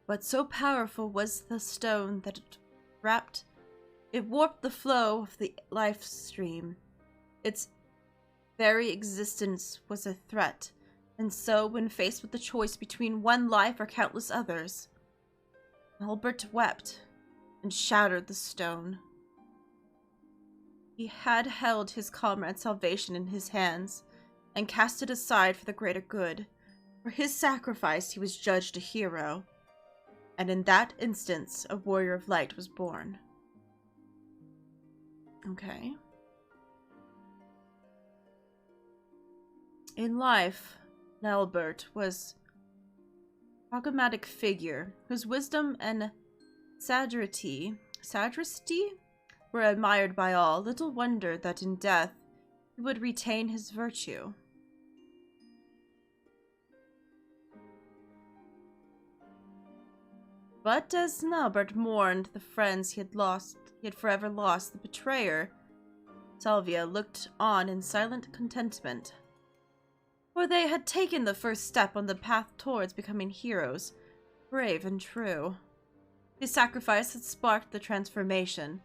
But so powerful was the stone that it warped the flow of the life stream. Its very existence was a threat, and so when faced with the choice between one life or countless others, Albert wept and shattered the stone. He had held his comrade's salvation in his hands and cast it aside for the greater good. For his sacrifice he was judged a hero, and in that instance a warrior of light was born. Okay. In life, Nelbert was a pragmatic figure whose wisdom and sagacity were admired by all. Little wonder that in death he would retain his virtue. But as Nelbert mourned the friends he had forever lost, the betrayer, Salvia, looked on in silent contentment. For they had taken the first step on the path towards becoming heroes, brave and true. His sacrifice had sparked the transformation,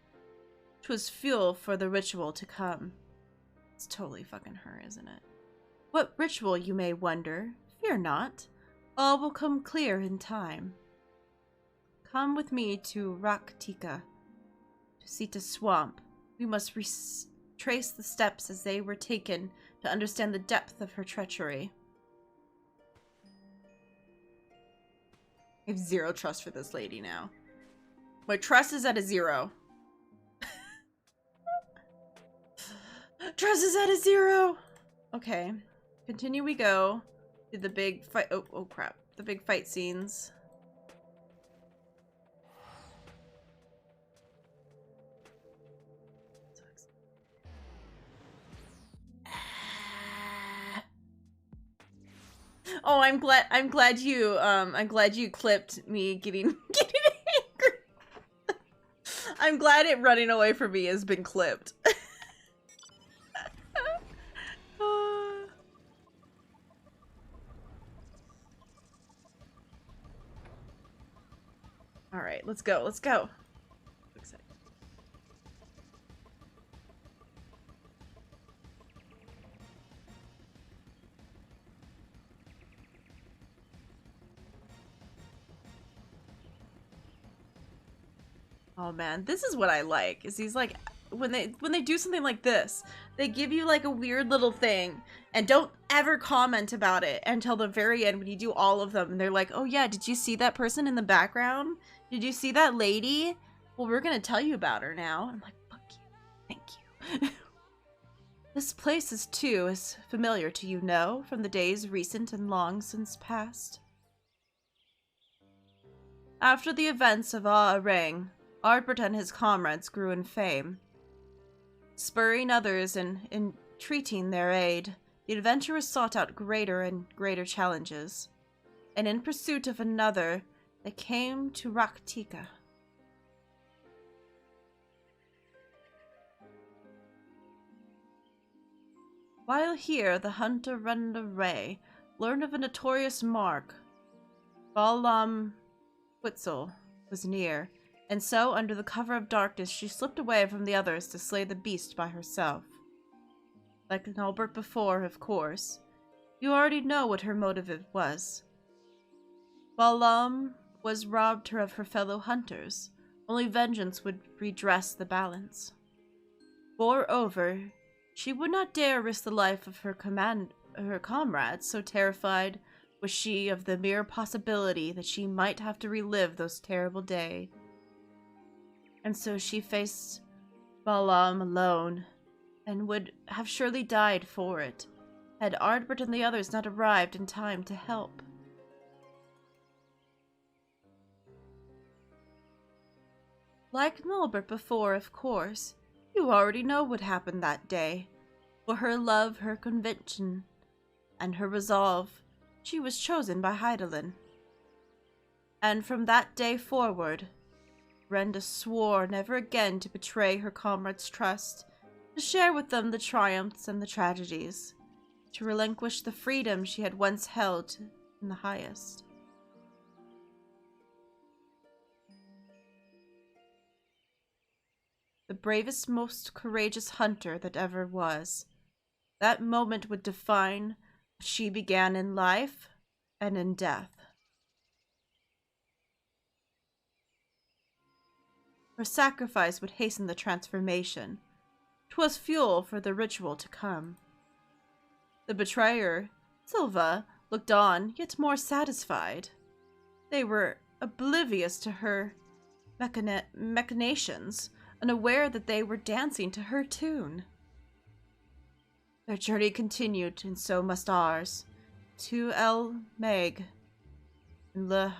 which was fuel for the ritual to come. It's totally fucking her, isn't it? What ritual, you may wonder? Fear not. All will come clear in time. Come with me to Raktika, to Sita's swamp. We must trace the steps as they were taken to understand the depth of her treachery. I have zero trust for this lady now. My trust is at a 0. Trust is at a 0! Okay. Continue we go to the big fight. Oh crap. The big fight scenes. Oh, I'm glad you clipped me getting angry. I'm glad it running away from me has been clipped. All right, let's go. Let's go. Oh man, this is what I like. Is these like when they do something like this, they give you like a weird little thing and don't ever comment about it until the very end when you do all of them and they're like, "Oh yeah, did you see that person in the background? Did you see that lady? Well, we're going to tell you about her now." I'm like, "Fuck you. Thank you." This place is too is familiar to you, no, from the days recent and long since past. After the events of Arang, Ardbert and his comrades grew in fame. Spurring others and entreating their aid, the adventurers sought out greater and greater challenges, and in pursuit of another, they came to Raktika. While here, the hunter Renda Ray learned of a notorious mark. Balam Witzel was near, and so, under the cover of darkness, she slipped away from the others to slay the beast by herself. Like Albert before, of course, you already know what her motive was. Balam was robbed her of her fellow hunters. Only vengeance would redress the balance. Moreover, she would not dare risk the life of her comrades, so terrified was she of the mere possibility that she might have to relive those terrible days. And so she faced Balam alone, and would have surely died for it, had Ardbert and the others not arrived in time to help. Like Nolbert before, of course, you already know what happened that day. For her love, her conviction, and her resolve, she was chosen by Heidelin. And from that day forward, Brenda swore never again to betray her comrades' trust, to share with them the triumphs and the tragedies, to relinquish the freedom she had once held in the highest. The bravest, most courageous hunter that ever was. That moment would define what she began in life and in death. Her sacrifice would hasten the transformation. 'Twas fuel for the ritual to come. The betrayer, Silva, looked on, yet more satisfied. They were oblivious to her machinations, unaware that they were dancing to her tune. Their journey continued, and so must ours. To El Meg and Leah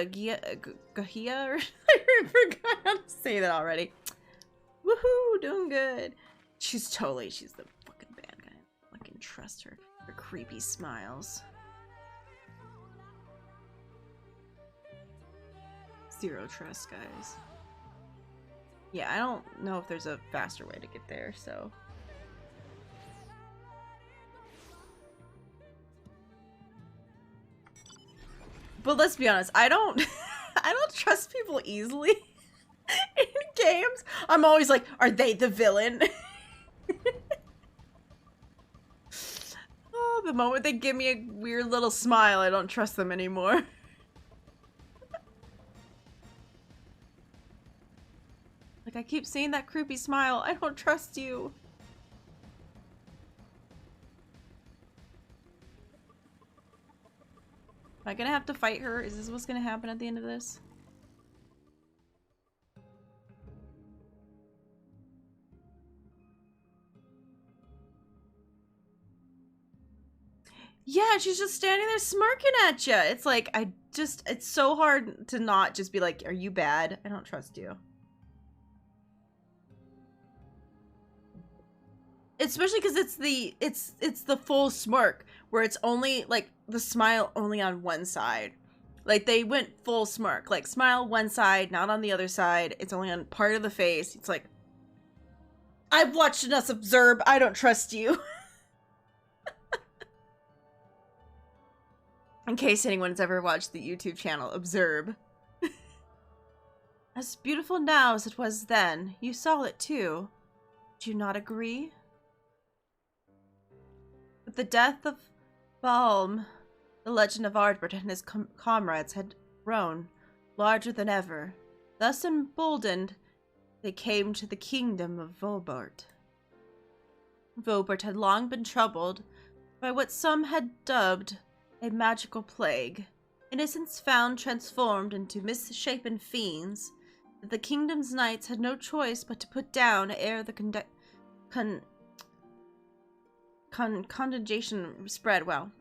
Gahia? I forgot how to say that already. Woohoo, doing good. She's the fucking bad guy. I can trust her. Her creepy smiles. Zero trust, guys. Yeah, I don't know if there's a faster way to get there, so. But let's be honest, I don't trust people easily in games. I'm always like, are they the villain? Oh, the moment they give me a weird little smile, I don't trust them anymore. Like, I keep seeing that creepy smile. I don't trust you. Am I gonna have to fight her? Is this what's gonna happen at the end of this? Yeah, she's just standing there smirking at you. It's like, it's so hard to not just be like, are you bad? I don't trust you. Especially because it's the full smirk, where it's only, like, the smile only on one side. Like, they went full smirk. Like, smile one side, not on the other side. It's only on part of the face. It's like, I've watched enough Observe. I don't trust you. In case anyone's ever watched the YouTube channel, Observe. As beautiful now as it was then, you saw it too. Do you not agree? With the death of Balm, the legend of Ardbert and his comrades had grown larger than ever. Thus emboldened, they came to the kingdom of Vobert. Vobert had long been troubled by what some had dubbed a magical plague. Innocents found transformed into misshapen fiends that the kingdom's knights had no choice but to put down ere the contagion spread. Well,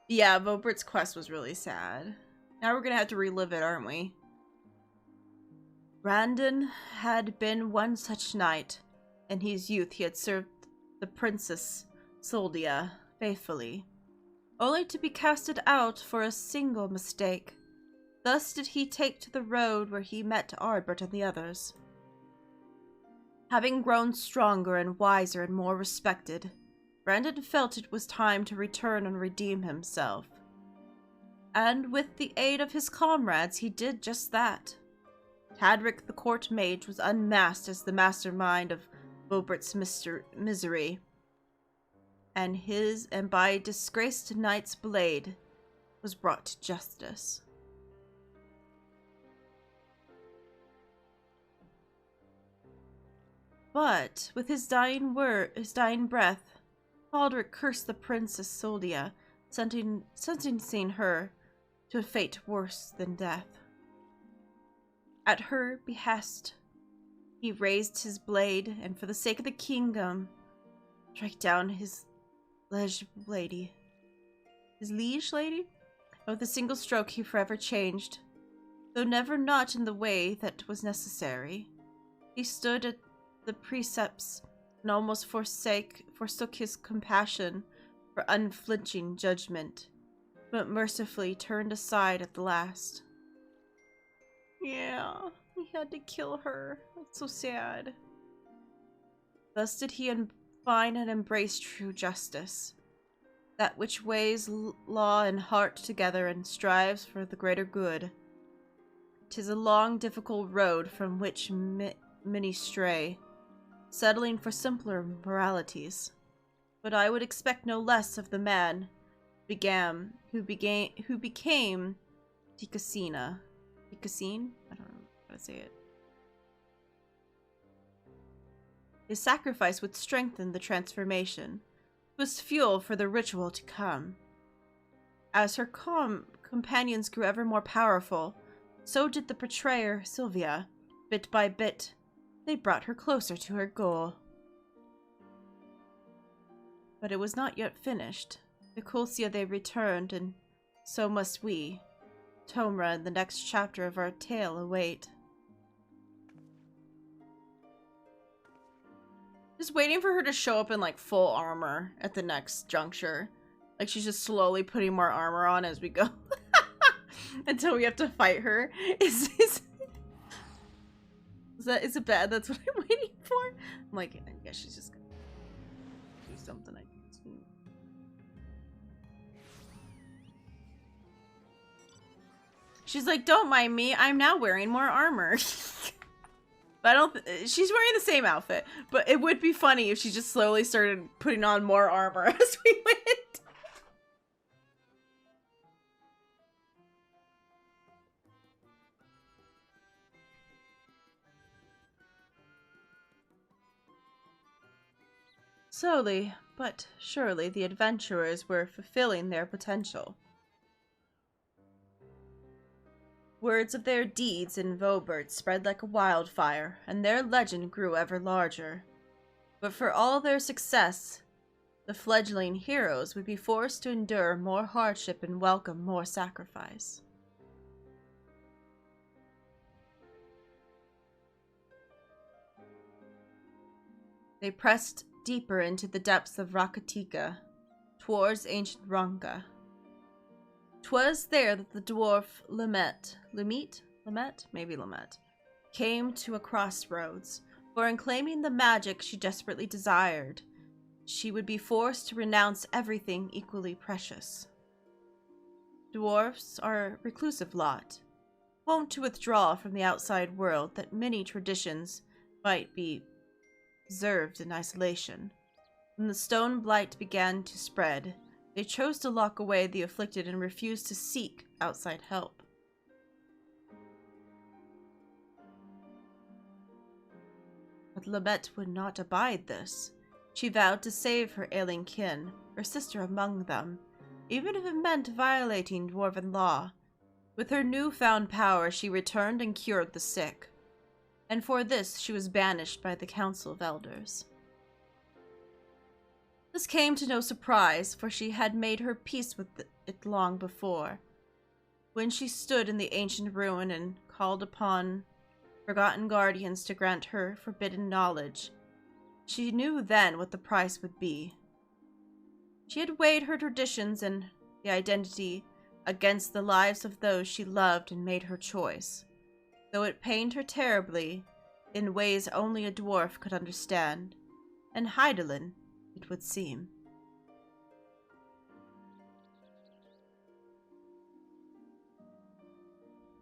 yeah, Vobert's quest was really sad. Now we're gonna have to relive it, aren't we? Brandon had been one such knight. In his youth he had served the Princess Soldia faithfully, only to be casted out for a single mistake. Thus did he take to the road where he met Ardbert and the others. Having grown stronger and wiser and more respected, Brandon felt it was time to return and redeem himself. And with the aid of his comrades, he did just that. Tadric the court mage was unmasked as the mastermind of Bobert's misery, and by disgraced knight's blade was brought to justice. But with his dying breath, Baldric cursed the Princess Soldia, sentencing her to a fate worse than death. At her behest, he raised his blade, and for the sake of the kingdom, struck down his liege lady. And with a single stroke he forever changed, though never not in the way that was necessary. He stood at the precepts and almost forsook his compassion for unflinching judgment, but mercifully turned aside at the last. Yeah, he had to kill her. That's so sad. Thus did he find and embrace true justice, that which weighs law and heart together and strives for the greater good. 'Tis a long, difficult road from which many stray, settling for simpler moralities. But I would expect no less of the man who became Dicasina. Dicasine? I don't know how to say it. His sacrifice would strengthen the transformation. It was fuel for the ritual to come. As her companions grew ever more powerful, so did the betrayer Sylvia. Bit by bit, they brought her closer to her goal. but it was not yet finished. To Colcia they returned, and so must we. Tomra and the next chapter of our tale await. Just waiting for her to show up in like full armor at the next juncture. Like she's just slowly putting more armor on as we go. Until we have to fight her. Is it bad? That's what I'm waiting for? I'm like, I guess she's just gonna do something. She's like, don't mind me, I'm now wearing more armor. But I don't she's wearing the same outfit, but it would be funny if she just slowly started putting on more armor as we went. Slowly, but surely the adventurers were fulfilling their potential. Words of their deeds in Vobert spread like a wildfire, and their legend grew ever larger. But for all their success, the fledgling heroes would be forced to endure more hardship and welcome more sacrifice. They pressed deeper into the depths of Rakatika, towards ancient Ranka. 'Twas there that the dwarf Lamette came to a crossroads, for in claiming the magic she desperately desired, she would be forced to renounce everything equally precious. Dwarfs are a reclusive lot, wont to withdraw from the outside world that many traditions might be preserved in isolation. When the stone blight began to spread, they chose to lock away the afflicted and refuse to seek outside help. But Lamette would not abide this. She vowed to save her ailing kin, her sister among them, even if it meant violating dwarven law. With her newfound power, she returned and cured the sick, and for this she was banished by the Council of Elders. This came to no surprise, for she had made her peace with it long before, when she stood in the ancient ruin and called upon forgotten guardians to grant her forbidden knowledge. She knew then what the price would be. She had weighed her traditions and the identity against the lives of those she loved and made her choice, though it pained her terribly in ways only a dwarf could understand, and Hydaelyn, it would seem.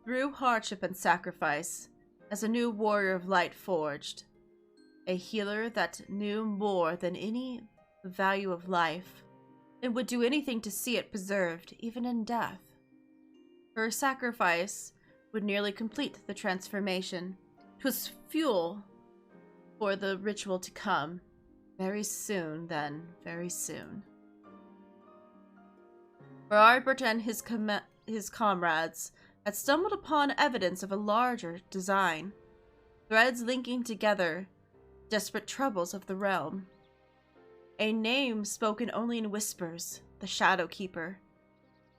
Through hardship and sacrifice, as a new warrior of light forged, a healer that knew more than any the value of life, and would do anything to see it preserved, even in death. Her sacrifice would nearly complete the transformation. 'Twas fuel for the ritual to come. Very soon, then, very soon. For Arbert and his comrades had stumbled upon evidence of a larger design, threads linking together desperate troubles of the realm. A name spoken only in whispers, the Shadow Keeper,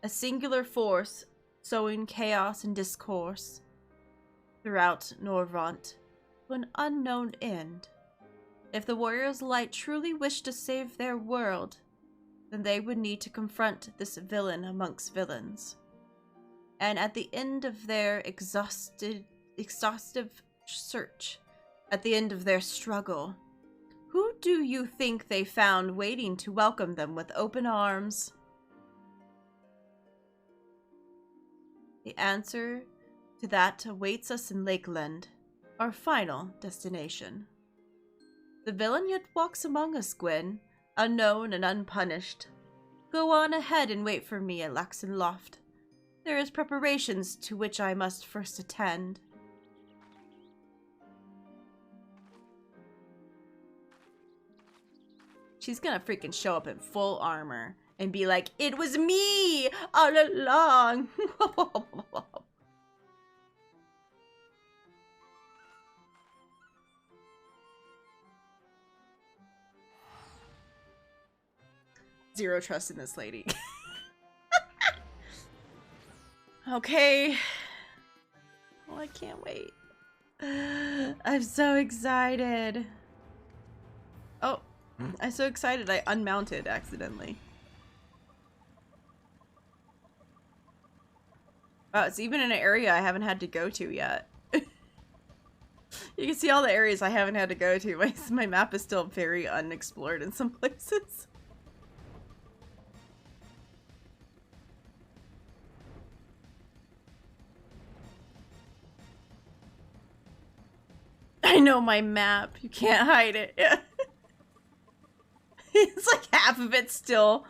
a singular force sowing chaos and discourse throughout Norvrant to an unknown end. If the Warriors of Light truly wished to save their world, then they would need to confront this villain amongst villains. And at the end of their exhaustive search, at the end of their struggle, who do you think they found waiting to welcome them with open arms? The answer to that awaits us in Lakeland, our final destination. The villain yet walks among us, Gwyn, unknown and unpunished. Go on ahead and wait for me at Laxon Loft. There is preparations to which I must first attend. She's gonna freaking show up in full armor and be like, "It was me all along." Zero trust in this lady. Okay. Oh, I can't wait. I'm so excited. Oh, I'm so excited I unmounted accidentally. Wow, it's even in an area I haven't had to go to yet. You can see all the areas I haven't had to go to. My map is still very unexplored in some places. I know my map. You can't hide it. Yeah. It's like half of it still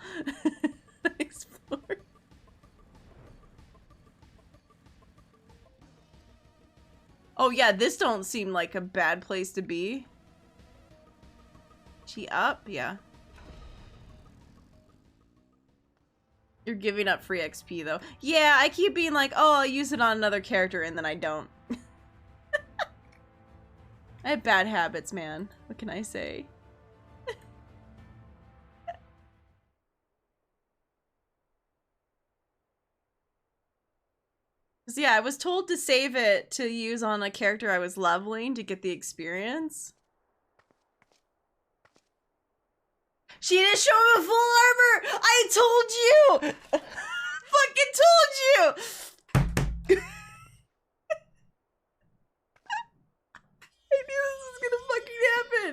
explored. Oh yeah, this don't seem like a bad place to be. She up? Yeah. You're giving up free XP though. Yeah, I keep being like, oh, I'll use it on another character, and then I don't. I have bad habits, man. What can I say? Cause yeah, I was told to save it to use on a character I was leveling to get the experience. She didn't show him a full armor! I told you! Fucking told you! I knew this was gonna fucking happen!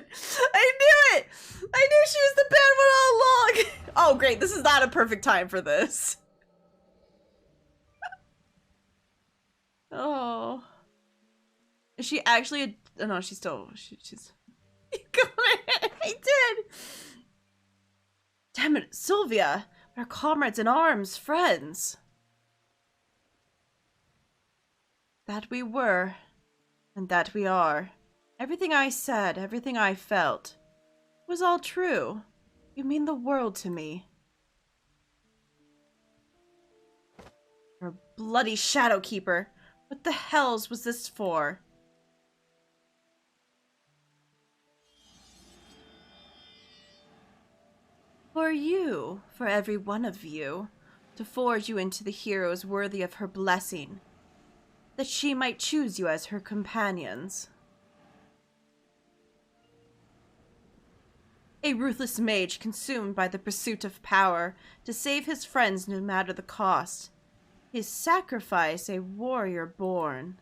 I knew it! I knew she was the bad one all along! Oh great, this is not a perfect time for this. Oh. Is she actually a... Oh no, she's still... She's... Come on, I did! Damn it, Sylvia! Our comrades in arms, friends! That we were, and that we are. Everything I said, everything I felt, was all true. You mean the world to me. You're a bloody shadow keeper. What the hells was this for? For you, for every one of you, to forge you into the heroes worthy of her blessing, that she might choose you as her companions. A ruthless mage consumed by the pursuit of power, to save his friends no matter the cost. His sacrifice a warrior born.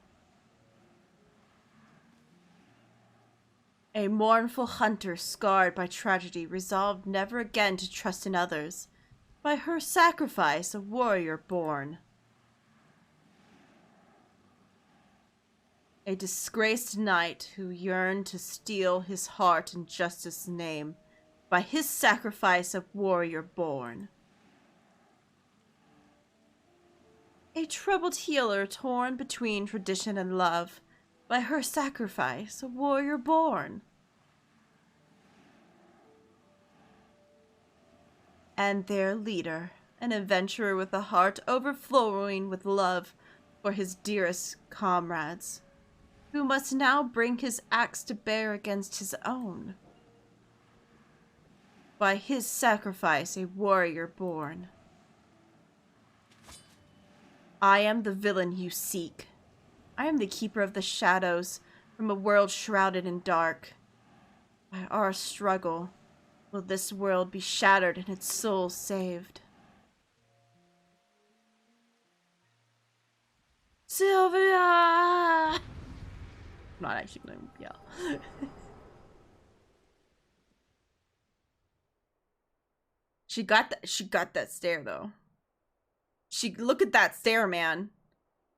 A mournful hunter scarred by tragedy, resolved never again to trust in others. By her sacrifice a warrior born. A disgraced knight who yearned to steal his heart in justice's name. By his sacrifice a warrior born. A troubled healer torn between tradition and love. By her sacrifice a warrior born. And their leader, an adventurer with a heart overflowing with love for his dearest comrades, who must now bring his axe to bear against his own. By his sacrifice a warrior born. I am the villain you seek. I am the keeper of the shadows from a world shrouded in dark. By our struggle will this world be shattered and its soul saved. Sylvia! I'm not actually gonna yell. She got that stare though. Look at that stare, man.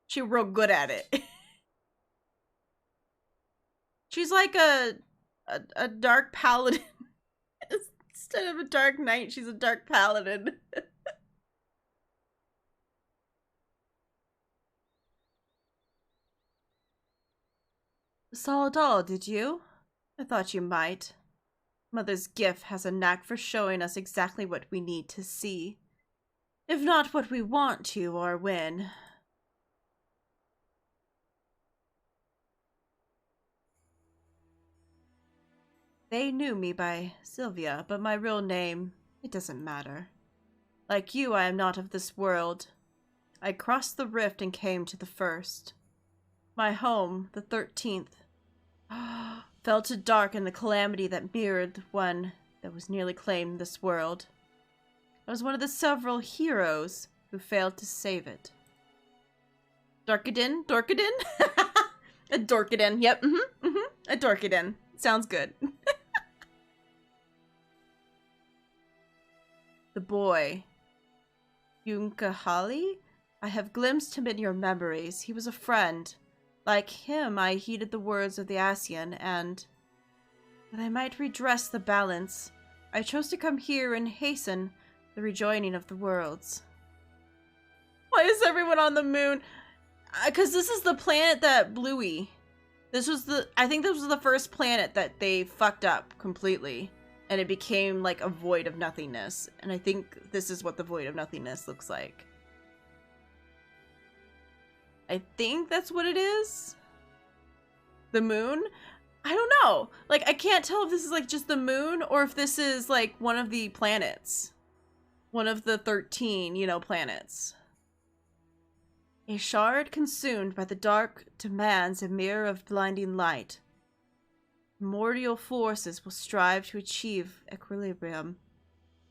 She real good at it. She's like a dark paladin. Instead of a dark knight, she's a dark paladin. Saw it all, did you? I thought you might. Mother's gift has a knack for showing us exactly what we need to see. If not what we want to or when. They knew me by Sylvia, but my real name It doesn't matter. Like you, I am not of this world. I crossed the rift and came to the first. My home, the 13th, fell to dark in the calamity that mirrored the one that was nearly claimed this world. I was one of the several heroes who failed to save it. Dorkadin? Dorkadin? A Dorkadin. Yep. A Dorkadin. Sounds good. The boy. Yunkahali? I have glimpsed him in your memories. He was a friend. Like him, I heeded the words of the Ascian, and that I might redress the balance, I chose to come here and hasten the rejoining of the worlds. Why is everyone on the moon? Because this is the planet that Bluey. I think this was the first planet that they fucked up completely. And it became like a void of nothingness. And I think this is what the void of nothingness looks like. I think that's what it is. The moon? I don't know. Like, I can't tell if this is like just the moon or if this is like one of the planets. One of the 13, planets. A shard consumed by the dark demands a mirror of blinding light. Primordial forces will strive to achieve equilibrium.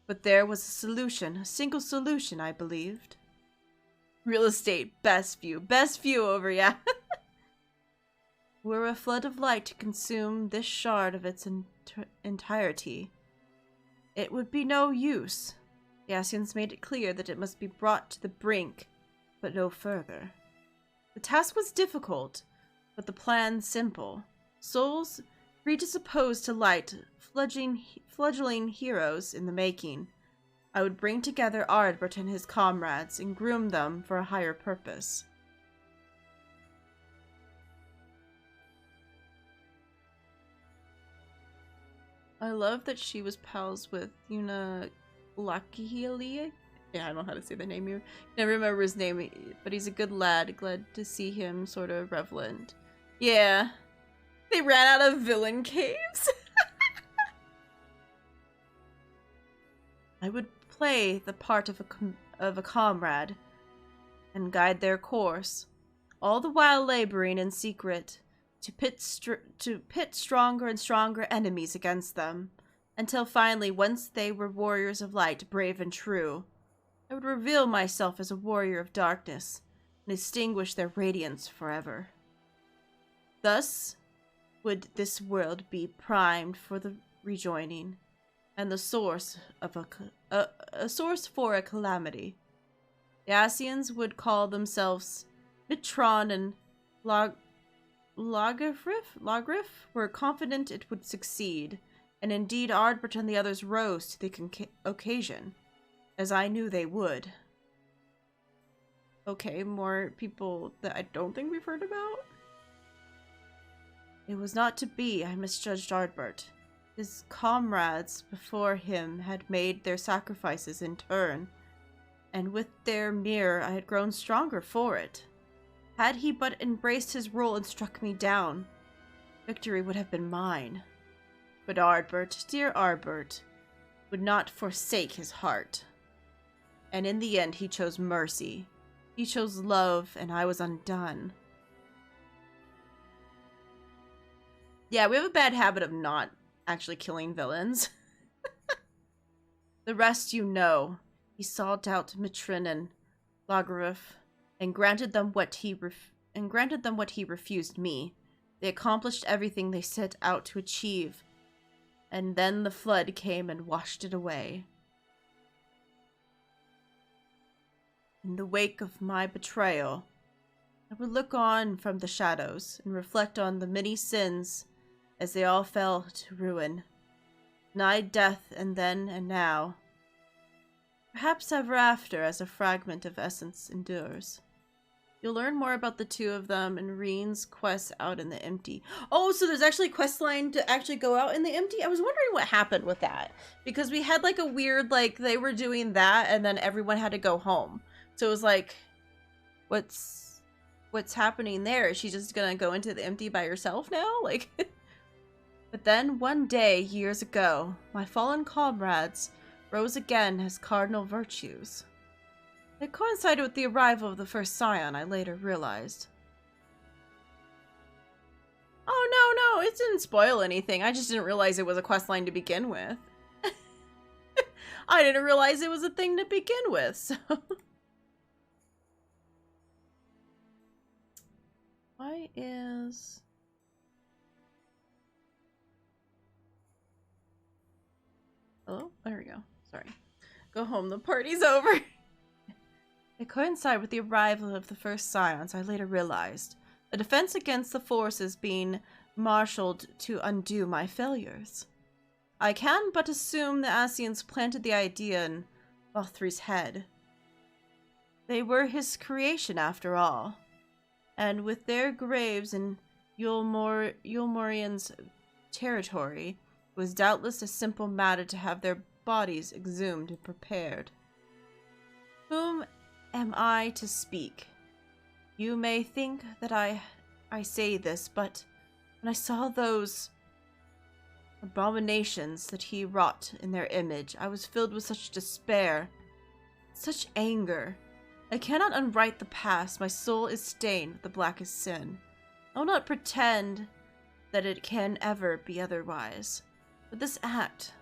But there was a solution, a single solution, I believed. Real estate, best view over, yeah. Were a flood of light to consume this shard of its entirety, it would be no use. The Ascians made it clear that it must be brought to the brink, but no further. The task was difficult, but the plan simple. Souls predisposed to light, fledgling heroes in the making. I would bring together Ardbert and his comrades and groom them for a higher purpose. I love that she was pals with Yuna Lakihili. Yeah, I don't know how to say the name here. Never remember his name, but he's a good lad. Glad to see him sort of relevant. Yeah. They ran out of villain caves. I would play the part of a comrade and guide their course, all the while laboring in secret to pit stronger and stronger enemies against them, until finally, once they were warriors of light, brave and true, I would reveal myself as a warrior of darkness and extinguish their radiance forever. Thus would this world be primed for the rejoining, and the source of a source for a calamity. The Ascians would call themselves Mitron and Logrif were confident it would succeed, and indeed Ardbert and the others rose to the occasion, as I knew they would. Okay, more people that I don't think we've heard about? It was not to be. I misjudged Ardbert. His comrades before him had made their sacrifices in turn, and with their mirror I had grown stronger for it. Had he but embraced his role and struck me down, victory would have been mine. But Ardbert, dear Ardbert, would not forsake his heart. And in the end he chose mercy. He chose love, and I was undone. Yeah, we have a bad habit of not actually killing villains. The rest you know. He sought out Mitrin and Lagaruf and granted them what he refused me. They accomplished everything they set out to achieve, and then the flood came and washed it away. In the wake of my betrayal, I would look on from the shadows and reflect on the many sins as they all fell to ruin. Nigh death, and then and now. Perhaps ever after, as a fragment of essence endures. You'll learn more about the two of them in Reen's quest out in the empty. Oh, so there's actually a quest line to actually go out in the empty? I was wondering what happened with that. Because we had like a weird, like, they were doing that and then everyone had to go home. So it was like, what's happening there? Is she just gonna go into the empty by herself now? Like... But then, one day, years ago, my fallen comrades rose again as cardinal virtues. It coincided with the arrival of the first scion, I later realized. Oh, no, it didn't spoil anything. I just didn't realize it was a questline to begin with. I didn't realize it was a thing to begin with, so... Why is... Hello? There we go. Sorry. Go home, the party's over. It coincided with the arrival of the first scions, I later realized. A defense against the forces being marshaled to undo my failures. I can but assume the Asians planted the idea in Bothri's head. They were his creation after all, and with their graves in Yulmorian's territory, it was doubtless a simple matter to have their bodies exhumed and prepared. Whom am I to speak? You may think that I say this, but when I saw those abominations that he wrought in their image, I was filled with such despair, such anger. I cannot unwrite the past. My soul is stained with the blackest sin. I will not pretend that it can ever be otherwise. But this act,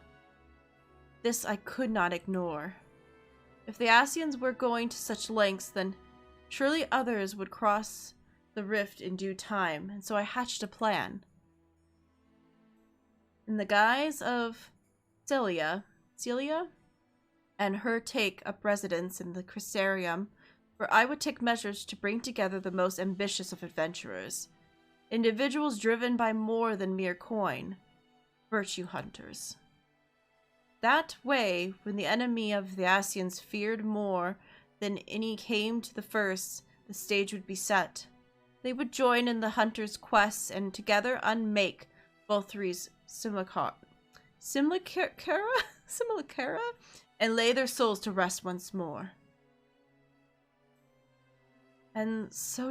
this I could not ignore. If the Asians were going to such lengths, then surely others would cross the rift in due time, and so I hatched a plan. In the guise of Celia, and her take up residence in the Crystarium, where I would take measures to bring together the most ambitious of adventurers, individuals driven by more than mere coin, virtue hunters. That way, when the enemy of the Asians feared more than any came to the first, the stage would be set. They would join in the hunter's quests and together unmake Bothri's simulacra, and lay their souls to rest once more. And so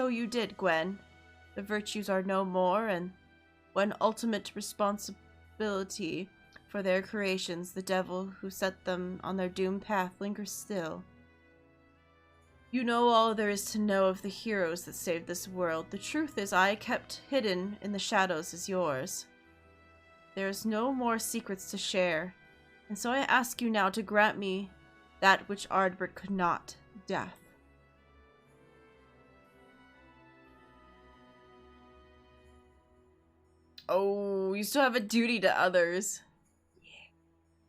you did, Gwen. The virtues are no more, and when ultimate responsibility for their creations, the devil who set them on their doomed path lingers still. You know all there is to know of the heroes that saved this world. The truth is I kept hidden in the shadows is yours. There is no more secrets to share, and so I ask you now to grant me that which Ardbert could not, death. Oh, you still have a duty to others. Yeah.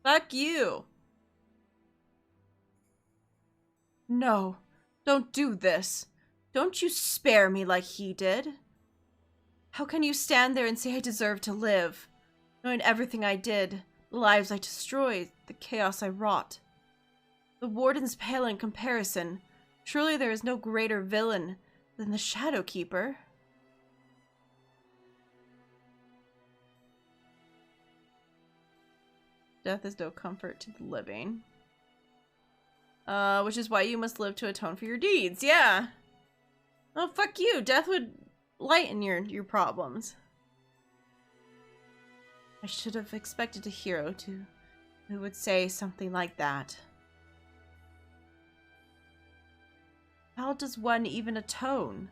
Fuck you. No, don't do this. Don't you spare me like he did. How can you stand there and say I deserve to live, knowing everything I did, the lives I destroyed, the chaos I wrought? The Warden's pale in comparison. Surely there is no greater villain than the Shadowkeeper. Death is no comfort to the living. Which is why you must live to atone for your deeds. Yeah. Oh, fuck you. Death would lighten your problems. I should have expected a hero who would say something like that. How does one even atone?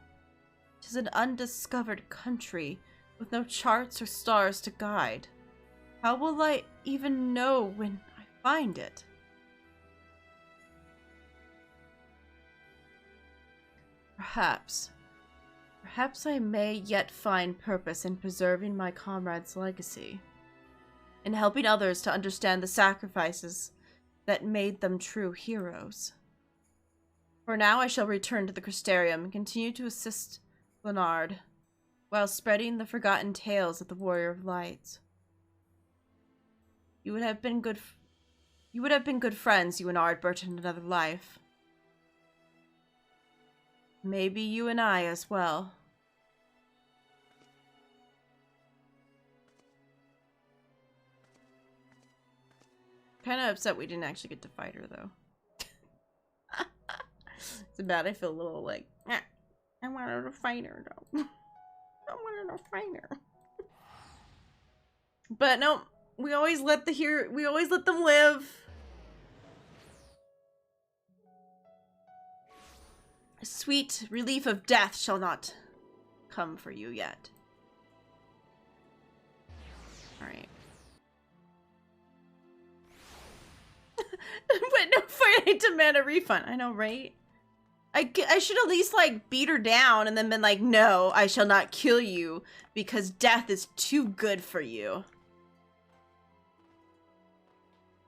'Tis an undiscovered country with no charts or stars to guide. How will I even know when I find it? Perhaps I may yet find purpose in preserving my comrade's legacy, in helping others to understand the sacrifices that made them true heroes. For now I shall return to the Crystarium and continue to assist Leonard, while spreading the forgotten tales of the Warrior of Light. You would have been good friends, you and Ardbert, in another life. Maybe you and I as well. Kind of upset we didn't actually get to fight her, though. It's bad. I feel a little like, I wanted to fight her, though. I wanted to fight her. But no, We always let them live. A sweet relief of death shall not come for you yet. Alright. But no fight, I demand a refund. I know, right? I should at least, like, beat her down and then been like, no, I shall not kill you because death is too good for you.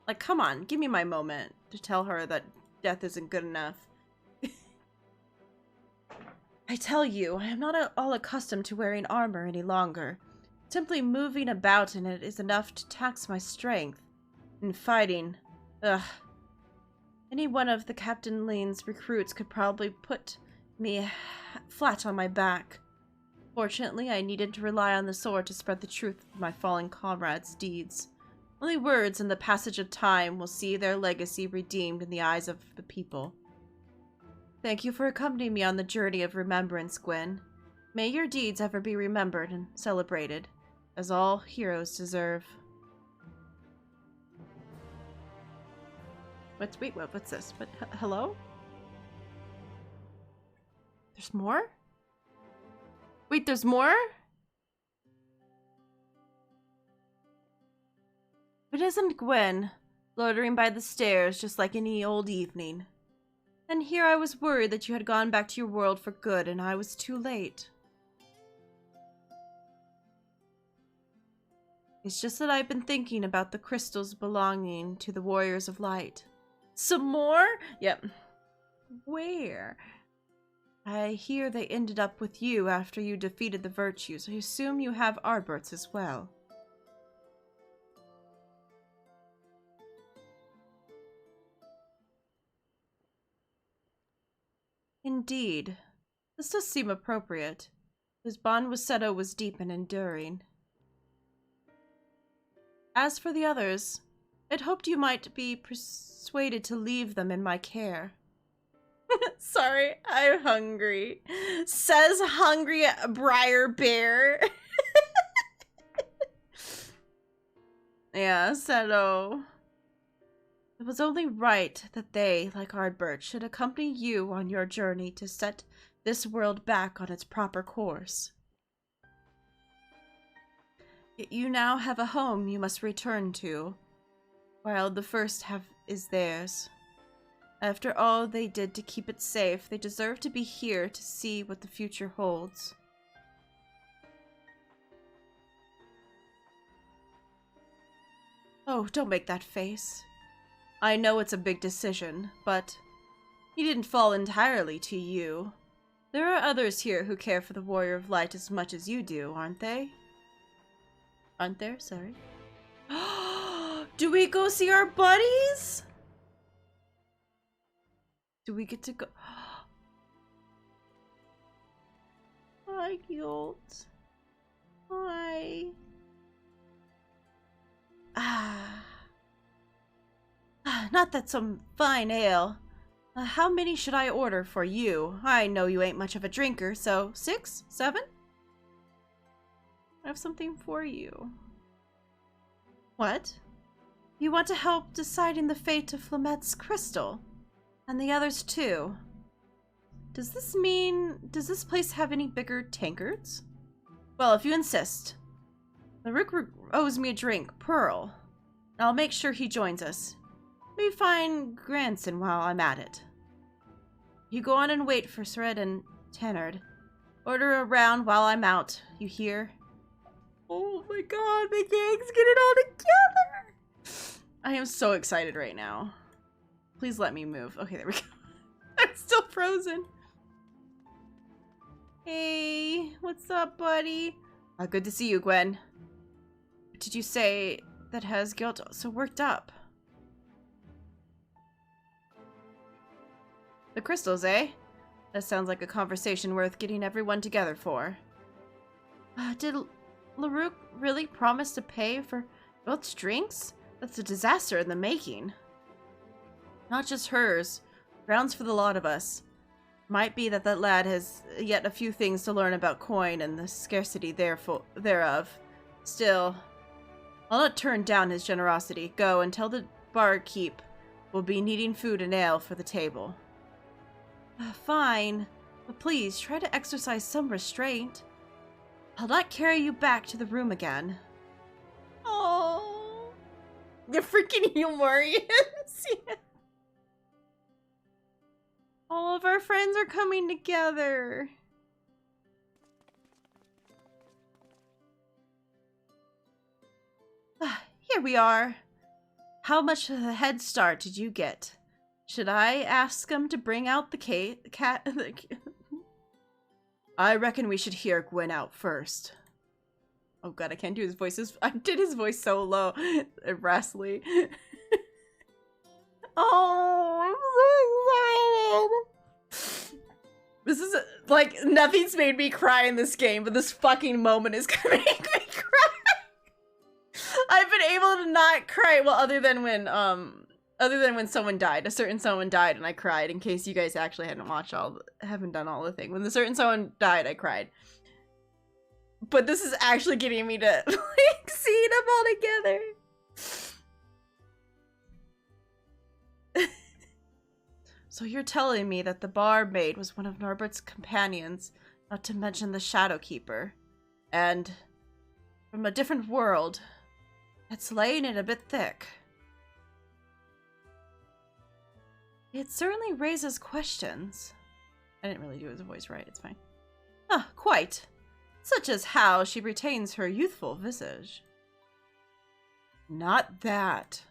Like, come on, give me my moment to tell her that death isn't good enough. I tell you, I am not at all accustomed to wearing armor any longer. Simply moving about in it is enough to tax my strength. In fighting, ugh. Any one of the Captain Lean's recruits could probably put me flat on my back. Fortunately, I needed to rely on the sword to spread the truth of my fallen comrades' deeds. Only words and the passage of time will see their legacy redeemed in the eyes of the people. Thank you for accompanying me on the journey of remembrance, Gwen. May your deeds ever be remembered and celebrated, as all heroes deserve. What's this? Hello? There's more? Wait, there's more? It isn't Gwen, loitering by the stairs just like any old evening. And here I was worried that you had gone back to your world for good, and I was too late. It's just that I've been thinking about the crystals belonging to the Warriors of Light. Some more? Yep. Where? I hear they ended up with you after you defeated the Virtues. I assume you have Arberts as well. Indeed. This does seem appropriate. His bond with Seto was deep and enduring. As for the others, I'd hoped you might be persuaded to leave them in my care. Sorry, I'm hungry. Says hungry Briar Bear. Yeah, Seto. It was only right that they, like Ardbert, should accompany you on your journey to set this world back on its proper course. Yet you now have a home you must return to, while the first is theirs. After all they did to keep it safe, they deserve to be here to see what the future holds. Oh, don't make that face. I know it's a big decision, but he didn't fall entirely to you. There are others here who care for the Warrior of Light as much as you do, aren't they? Aren't there? Sorry. Do we go see our buddies? Do we get to go? Hi, Yolt. Hi. Not that some fine ale. How many should I order for you? I know you ain't much of a drinker, so 6? 7? I have something for you. What? You want to help deciding the fate of Flamette's crystal? And the others too. Does this place have any bigger tankards? Well, if you insist. The Rook owes me a drink, Pearl. I'll make sure he joins us. We find Granson while I'm at it. You go on and wait for Sred and Tannard. Order a round while I'm out, you hear? Oh my god, the gang's getting all together! I am so excited right now. Please let me move. Okay, there we go. I'm still frozen. Hey, what's up, buddy? Good to see you, Gwen. What did you say that has Guilt so worked up? The crystals, eh? That sounds like a conversation worth getting everyone together for. Did LaRue really promise to pay for Guilt's drinks? That's a disaster in the making. Not just hers. Grounds for the lot of us. Might be that that lad has yet a few things to learn about coin and the scarcity thereof. Still, I'll not turn down his generosity. Go and tell the barkeep we'll be needing food and ale for the table. Fine, but please try to exercise some restraint. I'll not carry you back to the room again. Oh, the freaking humorians. All of our friends are coming together. Here we are. How much of a head start did you get? Should I ask him to bring out the cat? I reckon we should hear Gwyn out first. Oh god, I can't do his voices. I did his voice so low. Raspy. Oh, I'm so excited. This is like nothing's made me cry in this game, but this fucking moment is gonna make me cry. I've been able to not cry, well, other than when someone died. A certain someone died and I cried, in case you guys actually haven't done all the thing. When the certain someone died, I cried. But this is actually getting me to like see them all together. So you're telling me that the barmaid was one of Norbert's companions, not to mention the Shadowkeeper, and from a different world. It's laying it a bit thick. It certainly raises questions. I didn't really do his voice right, it's fine. Quite. Such as how she retains her youthful visage. Not that.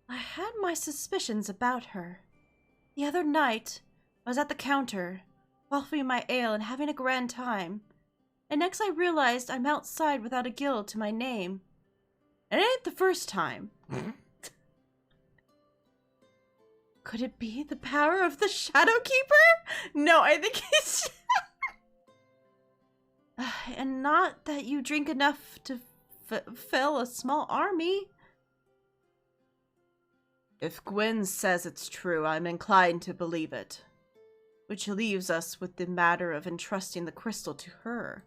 I had my suspicions about her. The other night, I was at the counter, quaffing my ale and having a grand time. And next I realized I'm outside without a guild to my name. And it ain't the first time. Could it be the power of the Shadowkeeper? No, I think it's... And not that you drink enough to fill a small army. If Gwyn says it's true, I'm inclined to believe it. Which leaves us with the matter of entrusting the crystal to her.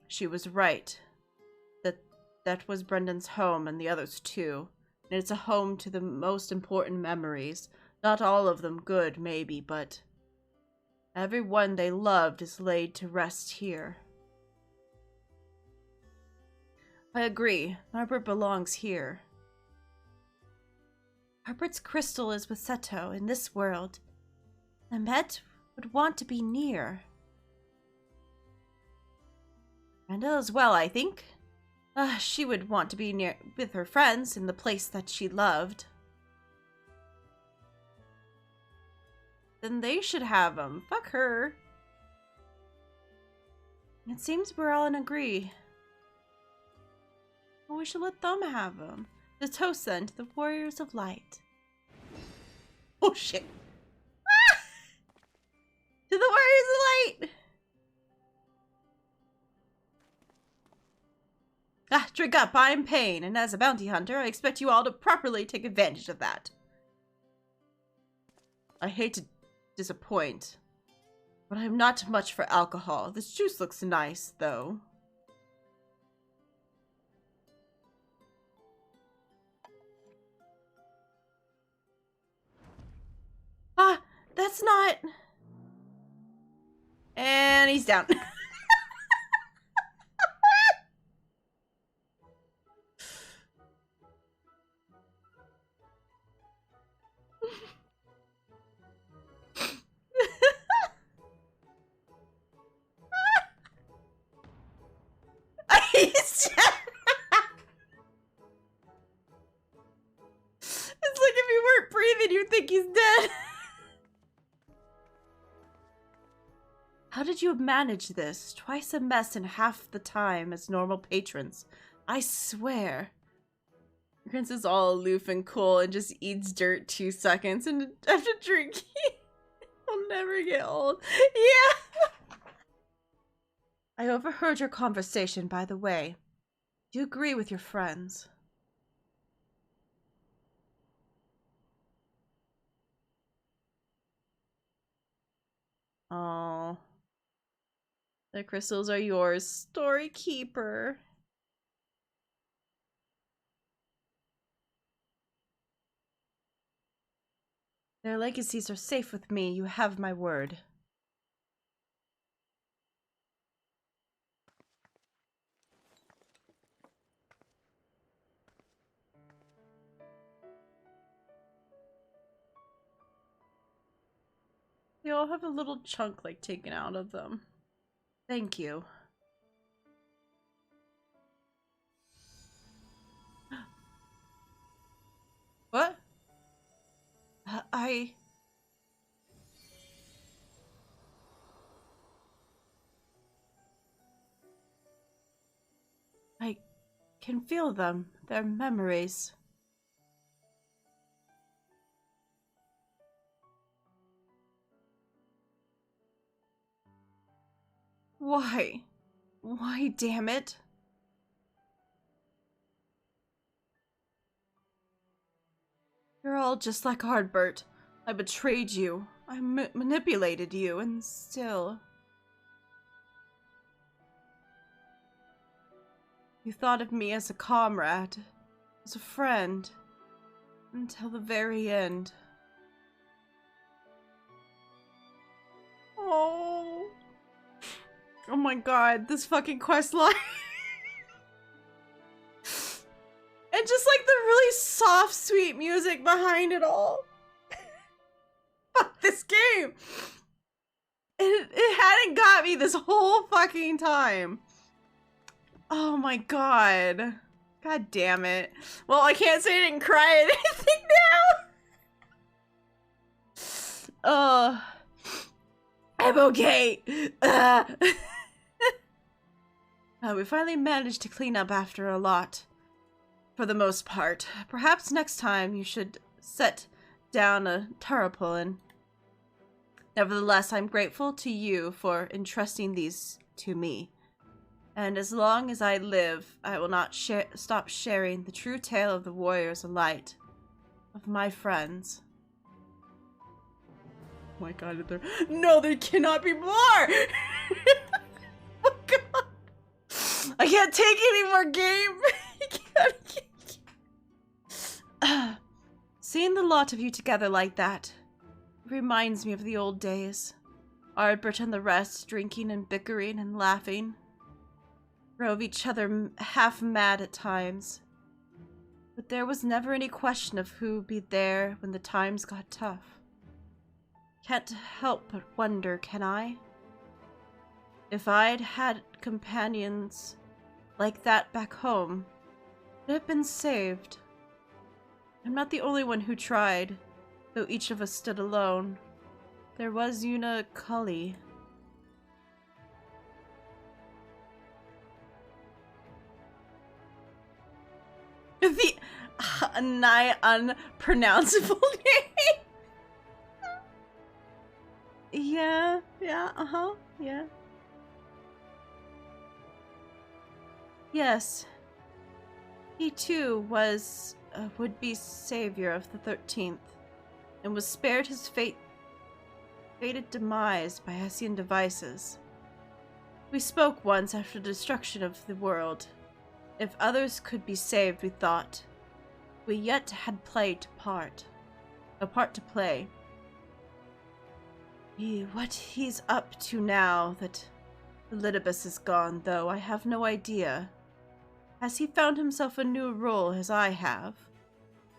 She was right. That was Brendan's home and the others too. And it's a home to the most important memories. Not all of them good, maybe, but every one they loved is laid to rest here. I agree. Norbert belongs here. Norbert's crystal is with Seto in this world. Amet would want to be near. Brenda as well, I think. She would want to be near with her friends in the place that she loved. Then they should have him. Fuck her. It seems we're all in agree. Well, we should let them have him. The toast then to the Warriors of Light. Oh shit. Ah! To the Warriors of Light! Drink up, I'm Pain, and as a bounty hunter, I expect you all to properly take advantage of that. I hate to disappoint, but I'm not much for alcohol. This juice looks nice, though. That's not... And he's down. It's like if you weren't breathing, you'd think he's dead. How did you manage this? Twice a mess in half the time as normal patrons. I swear. Prince is all aloof and cool and just eats dirt 2 seconds and after drinking, I'll never get old. Yeah. I overheard your conversation, by the way. Do you agree with your friends? Oh. The crystals are yours, Story Keeper. Their legacies are safe with me. You have my word. They all have a little chunk, like, taken out of them. Thank you. What? I can feel them. Their memories. Why? Why, damn it? You're all just like Ardbert. I betrayed you. I manipulated you, and still... You thought of me as a comrade, as a friend, until the very end. Oh... Oh my god, this fucking quest line. And just like the really soft, sweet music behind it all. Fuck this game. It hadn't got me this whole fucking time. Oh my god. God damn it. Well, I can't say I didn't cry at anything now. I'm okay. We finally managed to clean up after a lot. For the most part. Perhaps next time you should set down a tarpaulin. Nevertheless, I'm grateful to you for entrusting these to me. And as long as I live, I will not stop sharing the true tale of the warriors of light. Of my friends. Oh my god, no, there cannot be more! Oh god! I can't take any more game! Seeing the lot of you together like that reminds me of the old days. Ardbert and the rest drinking and bickering and laughing. Drove each other half mad at times. But there was never any question of who'd be there when the times got tough. Can't help but wonder, can I? If I'd had companions like that back home, would have been saved. I'm not the only one who tried, though each of us stood alone. There was Una Cully. The nigh unpronounceable name. Yeah, yeah. Yes. He too was a would-be savior of the 13th, and was spared his fated demise by Hessian devices. We spoke once after the destruction of the world. If others could be saved, we thought, we yet had a part to play. What he's up to now that Elidibus is gone, though, I have no idea. Has he found himself a new role as I have?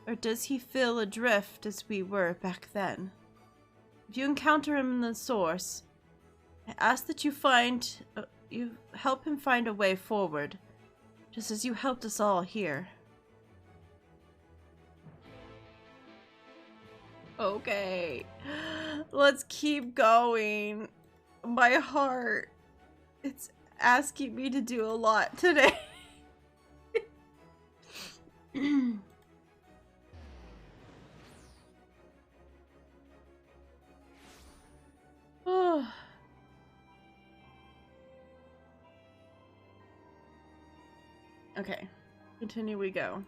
Or does he feel adrift as we were back then? If you encounter him in the source, I ask that you help him find a way forward, just as you helped us all here. Okay, let's keep going. My heart, it's asking me to do a lot today. Oh. Okay, continue we go.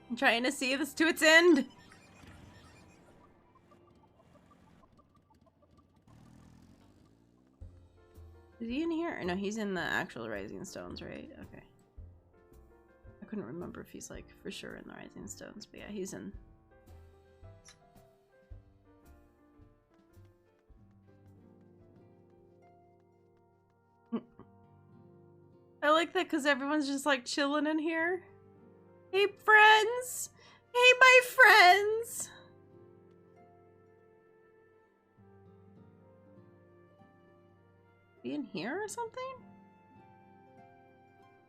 I'm trying to see this to its end. Is he in here? Or no, he's in the actual Rising Stones, right? Okay. I couldn't remember if he's like for sure in the Rising Stones, but yeah, he's in. I like that because everyone's just like chilling in here. Hey, friends! Hey, my friends! Be in here or something?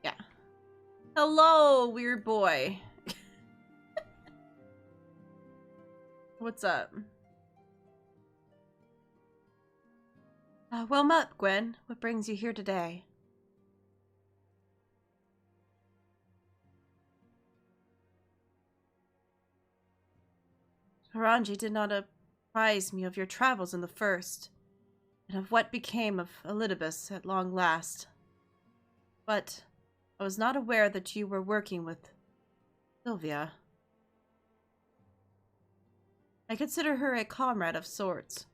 Yeah. Hello, weird boy. What's up? Well met, Gwen. What brings you here today? Haranji did not apprise me of your travels in the first, and of what became of Elidibus at long last. But I was not aware that you were working with Sylvia. I consider her a comrade of sorts.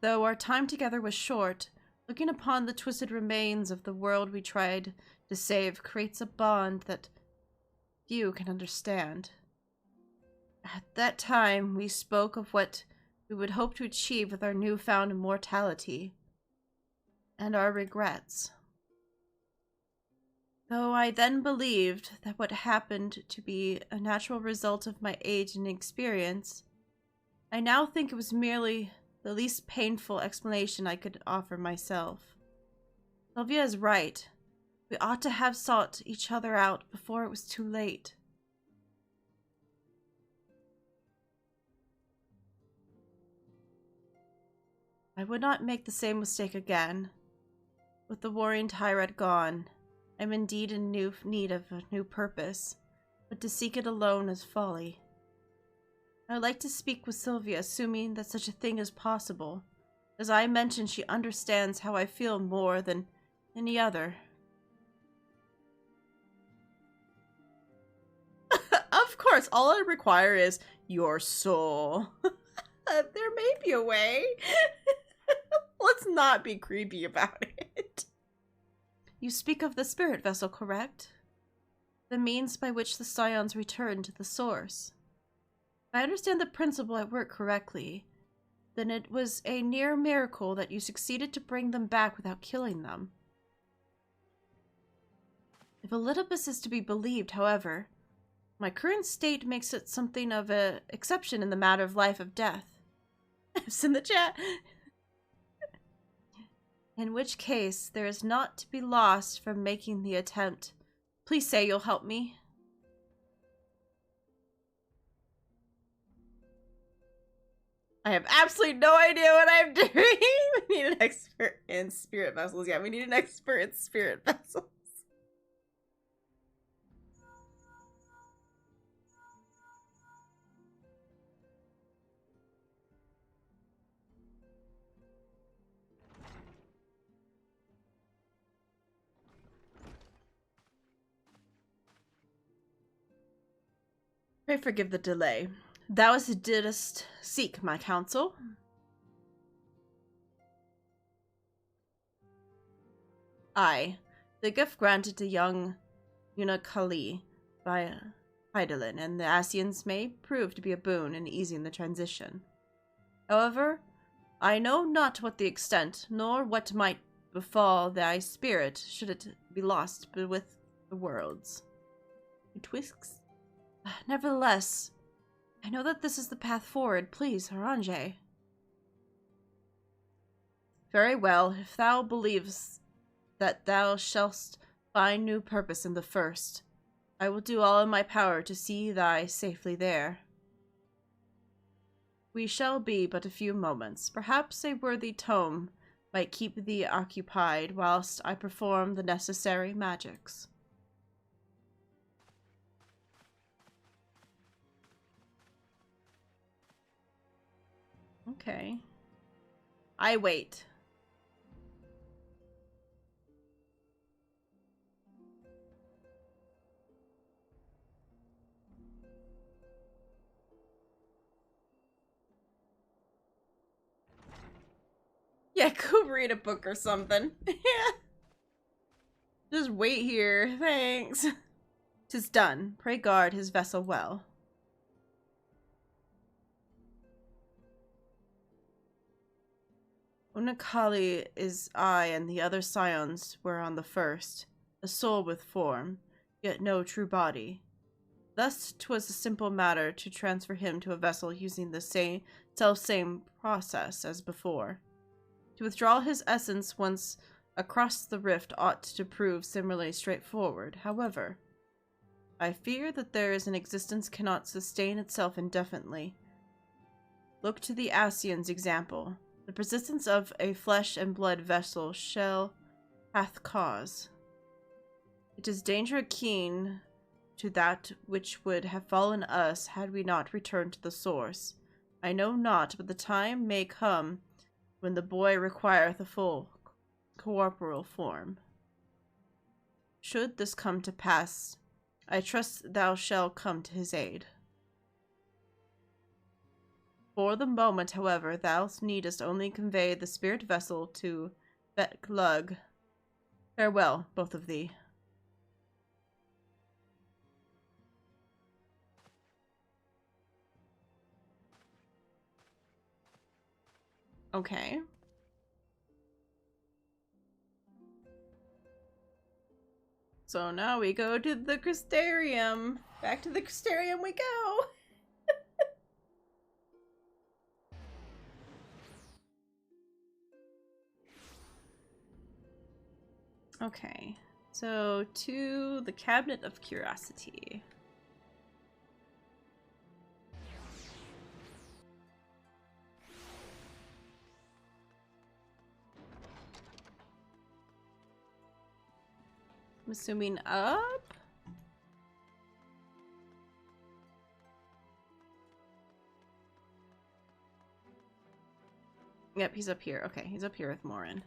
Though our time together was short, looking upon the twisted remains of the world we tried to save creates a bond that few can understand. At that time, we spoke of what we would hope to achieve with our newfound immortality, and our regrets. Though I then believed that what happened to be a natural result of my age and experience, I now think it was merely the least painful explanation I could offer myself. Sylvia is right. We ought to have sought each other out before it was too late. I would not make the same mistake again. With the warring tyrant gone, I am indeed in need of a new purpose, but to seek it alone is folly. I would like to speak with Sylvia, assuming that such a thing is possible. As I mentioned, she understands how I feel more than any other. Of course, all I require is your soul. There may be a way. Let's not be creepy about it. You speak of the spirit vessel, correct? The means by which the scions return to the source. If I understand the principle at work correctly, then it was a near miracle that you succeeded to bring them back without killing them. If Elidibus is to be believed, however, my current state makes it something of an exception in the matter of life or death. It's in the chat. In which case, there is naught to be lost from making the attempt. Please say you'll help me. I have absolutely no idea what I'm doing. We need an expert in spirit vessels. Yeah, we need an expert in spirit vessels. Pray forgive the delay. Thou as didst seek my counsel. Aye, the gift granted to young Unakali by Hydaelyn and the Asians may prove to be a boon in easing the transition. However, I know not what the extent, nor what might befall thy spirit should it be lost with the worlds. Betwixt. Nevertheless, I know that this is the path forward. Please, Haranji. Very well, if thou believest that thou shalt find new purpose in the first, I will do all in my power to see thee safely there. We shall be but a few moments. Perhaps a worthy tome might keep thee occupied whilst I perform the necessary magics. Okay. I wait. Yeah, go read a book or something. Yeah. Just wait here, thanks. 'Tis done. Pray guard his vessel well. Unakali is I, and the other scions were on the first, a soul with form, yet no true body. Thus 'twas a simple matter to transfer him to a vessel using the same process as before. To withdraw his essence once across the rift ought to prove similarly straightforward. However, I fear that there is an existence cannot sustain itself indefinitely. Look to the Asian's example. The persistence of a flesh and blood vessel shall hath cause. It is danger keen to that which would have fallen us had we not returned to the source. I know not, but the time may come when the boy requireth a full corporeal form. Should this come to pass, I trust thou shalt come to his aid. For the moment, however, thou needest only convey the spirit vessel to Bet-Lug. Farewell, both of thee. Okay. So now we go to the Crystarium. Back to the Crystarium we go. Okay. So to the Cabinet of Curiosity. I'm assuming up? Yep, he's up here. Okay, he's up here with Morin.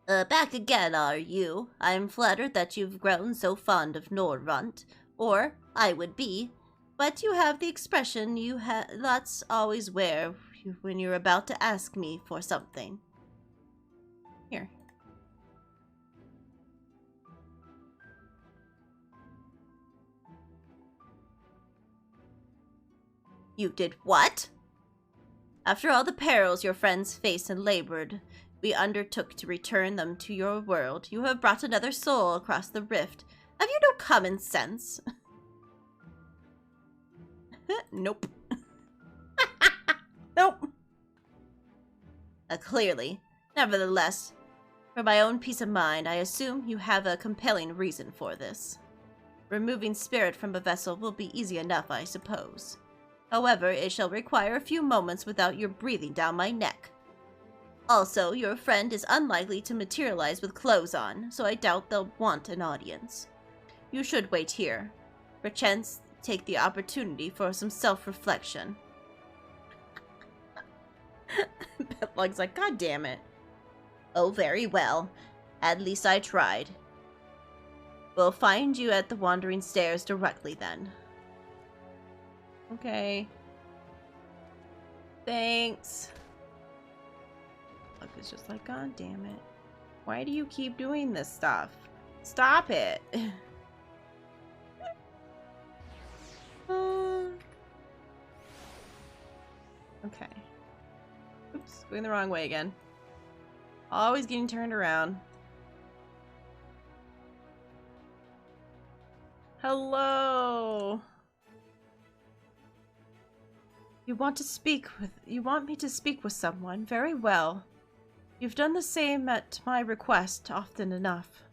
Back again, are you? I am flattered that you've grown so fond of Norrunt, or I would be, but you have the expression that's always wear when you're about to ask me for something. Here. You did what? After all the perils your friends faced and labored, we undertook to return them to your world. You have brought another soul across the rift. Have you no common sense? Nope. Nope. Clearly. Nevertheless, for my own peace of mind, I assume you have a compelling reason for this. Removing spirit from a vessel will be easy enough, I suppose. However, it shall require a few moments without your breathing down my neck. Also, your friend is unlikely to materialize with clothes on, so I doubt they'll want an audience. You should wait here. Perchance take the opportunity for some self-reflection. Bet-Lug's like, God damn it. Oh, very well. At least I tried. We'll find you at the Wandering Stairs directly then. Okay. Thanks. Look, it's just like, God damn it. Why do you keep doing this stuff? Stop it. Okay. Oops, going the wrong way again. Always getting turned around. Hello. You want me to speak with someone? Very well. You've done the same at my request often enough.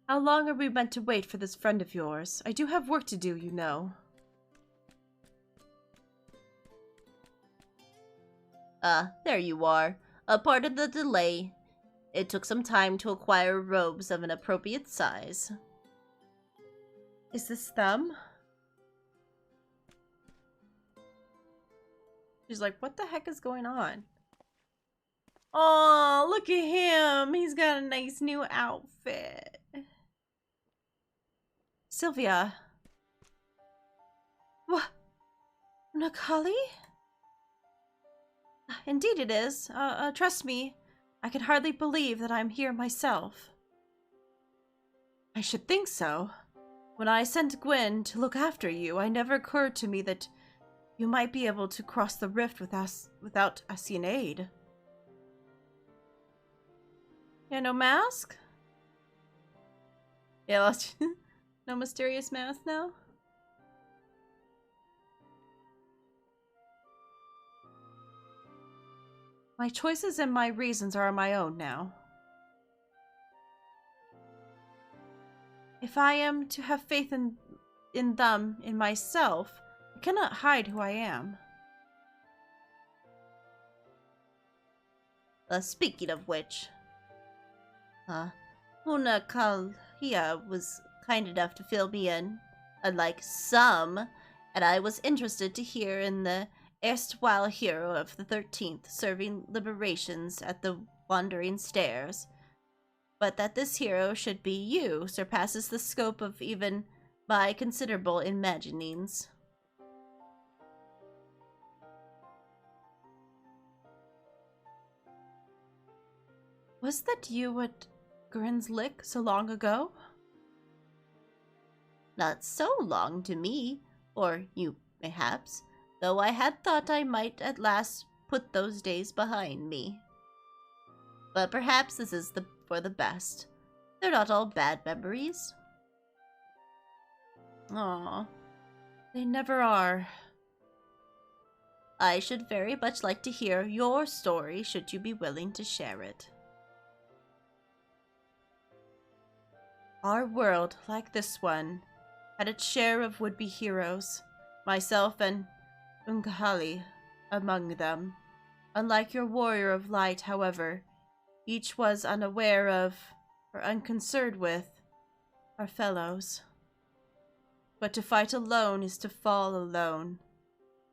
How long are we meant to wait for this friend of yours? I do have work to do, you know. There you are. Pardon the delay. It took some time to acquire robes of an appropriate size. Is this them? She's like, what the heck is going on? Oh, look at him. He's got a nice new outfit. Sylvia. What? Nakali? Indeed it is. Trust me, I can hardly believe that I'm here myself. I should think so. When I sent Gwyn to look after you, it never occurred to me that you might be able to cross the rift with us without Ascian aid. Yeah, no mask? Yeah, no mysterious mask now? My choices and my reasons are my own now. If I am to have faith in them, in myself, I cannot hide who I am. Speaking of which, Una Kalhia was kind enough to fill me in, unlike some, and I was interested to hear in the erstwhile hero of the 13th serving liberations at the Wandering Stairs. But that this hero should be you surpasses the scope of even my considerable imaginings. Was that you at Grin's Lick so long ago? Not so long to me, or you, perhaps, though I had thought I might at last put those days behind me. But perhaps this is for the best. They're not all bad memories. Aw, they never are. I should very much like to hear your story, should you be willing to share it. Our world, like this one, had its share of would-be heroes, myself and Unkahali among them. Unlike your warrior of light, however, each was unaware of, or unconcerned with, our fellows. But to fight alone is to fall alone.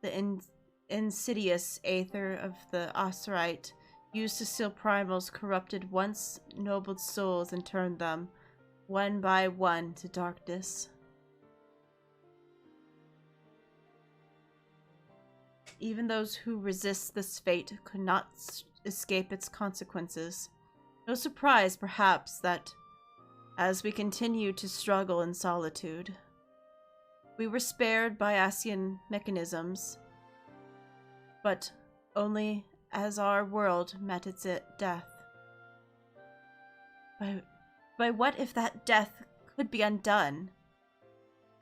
The insidious aether of the Osirite used to seal primals corrupted once noble souls and turned them, one by one, to darkness. Even those who resist this fate could not escape its consequences. No surprise, perhaps, that as we continued to struggle in solitude, we were spared by Ascian mechanisms, but only as our world met its death. By what if that death could be undone?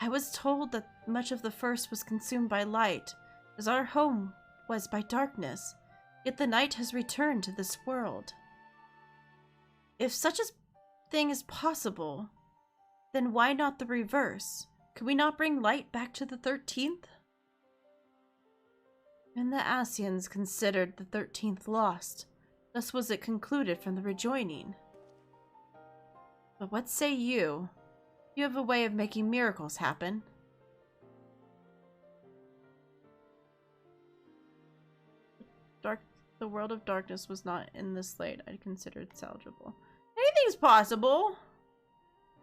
I was told that much of the first was consumed by light, as our home was by darkness, yet the night has returned to this world. If such a thing is possible, then why not the reverse? Could we not bring light back to the 13th? And the Ascians considered the 13th lost, thus was it concluded from the rejoining. But what say you? You have a way of making miracles happen. The world of darkness was not in this slate. I considered salvageable. Anything's possible.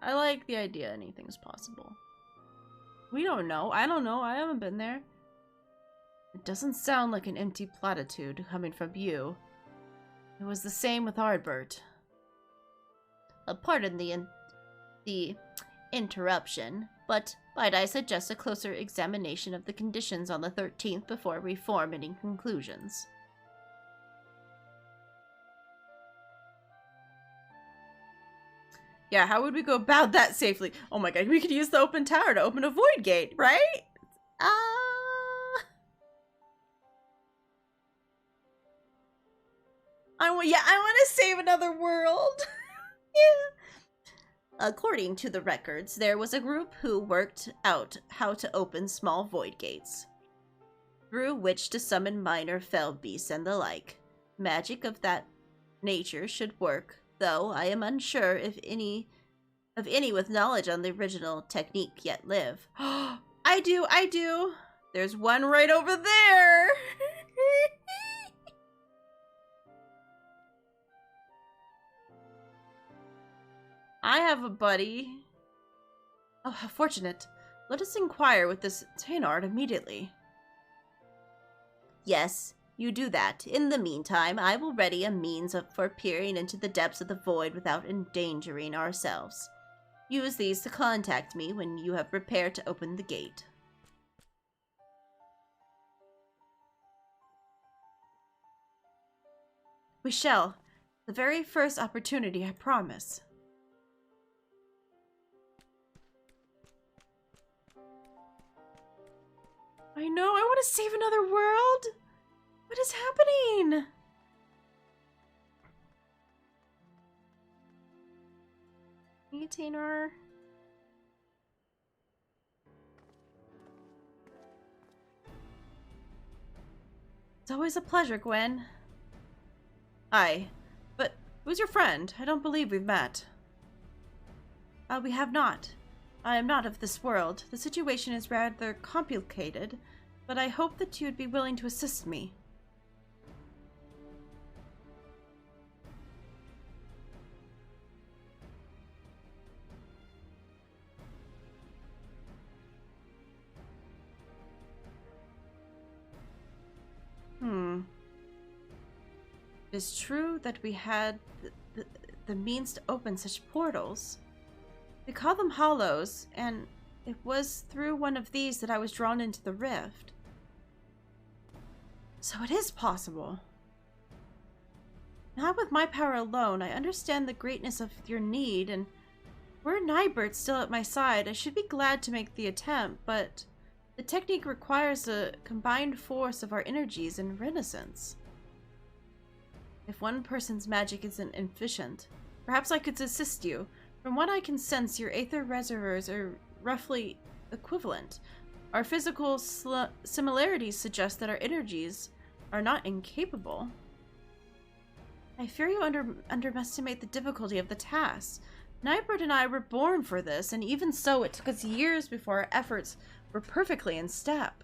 I like the idea anything's possible. We don't know. I don't know. I haven't been there. It doesn't sound like an empty platitude coming from you. It was the same with Ardbert. Pardon the interruption, but might I suggest a closer examination of the conditions on the 13th before we form any conclusions? Yeah, how would we go about that safely? Oh my god, we could use the open tower to open a void gate, right? I want to save another world. Yeah. According to the records, there was a group who worked out how to open small void gates, through which to summon minor fell beasts and the like. Magic of that nature should work, though I am unsure if any with knowledge on the original technique yet live. I do. There's one right over there. I have a buddy. Oh, how fortunate. Let us inquire with this Tainard immediately. Yes, you do that. In the meantime, I will ready a means for peering into the depths of the void without endangering ourselves. Use these to contact me when you have prepared to open the gate. We shall. The very first opportunity, I promise. I know, I want to save another world! What is happening? Tainer. It's always a pleasure, Gwen. Hi. But who's your friend? I don't believe we've met. We have not. I am not of this world. The situation is rather complicated, but I hope that you would be willing to assist me. It is true that we had the means to open such portals. We call them hollows, and it was through one of these that I was drawn into the rift. So it is possible. Not with my power alone. I understand the greatness of your need, and were Nybert still at my side, I should be glad to make the attempt, but the technique requires a combined force of our energies and renaissance. If one person's magic isn't efficient, perhaps I could assist you. From what I can sense, your aether reservoirs are roughly equivalent. Our physical similarities suggest that our energies are not incapable. I fear you underestimate the difficulty of the task. Nybert and I were born for this, and even so, it took us years before our efforts were perfectly in step.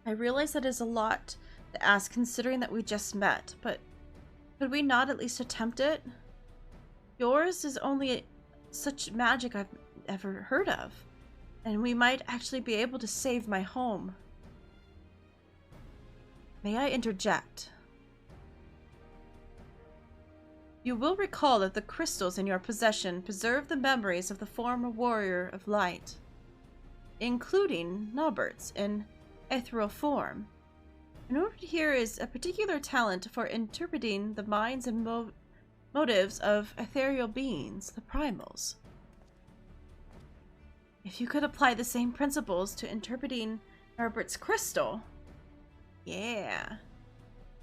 I realize that is a lot to ask considering that we just met, but could we not at least attempt it? Yours is only such magic I've ever heard of, and we might actually be able to save my home. May I interject? You will recall that the crystals in your possession preserve the memories of the former warrior of light, including Naubert's in ethereal form. Noted here is a particular talent for interpreting the minds and motives of ethereal beings, the primals. If you could apply the same principles to interpreting Naubert's crystal, yeah.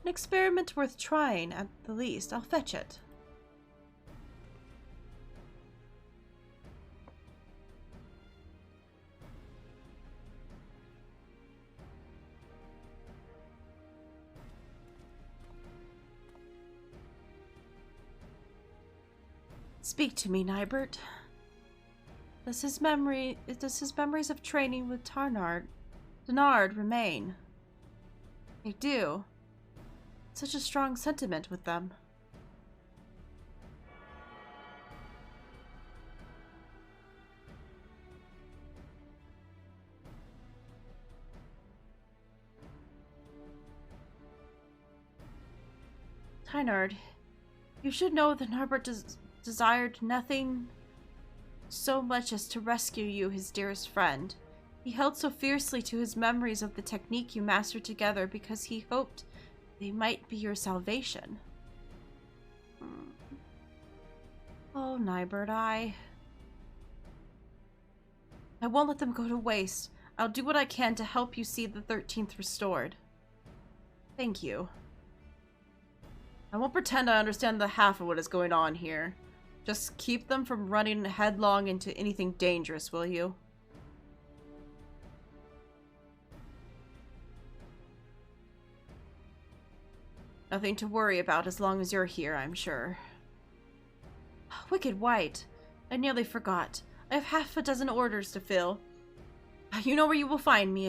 An experiment worth trying, at the least. I'll fetch it. Speak to me, Nybert. Does his memories of training with Denard remain? They do. Such a strong sentiment with them. Tynard, you should know that Narbert desired nothing so much as to rescue you, his dearest friend. He held so fiercely to his memories of the technique you mastered together because he hoped they might be your salvation. Oh, Nybert, I won't let them go to waste. I'll do what I can to help you see the 13th restored. Thank you. I won't pretend I understand the half of what is going on here. Just keep them from running headlong into anything dangerous, will you? Nothing to worry about as long as you're here, I'm sure. Wicked White. I nearly forgot. I have half a dozen orders to fill. You know where you will find me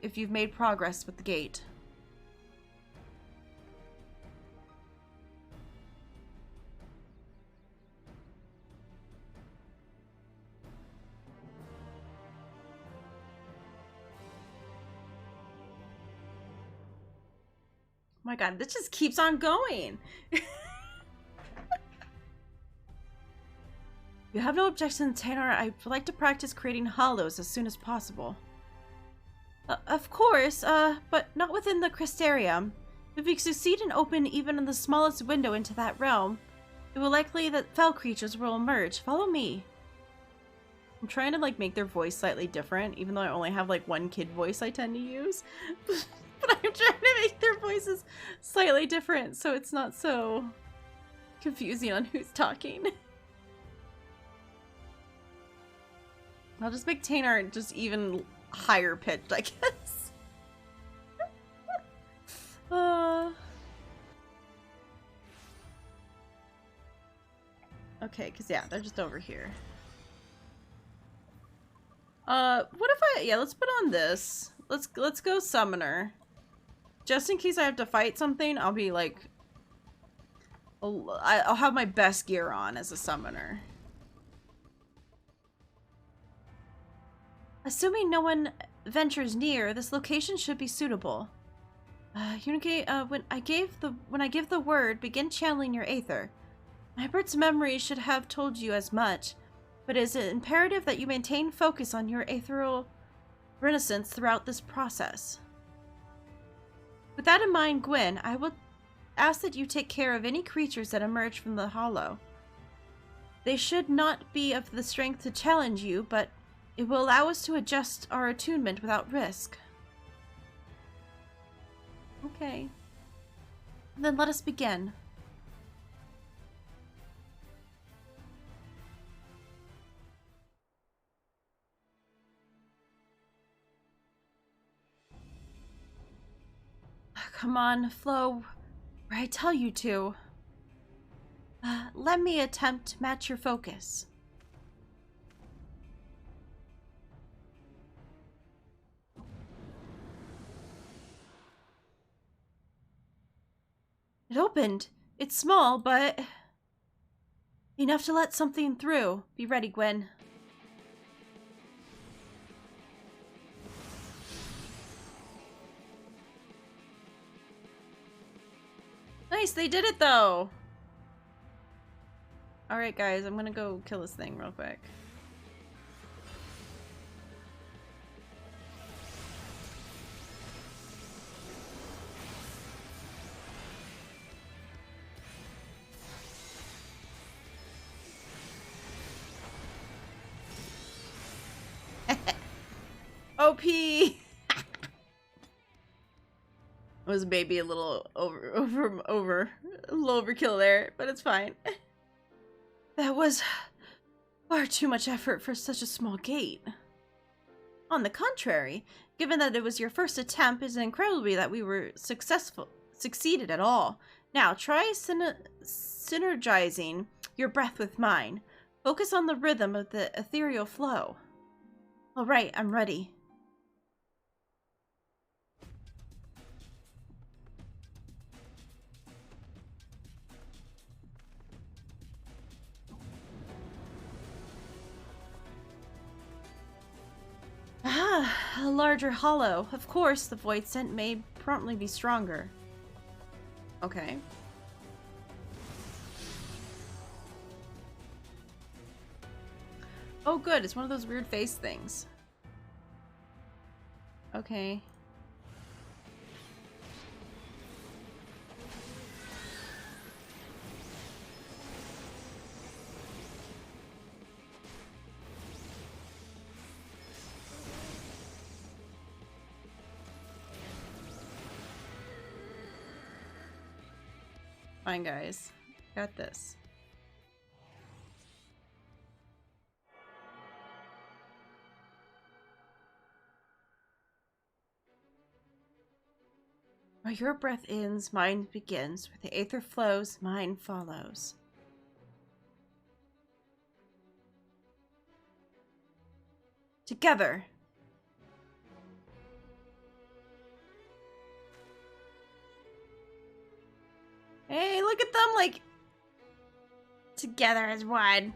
if you've made progress with the gate. my god, this just keeps on going. You have no objection, Taynor. I'd like to practice creating hollows as soon as possible. Of course, but not within the Crystarium. If we succeed in opening even the smallest window into that realm, it will likely that fell creatures will emerge. Follow me. I'm trying to like make their voice slightly different, even though I only have like one kid voice I tend to use. But I'm trying to make their voices slightly different so it's not so confusing on who's talking. I'll just make Taynor just even higher pitched, I guess. Okay, because yeah, they're just over here. What if yeah, let's put on this. Let's go Summoner. Just in case I have to fight something, I'll be like... I'll have my best gear on as a Summoner. Assuming no one ventures near, this location should be suitable. When I give the word, begin channeling your Aether. Hybert's memory should have told you as much, but it is imperative that you maintain focus on your ethereal renaissance throughout this process. With that in mind, Gwyn, I will ask that you take care of any creatures that emerge from the hollow. They should not be of the strength to challenge you, but it will allow us to adjust our attunement without risk. Okay. Then let us begin. Come on, Flo. Where I tell you to. Let me attempt to match your focus. It opened. It's small, but enough to let something through. Be ready, Gwyn. Nice, they did it though. Alright guys, I'm gonna go kill this thing real quick. OP! Was maybe a little a little overkill there, but it's fine. That was far too much effort for such a small gate. On the contrary, given that it was your first attempt, it's incredible that we were succeeded at all. Now try synergizing your breath with mine. Focus on the rhythm of the ethereal flow. All right, I'm ready. Ah, a larger hollow. Of course, the void scent may promptly be stronger. Okay. Oh good, it's one of those weird face things. Okay. Fine, guys. Got this. Where your breath ends, mine begins. Where the aether flows, mine follows. Together. Hey, look at them, like, together as one,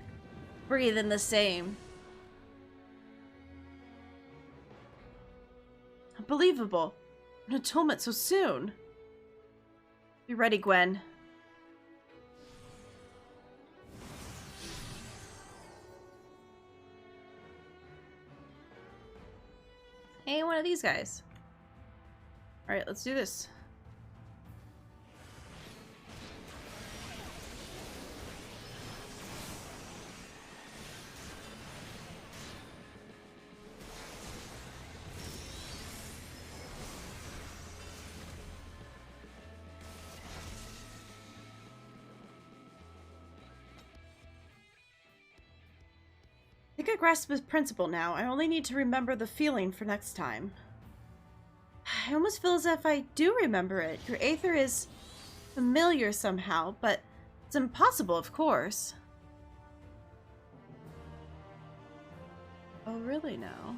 breathing the same. Unbelievable. An atonement so soon. Be ready, Gwen. Hey, one of these guys. Alright, let's do this. I think I grasp his principle now. I only need to remember the feeling for next time. I almost feel as if I do remember it. Your aether is familiar somehow, but it's impossible, of course. Oh, really now?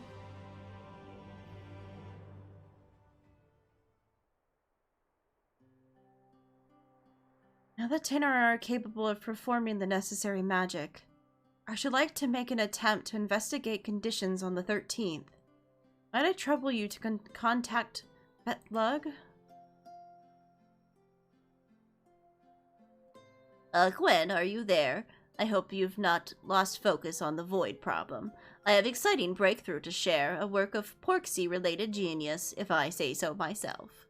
Now that Tanar are capable of performing the necessary magic, I should like to make an attempt to investigate conditions on the 13th. Might I trouble you to contact Betlug? Gwen, are you there? I hope you've not lost focus on the void problem. I have exciting breakthrough to share, a work of Porksy-related genius, if I say so myself.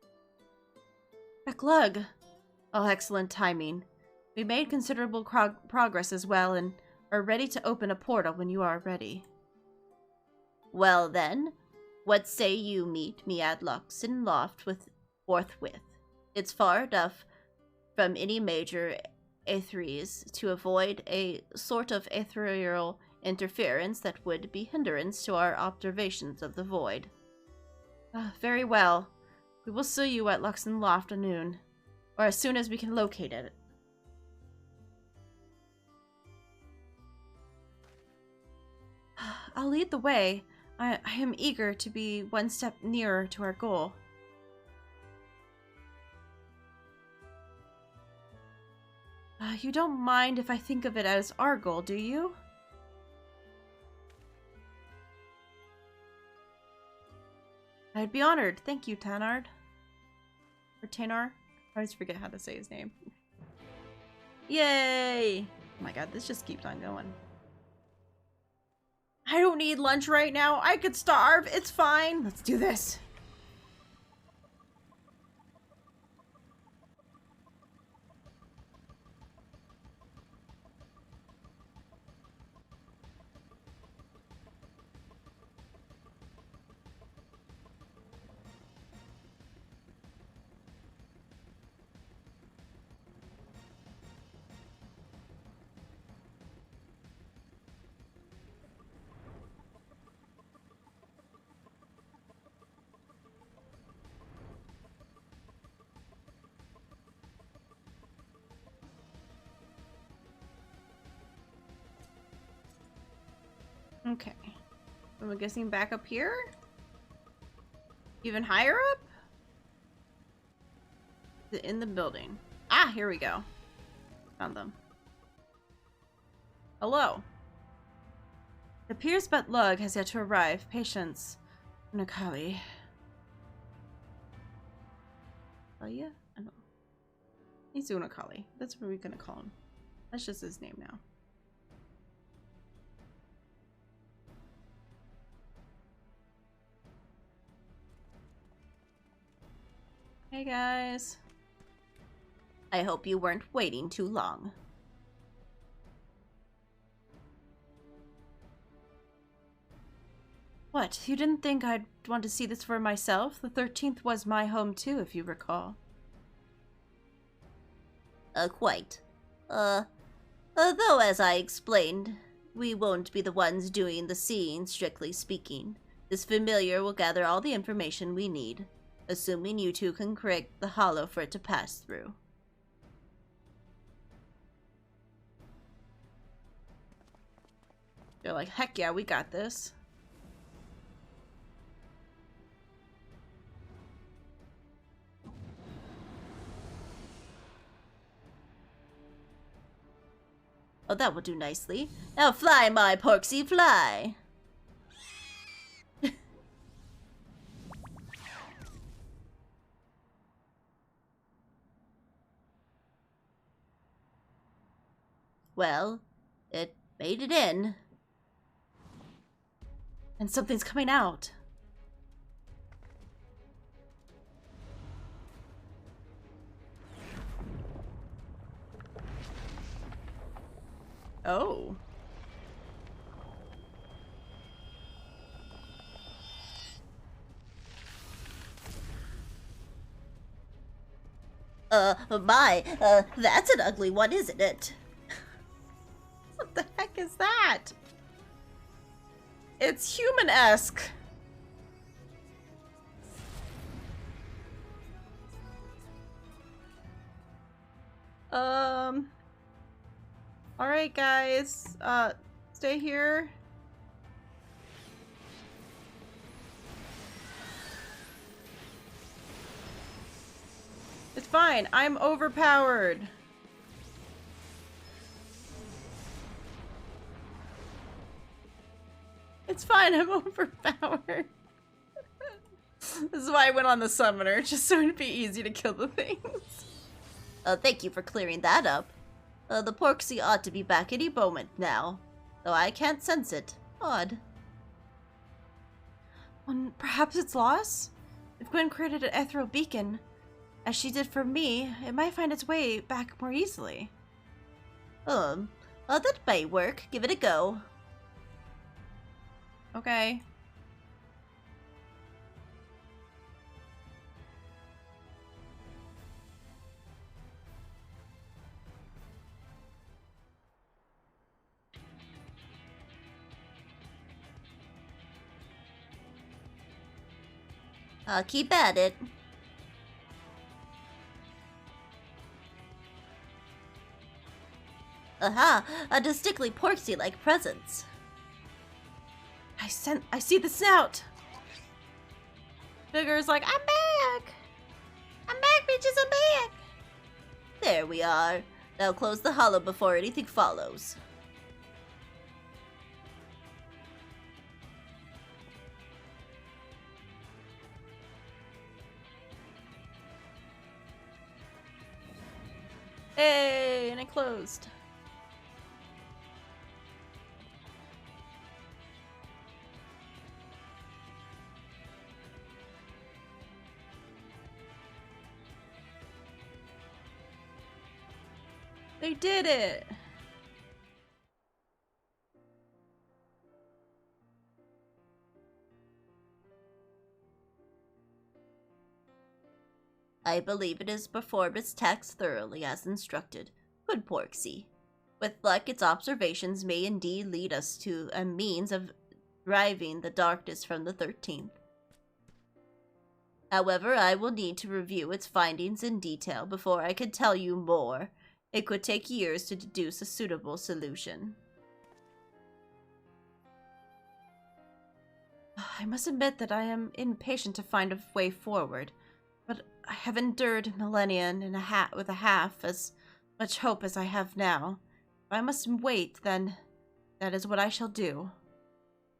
Betlug! Oh, excellent timing. We made considerable progress as well, and are ready to open a portal when you are ready. Well then, what say you meet me at Luxon Loft forthwith? It's far enough from any major aetheries to avoid a sort of ethereal interference that would be hindrance to our observations of the void. Very well. We will see you at Luxon Loft at noon, or as soon as we can locate it. I'll lead the way. I am eager to be one step nearer to our goal. You don't mind if I think of it as our goal, do you? I'd be honored. Thank you, Tanard. Or Tanar? I always forget how to say his name. Yay! Oh my god, this just keeps on going. I don't need lunch right now. I could starve. It's fine. Let's do this. Okay. I'm guessing back up here? Even higher up? In the building. Ah, here we go. Found them. Hello. It appears Betlug has yet to arrive. Patience. Nakali. Alia? I don't know. He's Unakali. That's what we're gonna call him. That's just his name now. Hey guys. I hope you weren't waiting too long. What? You didn't think I'd want to see this for myself? The 13th was my home too, if you recall. Quite. Though as I explained, we won't be the ones doing the seeing, strictly speaking. This familiar will gather all the information we need, assuming you two can create the hollow for it to pass through. They're like, heck yeah, we got this. Oh, that will do nicely. Now fly, my Porksy, fly! Well, it made it in. And something's coming out. Oh. That's an ugly one, isn't it? What the heck is that? It's human-esque. Alright, guys. Stay here. It's fine. I'm overpowered. It's fine. I'm overpowered. This is why I went on the summoner, just so it'd be easy to kill the things. Thank you for clearing that up. The Porksy ought to be back any moment now, though I can't sense it. Odd. Well, perhaps it's lost? If Gwen created an ethereal beacon, as she did for me, it might find its way back more easily. That may work. Give it a go. Okay. Keep at it. Aha! A distinctly Porksy-like presence. I see the snout. Figure's like, I'm back. I'm back, bitches, I'm back. There we are. Now close the hollow before anything follows. Hey, and it closed. They did it! I believe it has performed its task thoroughly as instructed. Good Porksy. With luck, its observations may indeed lead us to a means of driving the darkness from the 13th. However, I will need to review its findings in detail before I can tell you more. It could take years to deduce a suitable solution. I must admit that I am impatient to find a way forward, but I have endured millennia with a half as much hope as I have now. If I must wait, then that is what I shall do.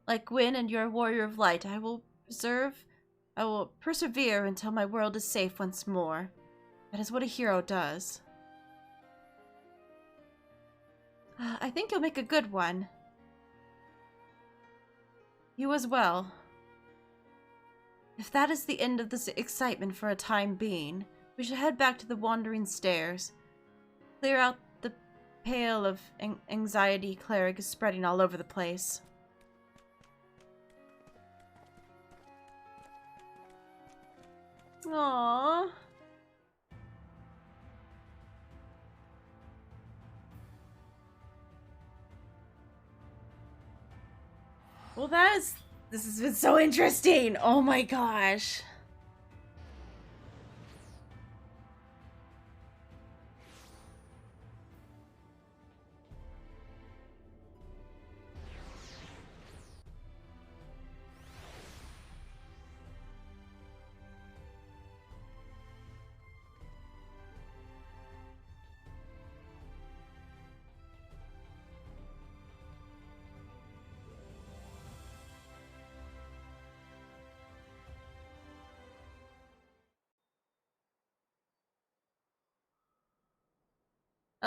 Like Gwyn and your warrior of light, I will persevere until my world is safe once more. That is what a hero does. I think you'll make a good one. You as well. If that is the end of this excitement for a time being, we should head back to the Wandering Stairs. Clear out the pale of anxiety Cleric is spreading all over the place. Aww. Well, this has been so interesting. Oh my gosh.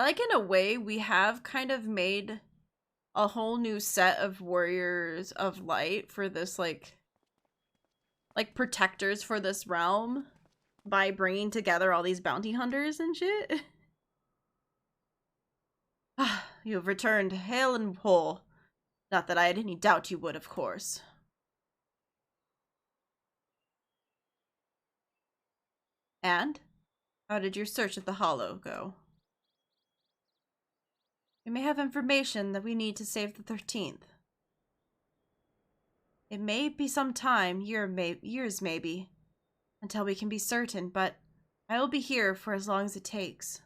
like in a way we have kind of made a whole new set of warriors of light for this like protectors for this realm by bringing together all these bounty hunters and shit. You have returned hale and whole. Not that I had any doubt you would, of course. And? How did your search at the Hollow go? We may have information that we need to save the 13th. It may be some time, years maybe, until we can be certain, but I will be here for as long as it takes.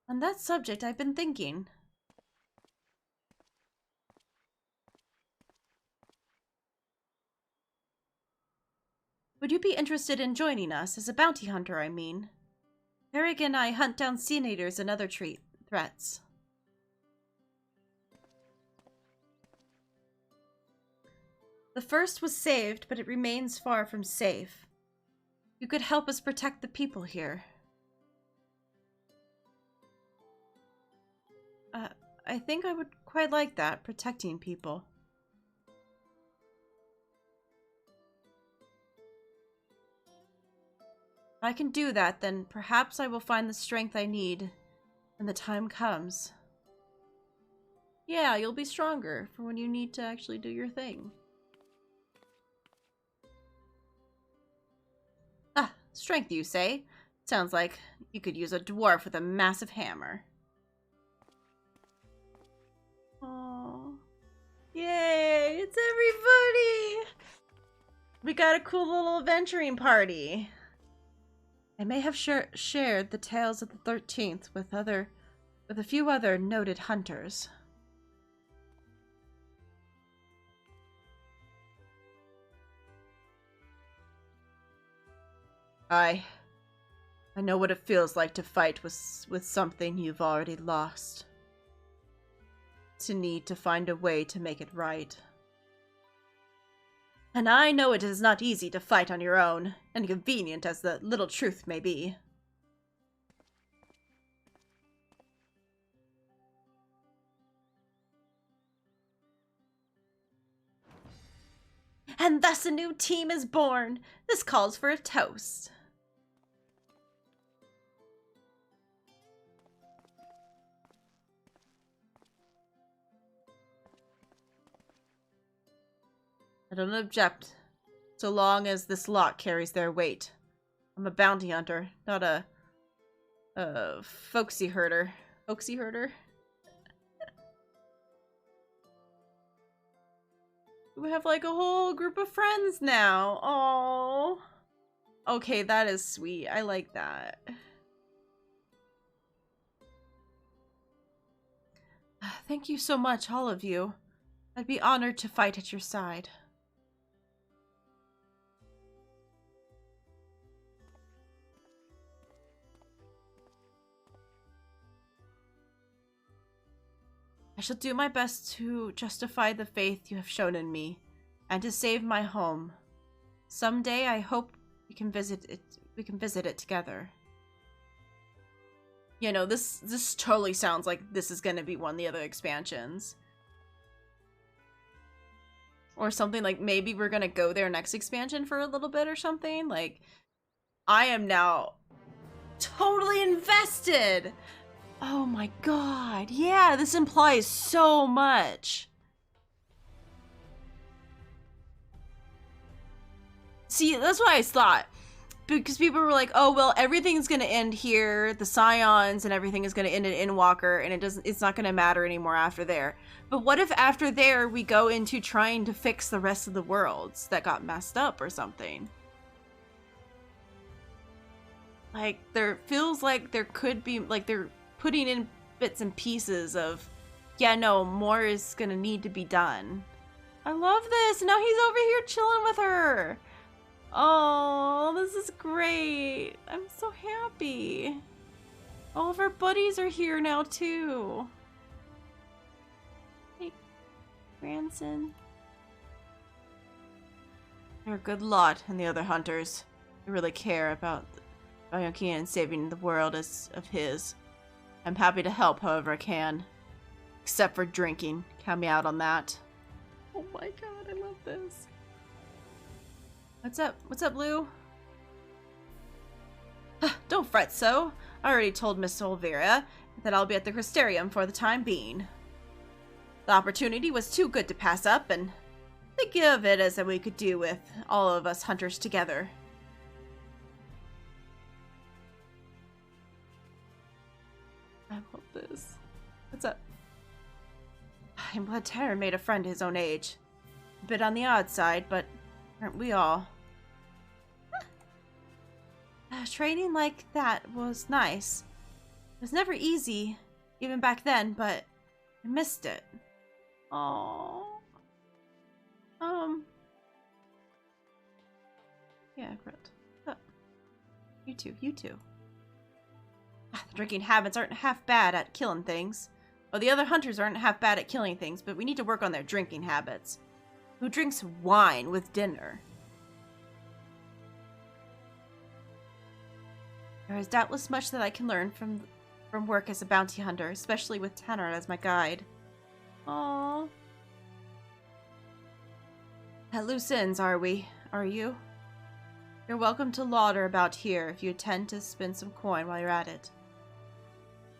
On that subject, I've been thinking. Would you be interested in joining us, as a bounty hunter, I mean? Eric and I hunt down Sea Eaters and other threats. The first was saved, but it remains far from safe. You could help us protect the people here. I think I would quite like that, protecting people. If I can do that, then perhaps I will find the strength I need when the time comes. Yeah, you'll be stronger for when you need to actually do your thing. Ah, strength you say? Sounds like you could use a dwarf with a massive hammer. Aww. Yay, it's everybody! We got a cool little adventuring party. I may have shared the tales of the 13th with a few other noted hunters. I know what it feels like to fight with something you've already lost. To need to find a way to make it right. And I know it is not easy to fight on your own, inconvenient as the little truth may be. And thus a new team is born. This calls for a toast. I don't object, so long as this lot carries their weight. I'm a bounty hunter, not a folksy herder. Folksy herder? We have like a whole group of friends now. Oh, okay, that is sweet. I like that. Thank you so much, all of you. I'd be honored to fight at your side. I shall do my best to justify the faith you have shown in me, and to save my home. Someday I hope we can visit it together. You know, this totally sounds like this is gonna be one of the other expansions. Or something like maybe we're gonna go there next expansion for a little bit or something. Like, I am now totally invested! Oh my god, yeah, this implies so much. See, that's what I thought. Because people were like, oh, well, everything's gonna end here, the Scions and everything is gonna end in Endwalker, and it's not gonna matter anymore after there. But what if after there we go into trying to fix the rest of the worlds that got messed up or something? Like, there feels like there could be, like, they're putting in bits and pieces of, yeah, no, more is gonna need to be done. I love this. Now he's over here chilling with her. Oh, this is great. I'm so happy. All of our buddies are here now, too. Hey, Branson. They're a good lot, and the other hunters. really care about Yoki and saving the world as of his. I'm happy to help however I can. Except for drinking. Count me out on that. Oh my god, I love this. What's up? What's up, Lou? Don't fret so. I already told Miss Olvera that I'll be at the Crystarium for the time being. The opportunity was too good to pass up, and think of it as we could do with all of us hunters together. I love this. What's up? I'm glad Tyler made a friend his own age. A bit on the odd side, but aren't we all? Training like that was nice. It was never easy, even back then, but I missed it. Aww. Yeah, correct. You too, you too. The drinking habits aren't half bad at killing things. Well, the other hunters aren't half bad at killing things, but we need to work on their drinking habits. Who drinks wine with dinner? There is doubtless much that I can learn from work as a bounty hunter, especially with Tanner as my guide. Aww. At loose ends, are we? Are you? You're welcome to lauder about here if you intend to spend some coin while you're at it.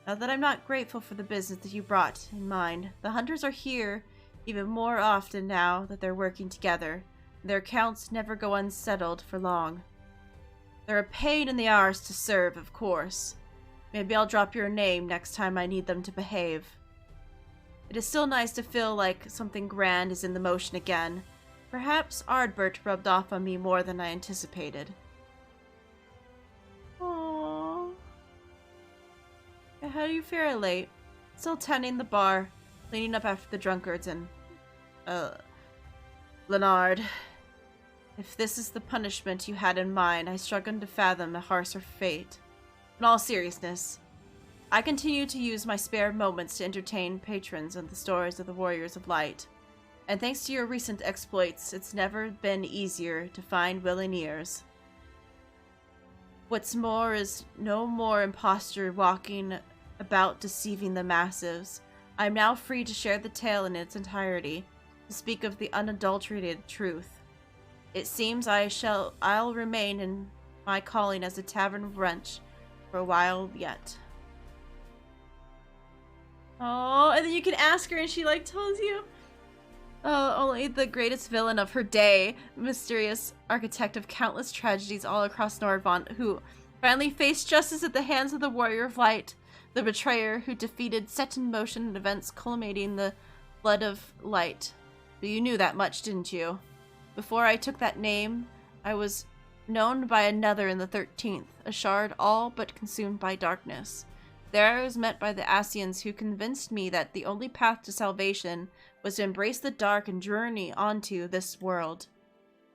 Now that I'm not grateful for the business that you brought in mind, the hunters are here even more often now that they're working together. Their accounts never go unsettled for long. They're a pain in the arse to serve, of course. Maybe I'll drop your name next time I need them to behave. It is still nice to feel like something grand is in the motion again. Perhaps Ardbert rubbed off on me more than I anticipated. Aww. How do you fare late? Still tending the bar, cleaning up after the drunkards, and... Leonard. If this is the punishment you had in mind, I struggle to fathom a harsher fate. In all seriousness, I continue to use my spare moments to entertain patrons on the stories of the Warriors of Light. And thanks to your recent exploits, it's never been easier to find willing ears. What's more is no more impostor walking about deceiving the masses. I am now free to share the tale in its entirety, to speak of the unadulterated truth. It seems I'll remain in my calling as a tavern wench for a while yet. Oh, and then you can ask her and she tells you. Oh, only the greatest villain of her day, mysterious architect of countless tragedies all across Nordvant, who finally faced justice at the hands of the Warrior of Light, the betrayer who defeated set in motion events culminating the Flood of Light. But you knew that much, didn't you? Before I took that name, I was known by another in the 13th, a shard all but consumed by darkness. There I was met by the Asians, who convinced me that the only path to salvation was to embrace the dark and journey onto this world.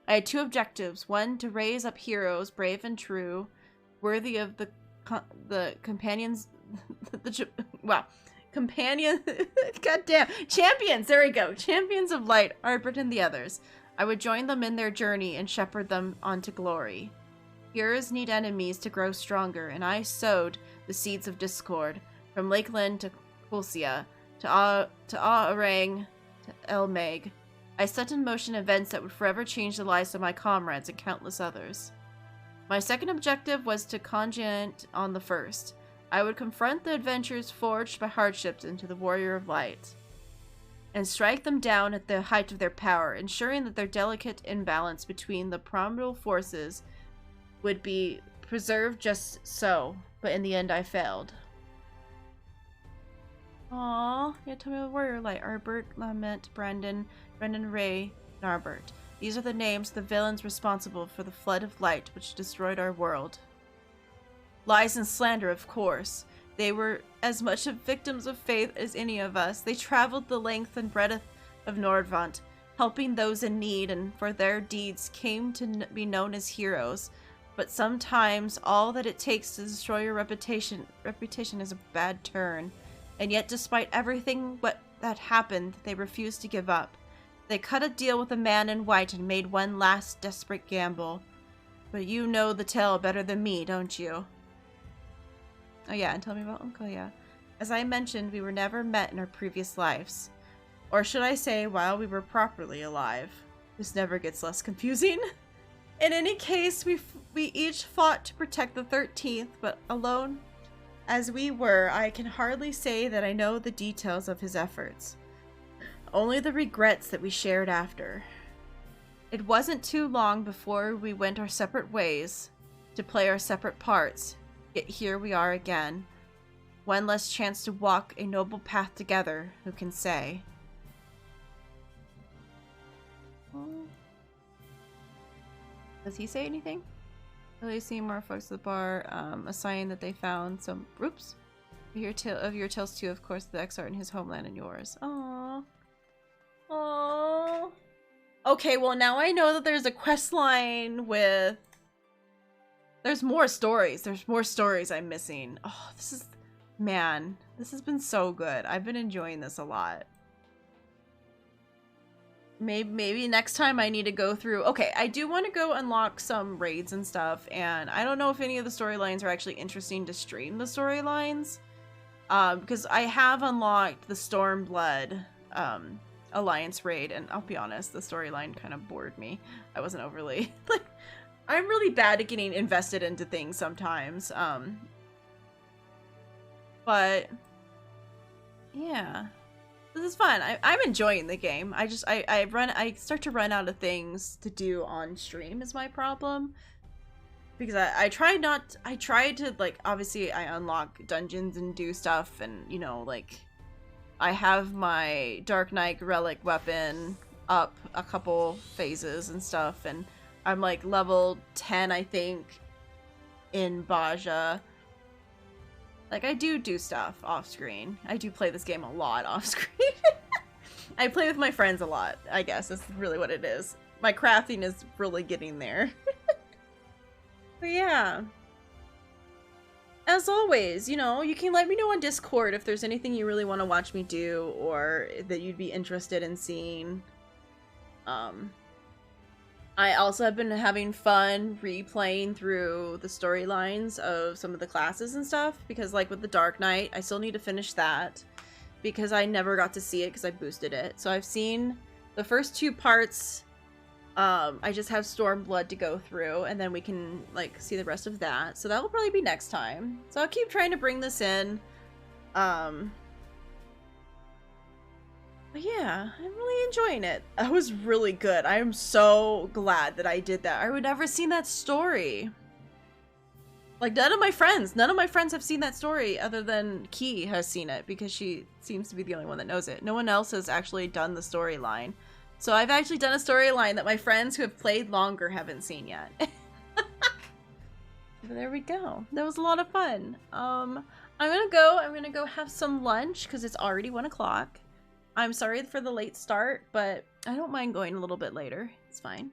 I had two objectives: one, to raise up heroes brave and true, worthy of the companions, goddamn, champions, there we go, champions of light, Ardbert and the others. I would join them in their journey and shepherd them onto glory. Heroes need enemies to grow stronger, and I sowed the seeds of discord, from Lakeland to Kulsia, to Aarang, to Elmeg. I set in motion events that would forever change the lives of my comrades and countless others. My second objective was to conjunct on the first. I would confront the adventures forged by hardships into the Warrior of Light, and strike them down at the height of their power, ensuring that their delicate imbalance between the primordial forces would be preserved just so, but in the end I failed. Aww, yeah, tell me the Warrior of Light. Ardbert, Lament, Brendan Ray, and Ardbert. These are the names of the villains responsible for the Flood of Light which destroyed our world. Lies and slander, of course. They were as much of victims of faith as any of us. They traveled the length and breadth of Nordvant, helping those in need, and for their deeds came to be known as heroes. But sometimes all that it takes to destroy your reputation is a bad turn. And yet, despite everything that happened, they refused to give up. They cut a deal with a man in white and made one last desperate gamble. But you know the tale better than me, don't you? Oh yeah, and tell me about Uncle, yeah. As I mentioned, we were never met in our previous lives. Or should I say, while we were properly alive. This never gets less confusing. In any case, we each fought to protect the 13th, but alone as we were, I can hardly say that I know the details of his efforts. Only the regrets that we shared after. It wasn't too long before we went our separate ways to play our separate parts, yet here we are again. One less chance to walk a noble path together, who can say? Does he say anything? They see more folks at the bar, a sign that they found some... Oops. Of your tales too, of course, the XR in his homeland and yours. Aww. Aww. Okay, well now I know that there's a quest line with... There's more stories. There's more stories I'm missing. Oh, this is... Man, this has been so good. I've been enjoying this a lot. Maybe next time I need to go through... Okay, I do want to go unlock some raids and stuff, and I don't know if any of the storylines are actually interesting to stream the storylines. Because I have unlocked the Stormblood Alliance raid, and I'll be honest, the storyline kind of bored me. I wasn't overly... like, I'm really bad at getting invested into things sometimes. But... yeah. This is fun. I'm enjoying the game. I start to run out of things to do on stream is my problem. Because I try to, like, obviously I unlock dungeons and do stuff, and, you know, like, I have my Dark Knight relic weapon up a couple phases and stuff, and I'm like level 10, I think, in Baja. Like, I do stuff off screen. I do play this game a lot off screen. I play with my friends a lot, I guess. That's really what it is. My crafting is really getting there. But yeah. As always, you know, you can let me know on Discord if there's anything you really want to watch me do or that you'd be interested in seeing. I also have been having fun replaying through the storylines of some of the classes and stuff, because like with the Dark Knight, I still need to finish that because I never got to see it because I boosted it. So I've seen the first 2 parts. I just have Stormblood to go through, and then we can like see the rest of that. So that will probably be next time. So I'll keep trying to bring this in. But yeah, I'm really enjoying it. That was really good. I am so glad that I did that. I would never seen that story. Like, none of my friends have seen that story other than Key has seen it because she seems to be the only one that knows it. No one else has actually done the storyline. So I've actually done a storyline that my friends who have played longer haven't seen yet. But there we go. That was a lot of fun. I'm gonna go have some lunch because it's already 1 o'clock. I'm sorry for the late start, but I don't mind going a little bit later. It's fine.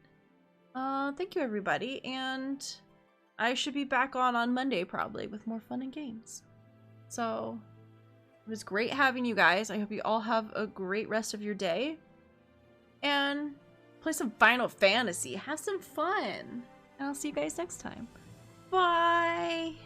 Thank you everybody, and I should be back on Monday probably with more fun and games. So, it was great having you guys. I hope you all have a great rest of your day. And play some Final Fantasy. Have some fun. And I'll see you guys next time. Bye!